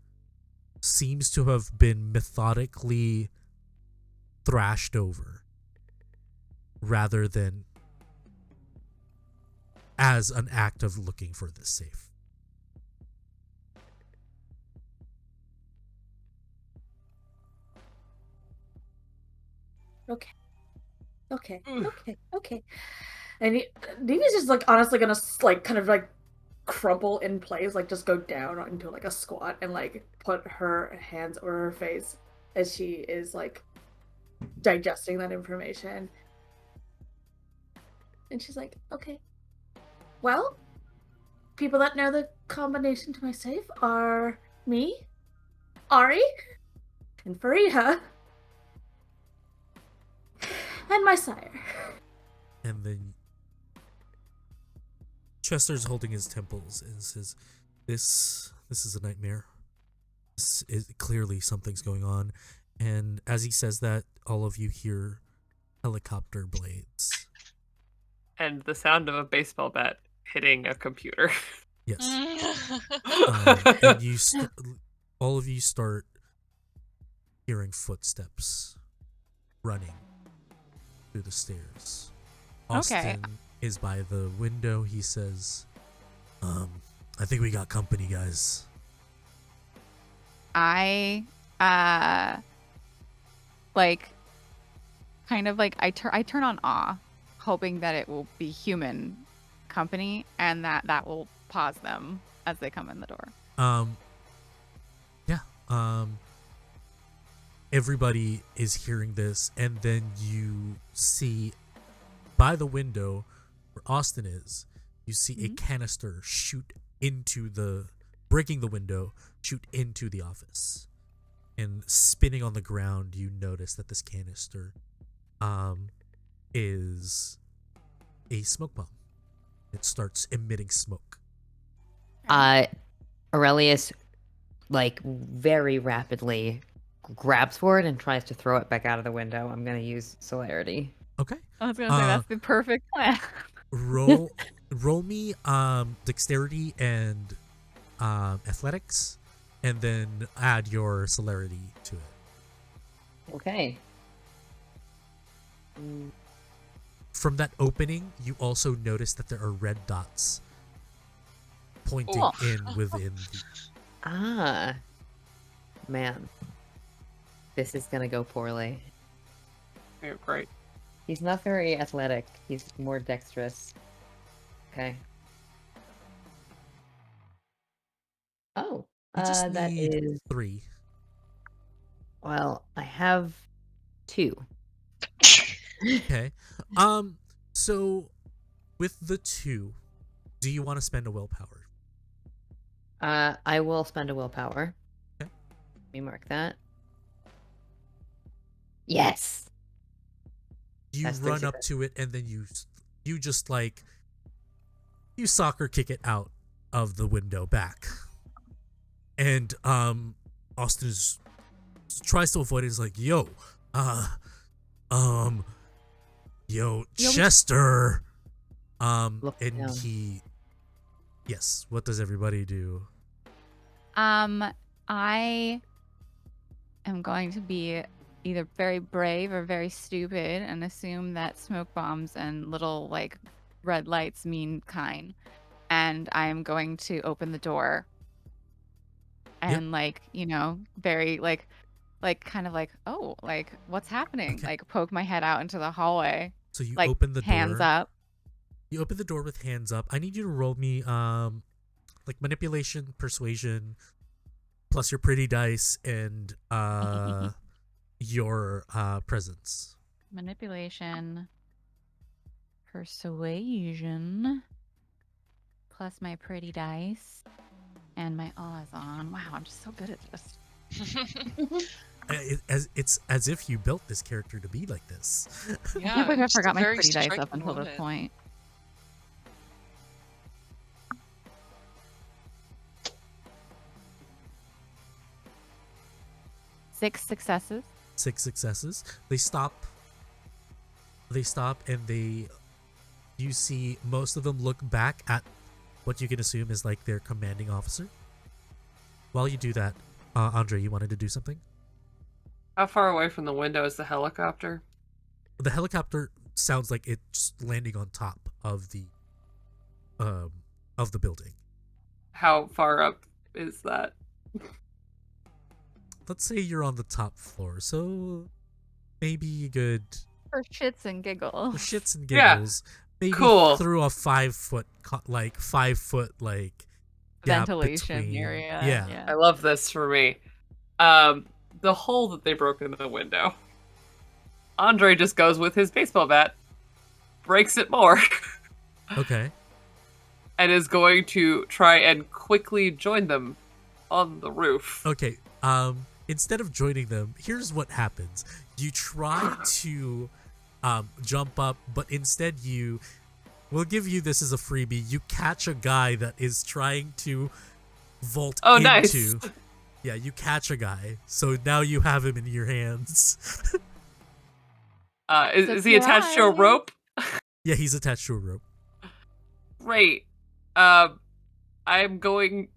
Speaker 1: seems to have been methodically thrashed over rather than as an act of looking for this safe.
Speaker 6: Okay. And Nina's just like honestly gonna like kind of like crumple in place, like just go down into like a squat and like put her hands over her face as she is like digesting that information. And she's like, okay. Well, people that know the combination to my safe are me, Ari, and Fariha, and my sire.
Speaker 1: And then Chester's holding his temples and says, This is a nightmare. This is clearly something's going on." And as he says that, all of you hear helicopter blades.
Speaker 2: And the sound of a baseball bat hitting a computer.
Speaker 1: Yes. And all of you start hearing footsteps running through the stairs. Austin is by the window. He says, I think we got company, guys.
Speaker 4: I I turn on awe, hoping that it will be human company and that will pause them as they come in the door.
Speaker 1: Everybody is hearing this, and then you see by the window where Austin is, you see a canister breaking the window, shoot into the office. And spinning on the ground, you notice that this canister is a smoke bomb. It starts emitting smoke.
Speaker 3: Aurelius, like, very rapidly grabs for it and tries to throw it back out of the window. I'm gonna use celerity.
Speaker 1: Okay.
Speaker 4: I was gonna say that's the perfect plan.
Speaker 1: Roll me dexterity and athletics, and then add your celerity to it.
Speaker 3: Okay.
Speaker 1: From that opening, you also notice that there are red dots pointing within the...
Speaker 3: Ah. Man. This is gonna go poorly.
Speaker 2: Yeah, great.
Speaker 3: He's not very athletic. He's more dexterous. Okay. Oh.
Speaker 1: You just
Speaker 3: that
Speaker 1: need
Speaker 3: is
Speaker 1: 3.
Speaker 3: Well, I have 2.
Speaker 1: Okay. So with the 2, do you want to spend a willpower?
Speaker 3: I will spend a willpower.
Speaker 1: Okay.
Speaker 3: Let me mark that. Yes.
Speaker 1: You
Speaker 3: That's
Speaker 1: run
Speaker 3: 30
Speaker 1: up to it, and then you just like you soccer kick it out of the window back. And Austin tries to avoid it. He's like, yo, Chester.
Speaker 3: Look
Speaker 1: And
Speaker 3: down.
Speaker 1: yes, what does everybody do?
Speaker 4: I am going to be either very brave or very stupid and assume that smoke bombs and little like red lights mean kind. And I am going to open the door and very kind of like, oh, like what's happening?
Speaker 1: Okay.
Speaker 4: Like poke my head out into the hallway.
Speaker 1: So you
Speaker 4: Like
Speaker 1: open the
Speaker 4: hands
Speaker 1: door.
Speaker 4: up.
Speaker 1: You open the door with hands up. I need you to roll me like manipulation, persuasion, plus your pretty dice and your presence.
Speaker 4: Manipulation, persuasion, plus my pretty dice, and my awe is on. Wow, I'm just so good at this.
Speaker 1: It's as if you built this character to be like this.
Speaker 4: I
Speaker 5: Yeah,
Speaker 4: can't believe I
Speaker 5: just a
Speaker 4: forgot my
Speaker 5: very
Speaker 4: pretty dice
Speaker 5: striking
Speaker 4: up until this
Speaker 5: moment.
Speaker 4: point. 6 successes.
Speaker 1: 6 successes. They stop. And you see most of them look back at what you can assume is like their commanding officer. While you do that, Andre, you wanted to do something?
Speaker 2: How far away from the window is the helicopter?
Speaker 1: The helicopter sounds like it's landing on top of the building.
Speaker 2: How far up is that?
Speaker 1: Let's say you're on the top floor, so maybe a good
Speaker 4: For shits and
Speaker 1: for
Speaker 4: giggles.
Speaker 1: shits and
Speaker 2: Yeah.
Speaker 1: giggles. Maybe
Speaker 2: Cool.
Speaker 1: through a 5 foot gap
Speaker 4: Ventilation
Speaker 1: between.
Speaker 4: area.
Speaker 1: Yeah.
Speaker 2: I love this for me. The hole that they broke into the window. Andre just goes with his baseball bat, breaks it more,
Speaker 1: Okay.
Speaker 2: and is going to try and quickly join them on the roof.
Speaker 1: Okay. Instead of joining them, here's what happens. You try to jump up, but instead we'll give you this as a freebie. You catch a guy that is trying to vault
Speaker 2: Oh,
Speaker 1: into.
Speaker 2: nice.
Speaker 1: Yeah, you catch a guy. So now you have him in your hands.
Speaker 2: Is he attached to a
Speaker 4: Surprise.
Speaker 2: rope?
Speaker 1: Yeah, he's attached to a rope.
Speaker 2: Great. I'm going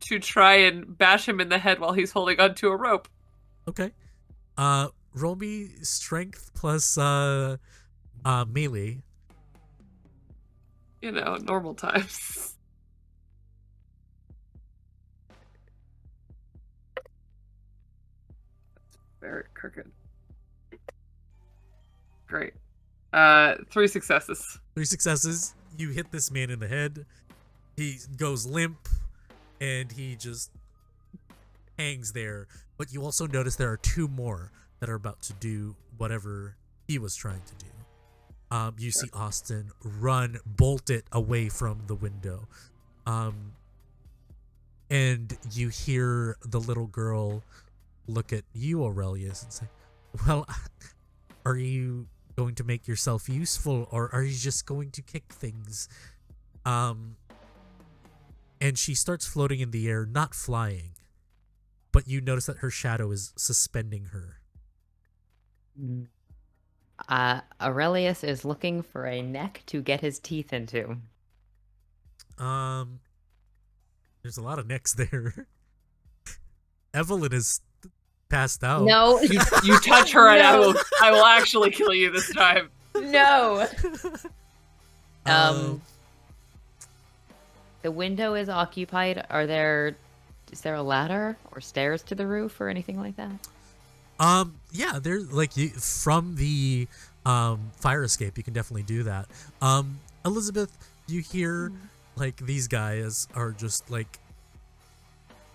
Speaker 2: to try and bash him in the head while he's holding onto a rope.
Speaker 1: Okay. Roll me strength plus melee.
Speaker 2: You know, normal times. Very crooked. Great. 3 successes.
Speaker 1: 3 successes. You hit this man in the head. He goes limp, and he just hangs there. But you also notice there are 2 more that are about to do whatever he was trying to do. You see Austin bolt it away from the window. And you hear the little girl look at you, Aurelius, and say, well, are you going to make yourself useful, or are you just going to kick things? And she starts floating in the air, not flying, but you notice that her shadow is suspending her.
Speaker 3: Aurelius is looking for a neck to get his teeth into.
Speaker 1: There's a lot of necks there. Evelyn is passed out.
Speaker 3: No,
Speaker 2: You touch her and
Speaker 3: No.
Speaker 2: I will actually kill you this time.
Speaker 3: no.
Speaker 1: Um,
Speaker 3: The window is occupied. Is there a ladder or stairs to the roof or anything like that?
Speaker 1: Yeah, there's like from the fire escape, you can definitely do that. Elizabeth, you hear like these guys are just like,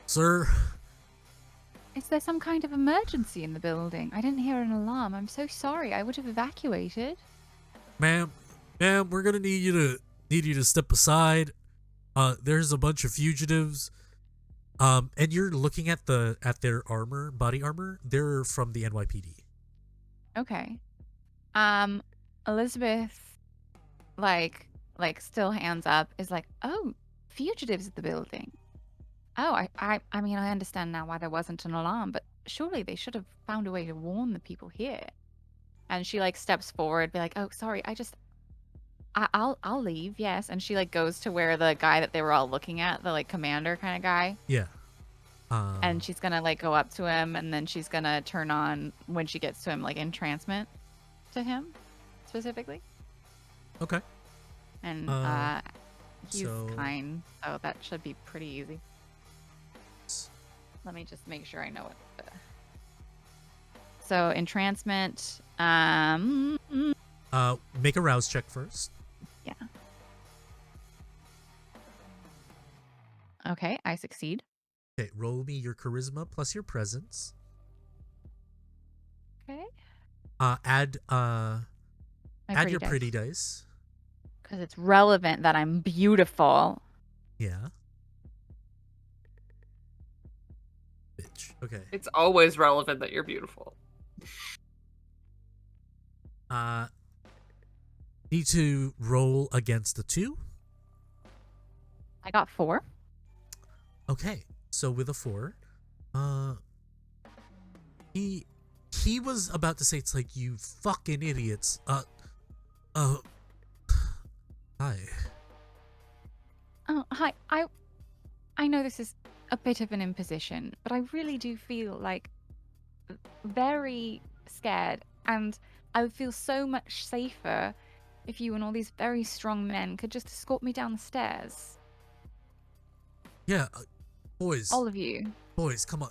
Speaker 1: sir,
Speaker 4: Is there some kind of emergency in the building? I didn't hear an alarm. I'm so sorry. I would have evacuated.
Speaker 1: ma'am, we're gonna need you to step aside. There's a bunch of fugitives. And you're looking at their armor, body armor. They're from the NYPD.
Speaker 4: Okay. Elizabeth, like still hands up, is like, oh, fugitives at the building. Oh, I mean, I understand now why there wasn't an alarm, but surely they should have found a way to warn the people here. And she like steps forward, be like, oh, sorry, I'll leave, yes. And she like goes to where the guy that they were all looking at, the like commander kind of guy.
Speaker 1: Yeah.
Speaker 4: And she's gonna like go up to him, and then she's gonna turn on when she gets to him, like entrancement to him specifically.
Speaker 1: Okay.
Speaker 4: And he's
Speaker 1: so-
Speaker 4: kind, so that should be pretty easy. Let me just make sure I know what. So entrancement.
Speaker 1: Make a rouse check first.
Speaker 4: Yeah. Okay, I succeed.
Speaker 1: Okay, roll me your charisma plus your presence.
Speaker 4: Okay.
Speaker 1: Add
Speaker 4: My
Speaker 1: your pretty dice.
Speaker 4: Because it's relevant that I'm beautiful.
Speaker 1: Yeah. Bitch. Okay.
Speaker 2: It's always relevant that you're beautiful.
Speaker 1: Need to roll against the 2.
Speaker 4: I got 4.
Speaker 1: Okay. So with a 4, he was about to say, it's like, you fucking idiots. Hi.
Speaker 4: Oh, hi. I know this is a bit of an imposition, but I really do feel like very scared, and I would feel so much safer if you and all these very strong men could just escort me down the stairs.
Speaker 1: Yeah, boys.
Speaker 4: All of you.
Speaker 1: Boys, come on.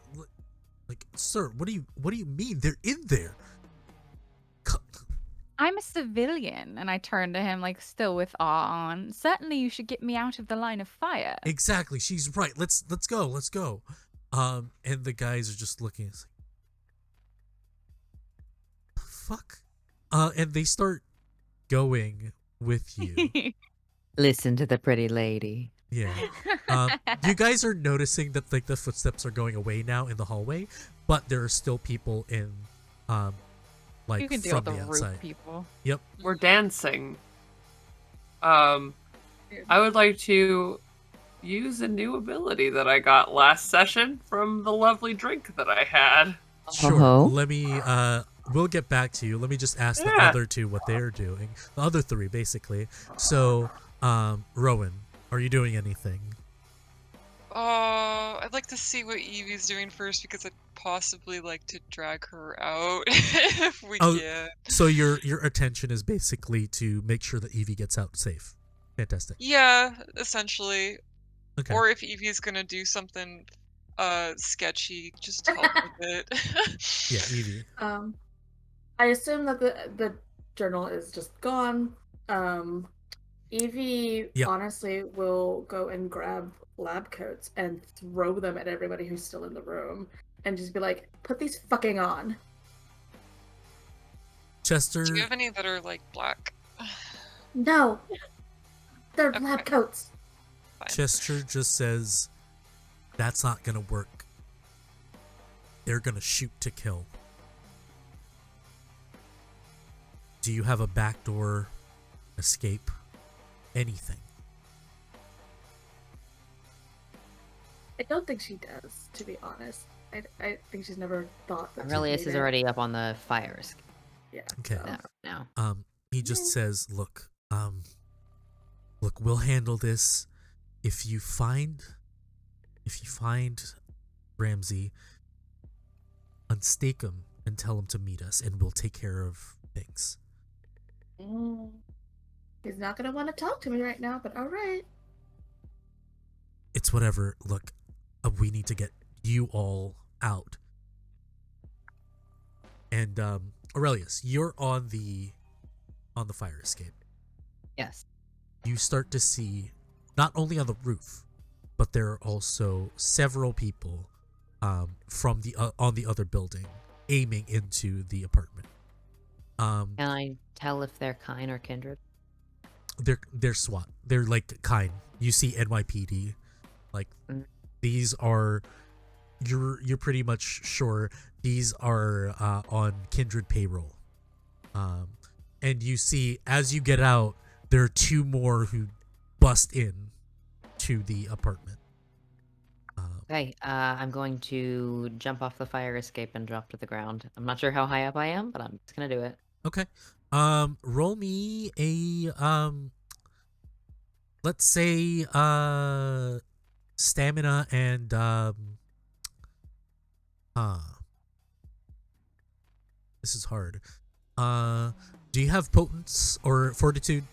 Speaker 1: Like, sir, what do you mean? They're in there.
Speaker 4: I'm a civilian, and I turn to him, like, still with awe on. Certainly you should get me out of the line of fire.
Speaker 1: Exactly, she's right. Let's go. And the guys are just looking. It's like, fuck. And they start going with you.
Speaker 3: Listen to the pretty lady.
Speaker 1: Yeah. You guys are noticing that like the footsteps are going away now in the hallway, but there are still people in like
Speaker 4: You can deal
Speaker 1: from
Speaker 4: with
Speaker 1: the
Speaker 4: the roof
Speaker 1: outside.
Speaker 4: people.
Speaker 1: Yep.
Speaker 2: We're dancing. I would like to use a new ability that I got last session from the lovely drink that I had.
Speaker 1: Sure.
Speaker 3: Oh.
Speaker 1: Let me we'll get back to you. Let me just ask the
Speaker 2: Yeah.
Speaker 1: other two what they're doing. The other three basically. So, Rowan, are you doing anything?
Speaker 5: I'd like to see what Evie's doing first because I'd possibly like to drag her out if we
Speaker 1: Oh,
Speaker 5: can.
Speaker 1: So your attention is basically to make sure that Evie gets out safe. Fantastic.
Speaker 5: Yeah, essentially.
Speaker 1: Okay.
Speaker 5: Or if Evie's gonna do something sketchy, just help with it.
Speaker 1: Yeah, Evie.
Speaker 6: I assume that the journal is just gone. Evie
Speaker 1: Yep.
Speaker 6: honestly will go and grab lab coats and throw them at everybody who's still in the room and just be like, put these fucking on.
Speaker 1: Chester.
Speaker 5: Do you have any that are like black?
Speaker 6: No! They're
Speaker 5: Okay.
Speaker 6: lab coats.
Speaker 5: Fine.
Speaker 1: Chester just says, that's not gonna work. They're gonna shoot to kill. Do you have a backdoor escape? Anything?
Speaker 6: I don't think she does, to be honest. I think she's never thought that.
Speaker 3: Aurelius
Speaker 6: she'd
Speaker 3: is
Speaker 6: need it.
Speaker 3: already up on the fire escape
Speaker 6: Yeah.
Speaker 1: Okay.
Speaker 6: so-
Speaker 3: now.
Speaker 1: He just says, look, we'll handle this. If you find Ramsey, unstake him and tell him to meet us, and we'll take care of things.
Speaker 6: He's not gonna want to talk to me right now, but all right.
Speaker 1: It's whatever. Look, we need to get you all out. And Aurelius, you're on the fire escape.
Speaker 3: Yes.
Speaker 1: You start to see, not only on the roof, but there are also several people from the on the other building aiming into the apartment.
Speaker 3: Can I tell if they're kind or kindred?
Speaker 1: They're SWAT. They're like kind. You see NYPD. Like these are, you're pretty much sure these are on kindred payroll. And you see as you get out, there are two more who bust in to the apartment.
Speaker 3: Okay, I'm going to jump off the fire escape and drop to the ground. I'm not sure how high up I am, but I'm just gonna do it.
Speaker 1: Okay. Roll me a let's say stamina and this is hard. Do you have potence or fortitude?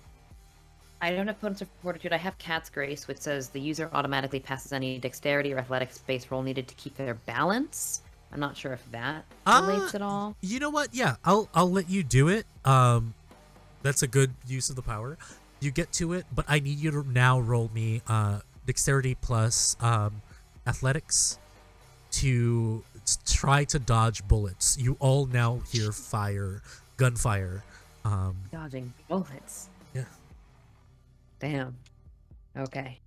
Speaker 3: I don't have potence or fortitude. I have Cat's Grace, which says the user automatically passes any dexterity or athletics-based roll needed to keep their balance. I'm not sure if that relates at all.
Speaker 1: You know what? Yeah, I'll let you do it. That's a good use of the power. You get to it, but I need you to now roll me dexterity plus athletics to try to dodge bullets. You all now hear gunfire.
Speaker 3: Dodging bullets.
Speaker 1: Yeah.
Speaker 3: Damn. Okay.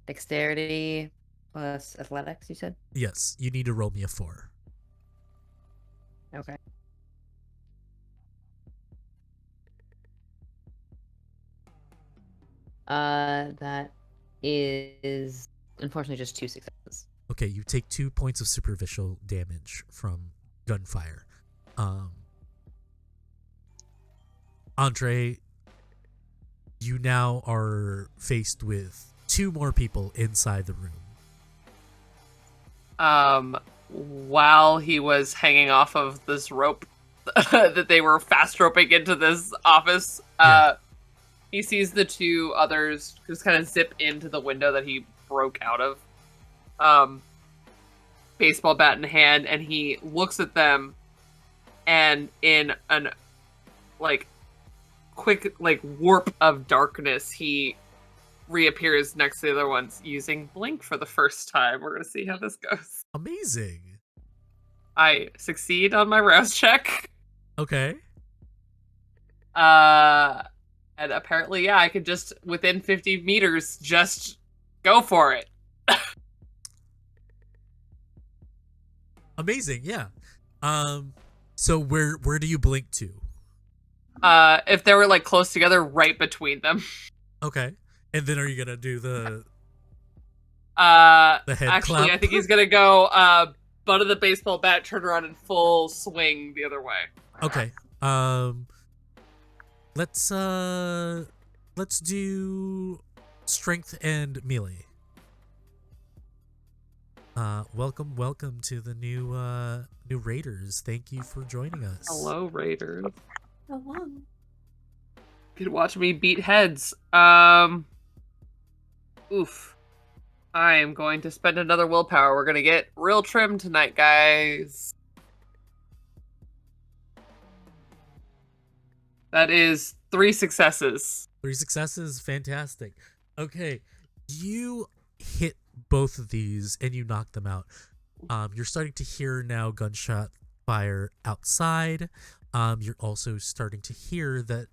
Speaker 3: Dexterity plus athletics, you said?
Speaker 1: Yes, you need to roll me a 4.
Speaker 3: Okay. That is unfortunately just 2 successes.
Speaker 1: Okay, you take 2 points of superficial damage from gunfire. Andre, you now are faced with 2 more people inside the room.
Speaker 2: While he was hanging off of this rope that they were fast roping into this office, he sees the 2 others just kind of zip into the window that he broke out of, baseball bat in hand, and he looks at them, and in an quick warp of darkness, he reappears next to the other ones using blink for the first time. We're gonna see how this goes.
Speaker 1: Amazing.
Speaker 2: I succeed on my rouse check.
Speaker 1: Okay.
Speaker 2: And apparently, I could just, within 50 meters, just go for it.
Speaker 1: Amazing, yeah. So where do you blink to?
Speaker 2: If they were close together, right between them.
Speaker 1: Okay. And then are you gonna do the head
Speaker 2: actually,
Speaker 1: clap?
Speaker 2: I think he's gonna go butt of the baseball bat, turn around and full swing the other way.
Speaker 1: Okay. Let's do strength and melee. Welcome to the new raiders. Thank you for joining us.
Speaker 2: Hello, Raiders.
Speaker 6: Hello.
Speaker 2: You can watch me beat heads. Oof. I am going to spend another willpower. We're gonna get real trim tonight, guys. That is 3 successes.
Speaker 1: 3 successes, fantastic. Okay, you hit both of these and you knock them out. You're starting to hear now gunshot fire outside. You're also starting to hear that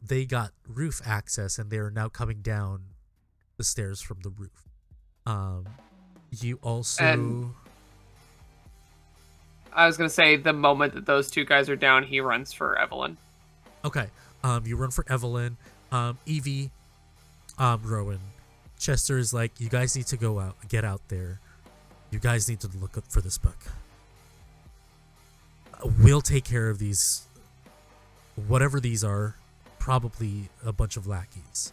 Speaker 1: they got roof access and they're now coming down the stairs from the roof. You also...
Speaker 2: And I was gonna say, the moment that those 2 guys are down, he runs for Evelyn.
Speaker 1: Okay. You run for Evelyn. Evie, Rowan. Chester is like, you guys need to get out there. You guys need to look up for this book. We'll take care of these. Whatever these are, probably a bunch of lackeys.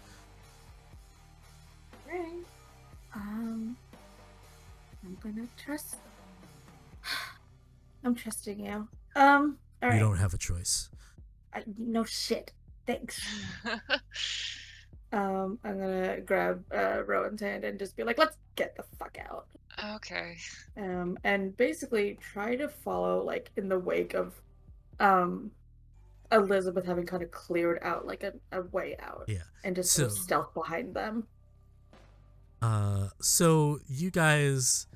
Speaker 6: Right. I'm gonna trust. I'm trusting you. All right.
Speaker 1: You don't have a choice.
Speaker 6: No shit. Thanks. I'm gonna grab Rowan's hand and just be like, let's get the fuck out.
Speaker 5: Okay.
Speaker 6: And basically try to follow in the wake of Elizabeth having kind of cleared out a way out.
Speaker 1: Yeah.
Speaker 6: And just sort of stealth behind them.
Speaker 1: So you guys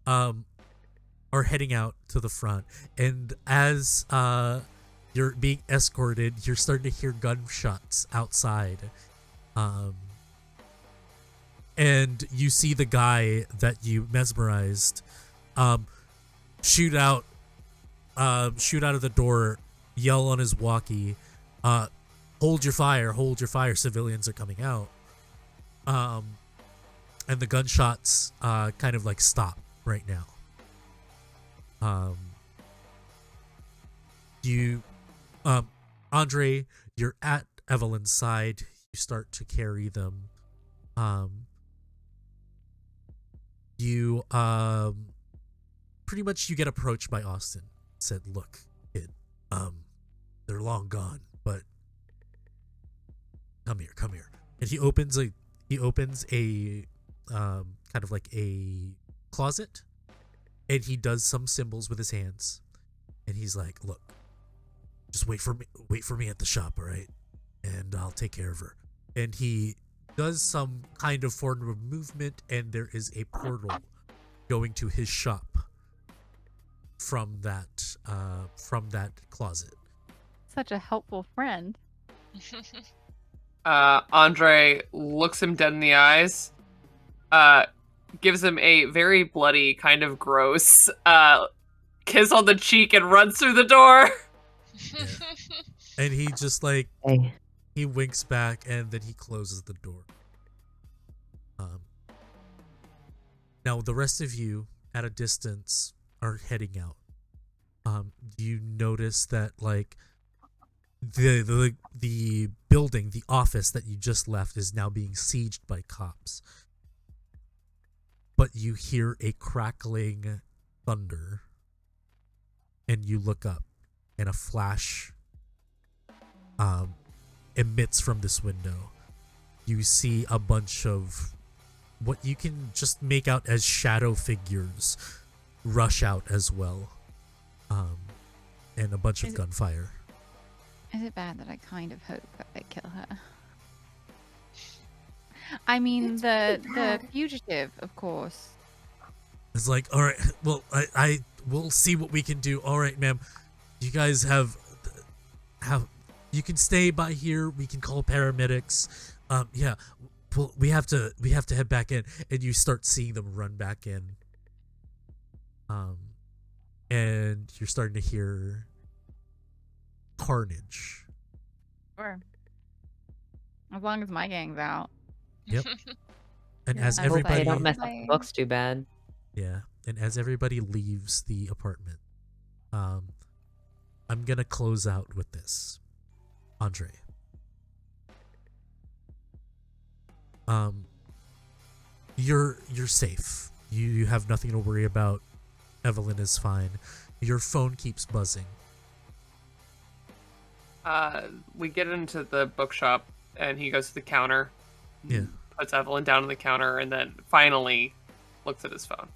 Speaker 1: are heading out to the front, and as you're being escorted, you're starting to hear gunshots outside. And you see the guy that you mesmerized shoot out of the door, yell on his walkie, hold your fire, civilians are coming out. And the gunshots kind of stop right now. Andre, you're at Evelyn's side. You start to carry them. You pretty much you get approached by Austin. Said, "Look, kid, they're long gone, but come here." And he opens a kind of a closet, and he does some symbols with his hands, and he's like, "Look, just wait for me at the shop, all right? And I'll take care of her." And he does some kind of form of movement, and there is a portal going to his shop from that closet.
Speaker 4: Such a helpful friend.
Speaker 2: Andre looks him dead in the eyes, gives him a very bloody, kind of gross kiss on the cheek, and runs through the door.
Speaker 1: Yeah. And he just he winks back, and then he closes the door. Now the rest of you at a distance are heading out. you notice that like the building, the office that you just left, is now being sieged by cops. But you hear a crackling thunder, and you look up, and a flash emits from this window. You see a bunch of what you can just make out as shadow figures rush out as well, and a bunch of gunfire.
Speaker 4: Is it bad that I kind of hope that they kill her? I mean,
Speaker 6: It's
Speaker 4: the
Speaker 6: pretty bad.
Speaker 4: fugitive, of course.
Speaker 1: It's like, all right, well, I will see what we can do. All right, ma'am, you guys have you can stay by here. We can call paramedics. Yeah, well, we have to head back in, and you start seeing them run back in. And you're starting to hear carnage.
Speaker 4: Sure. As long as my gang's out.
Speaker 1: Yep. And
Speaker 4: Yeah,
Speaker 1: as
Speaker 3: I hope they
Speaker 1: everybody,
Speaker 3: don't mess up the books too bad.
Speaker 1: yeah, and as everybody leaves the apartment, I'm gonna close out with this, Andre. You're safe. You have nothing to worry about. Evelyn is fine. Your phone keeps buzzing.
Speaker 2: We get into the bookshop, and he goes to the counter.
Speaker 1: Yeah.
Speaker 2: Puts Evelyn down on the counter, and then finally looks at his phone.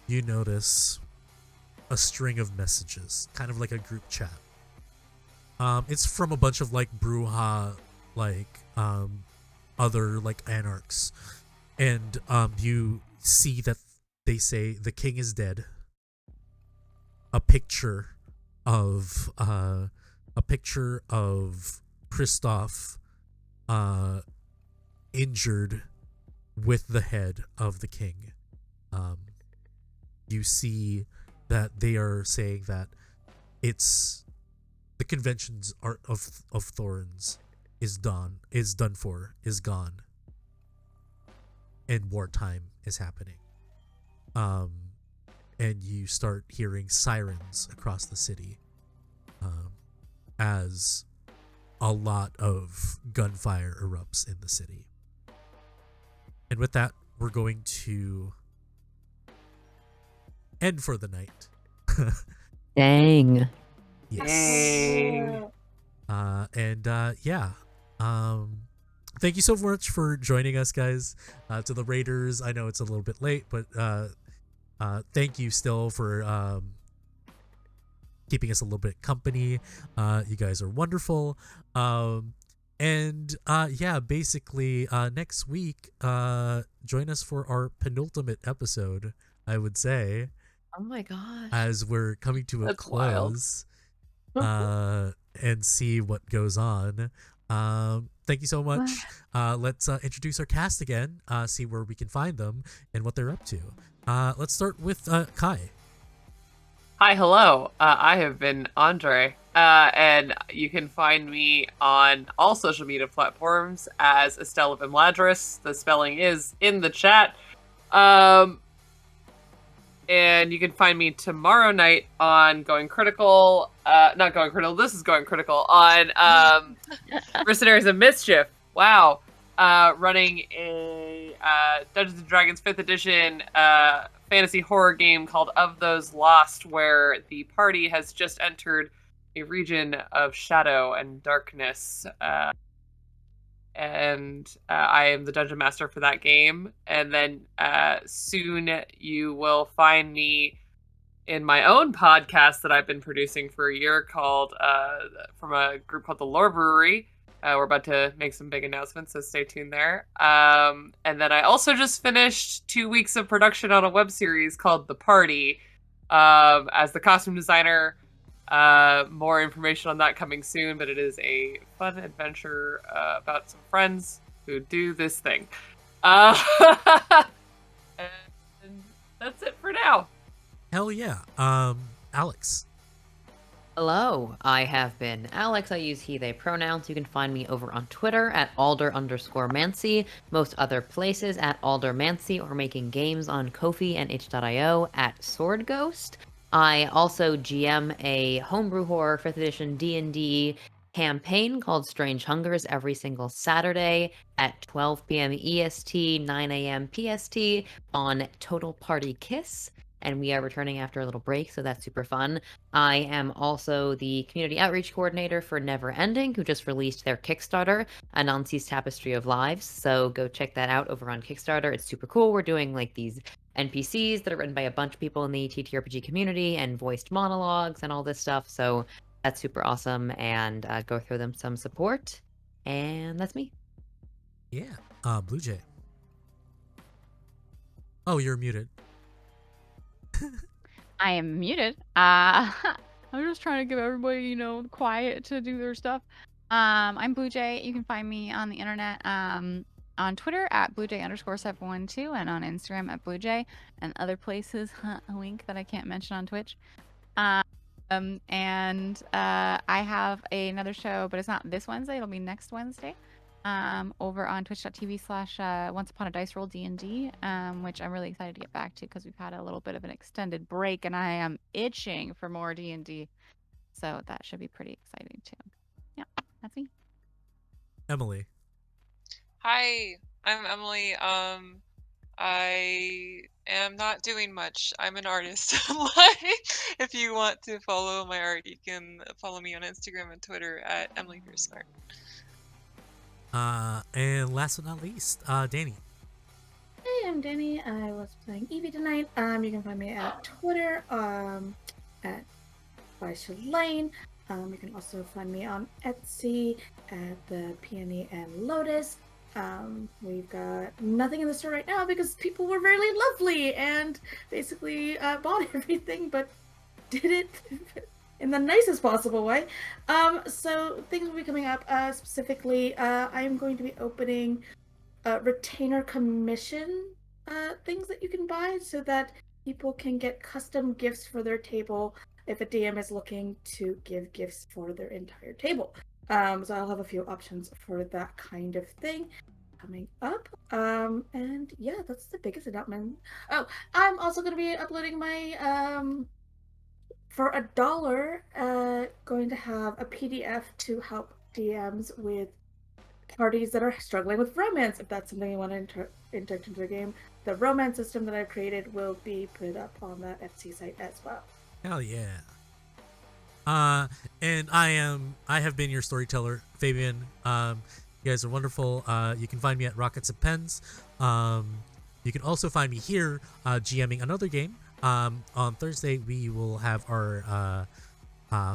Speaker 1: You notice a string of messages, kind of like a group chat. It's from a bunch of like Bruja, like other like anarchs, and you see that they say the king is dead. A picture of Kristoff, injured with the head of the king. You see that they are saying that it's the conventions of Thorns is done for, is gone, and wartime is happening. And you start hearing sirens across the city, as a lot of gunfire erupts in the city. And with that, we're going to end for the night.
Speaker 3: Dang.
Speaker 1: Yes.
Speaker 2: Dang.
Speaker 1: Yeah. Thank you so much for joining us, guys. To the Raiders, I know it's a little bit late, but thank you still for keeping us a little bit company. You guys are wonderful. Yeah, basically next week, join us for our penultimate episode, I would say,
Speaker 3: Oh my gosh.
Speaker 1: as we're coming to a
Speaker 2: That's wild.
Speaker 1: close, and see what goes on. Thank you so much. Let's introduce our cast again, see where we can find them and what they're up to. Let's start with Kai.
Speaker 2: Hi, hello. I have been Andre, and you can find me on all social media platforms as Estella Vimladris. The spelling is in the chat. And you can find me tomorrow night on Going Critical. Not Going Critical. This is Going Critical on Mercenaries of Mischief. Wow. Running a Dungeons & Dragons 5th edition fantasy horror game called Of Those Lost, where the party has just entered a region of shadow and darkness. And I am the dungeon master for that game. And then soon you will find me in my own podcast that I've been producing for a year called from a group called the Lore Brewery. We're about to make some big announcements, so stay tuned there. And then I also just finished 2 weeks of production on a web series called The Party as the costume designer. More information on that coming soon, but it is a fun adventure about some friends who do this thing. And that's it for now.
Speaker 1: Hell yeah. Alex.
Speaker 3: Hello, I have been Alex. I use he, they pronouns. You can find me over on Twitter at Alder_Mancy, most other places at Alder Mancy, or making games on Ko-fi and itch.io at Sword Ghost. I also GM a homebrew horror 5th edition D&D campaign called Strange Hungers every single Saturday at 12 p.m. EST, 9 a.m. PST on Total Party Kiss. And we are returning after a little break, so that's super fun. I am also the community outreach coordinator for Never Ending, who just released their Kickstarter, Anansi's Tapestry of Lives. So go check that out over on Kickstarter. It's super cool. We're doing like these NPCs that are written by a bunch of people in the TTRPG community and voiced monologues and all this stuff. So that's super awesome, and go throw them some support. And that's me.
Speaker 1: Yeah. Blue Jay. Oh, you're muted.
Speaker 4: I am muted. I'm just trying to give everybody, quiet to do their stuff. I'm Blue Jay. You can find me on the internet on Twitter at BlueJay_712 and on Instagram at BlueJay and other places, a link that I can't mention on Twitch. And I have another show, but it's not this Wednesday. It'll be next Wednesday. Over on twitch.tv/ Once Upon a Dice Roll D&D, which I'm really excited to get back to because we've had a little bit of an extended break and I am itching for more D&D. So that should be pretty exciting too. Yeah, that's me.
Speaker 1: Emily.
Speaker 5: Hi, I'm Emily. I am not doing much. I'm an artist. If you want to follow my art, you can follow me on Instagram and Twitter at Emily Pearson Art.
Speaker 1: And last but not least, Danny.
Speaker 6: Hey, I'm Danny. I was playing Evie tonight. You can find me at Twitter, at by Shalane. You can also find me on Etsy at the Peony and Lotus. We've got nothing in the store right now because people were very lovely and basically bought everything, but did it in the nicest possible way. So things will be coming up. Specifically, I am going to be opening retainer commission things that you can buy so that people can get custom gifts for their table if a DM is looking to give gifts for their entire table. So I'll have a few options for that kind of thing coming up. And yeah, that's the biggest announcement. Oh, I'm also going to be uploading my for $1, going to have a PDF to help DMs with parties that are struggling with romance. If that's something you want to inject into the game, the romance system that I've created will be put up on the Etsy site as well.
Speaker 1: Hell yeah. And I have been your storyteller, Fabian. You guys are wonderful. You can find me at Rockets and Pens. You can also find me here, GMing another game. On Thursday we will have our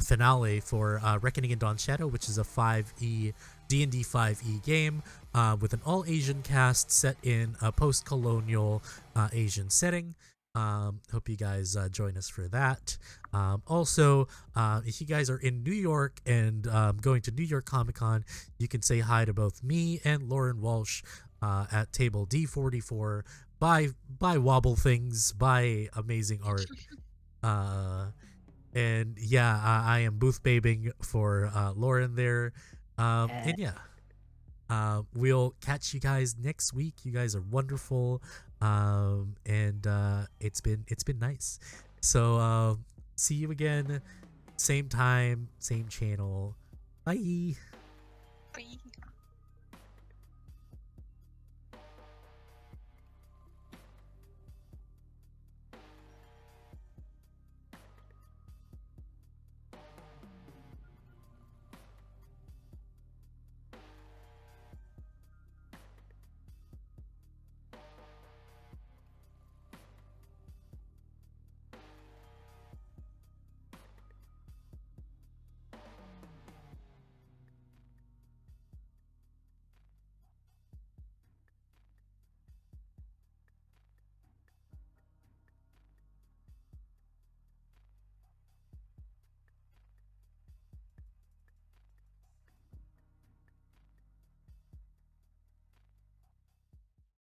Speaker 1: finale for Reckoning in Dawn Shadow, which is a 5e D&D 5e game with an all-Asian cast set in a post-colonial Asian setting. Hope you guys join us for that. Also, if you guys are in New York and going to New York Comic Con, you can say hi to both me and Lauren Walsh at table D44. Buy wobble things, buy amazing art. And yeah, I am booth babing for Lauren there. And yeah, we'll catch you guys next week. You guys are wonderful. And it's been nice. So see you again, same time, same channel. Bye.
Speaker 5: Bye.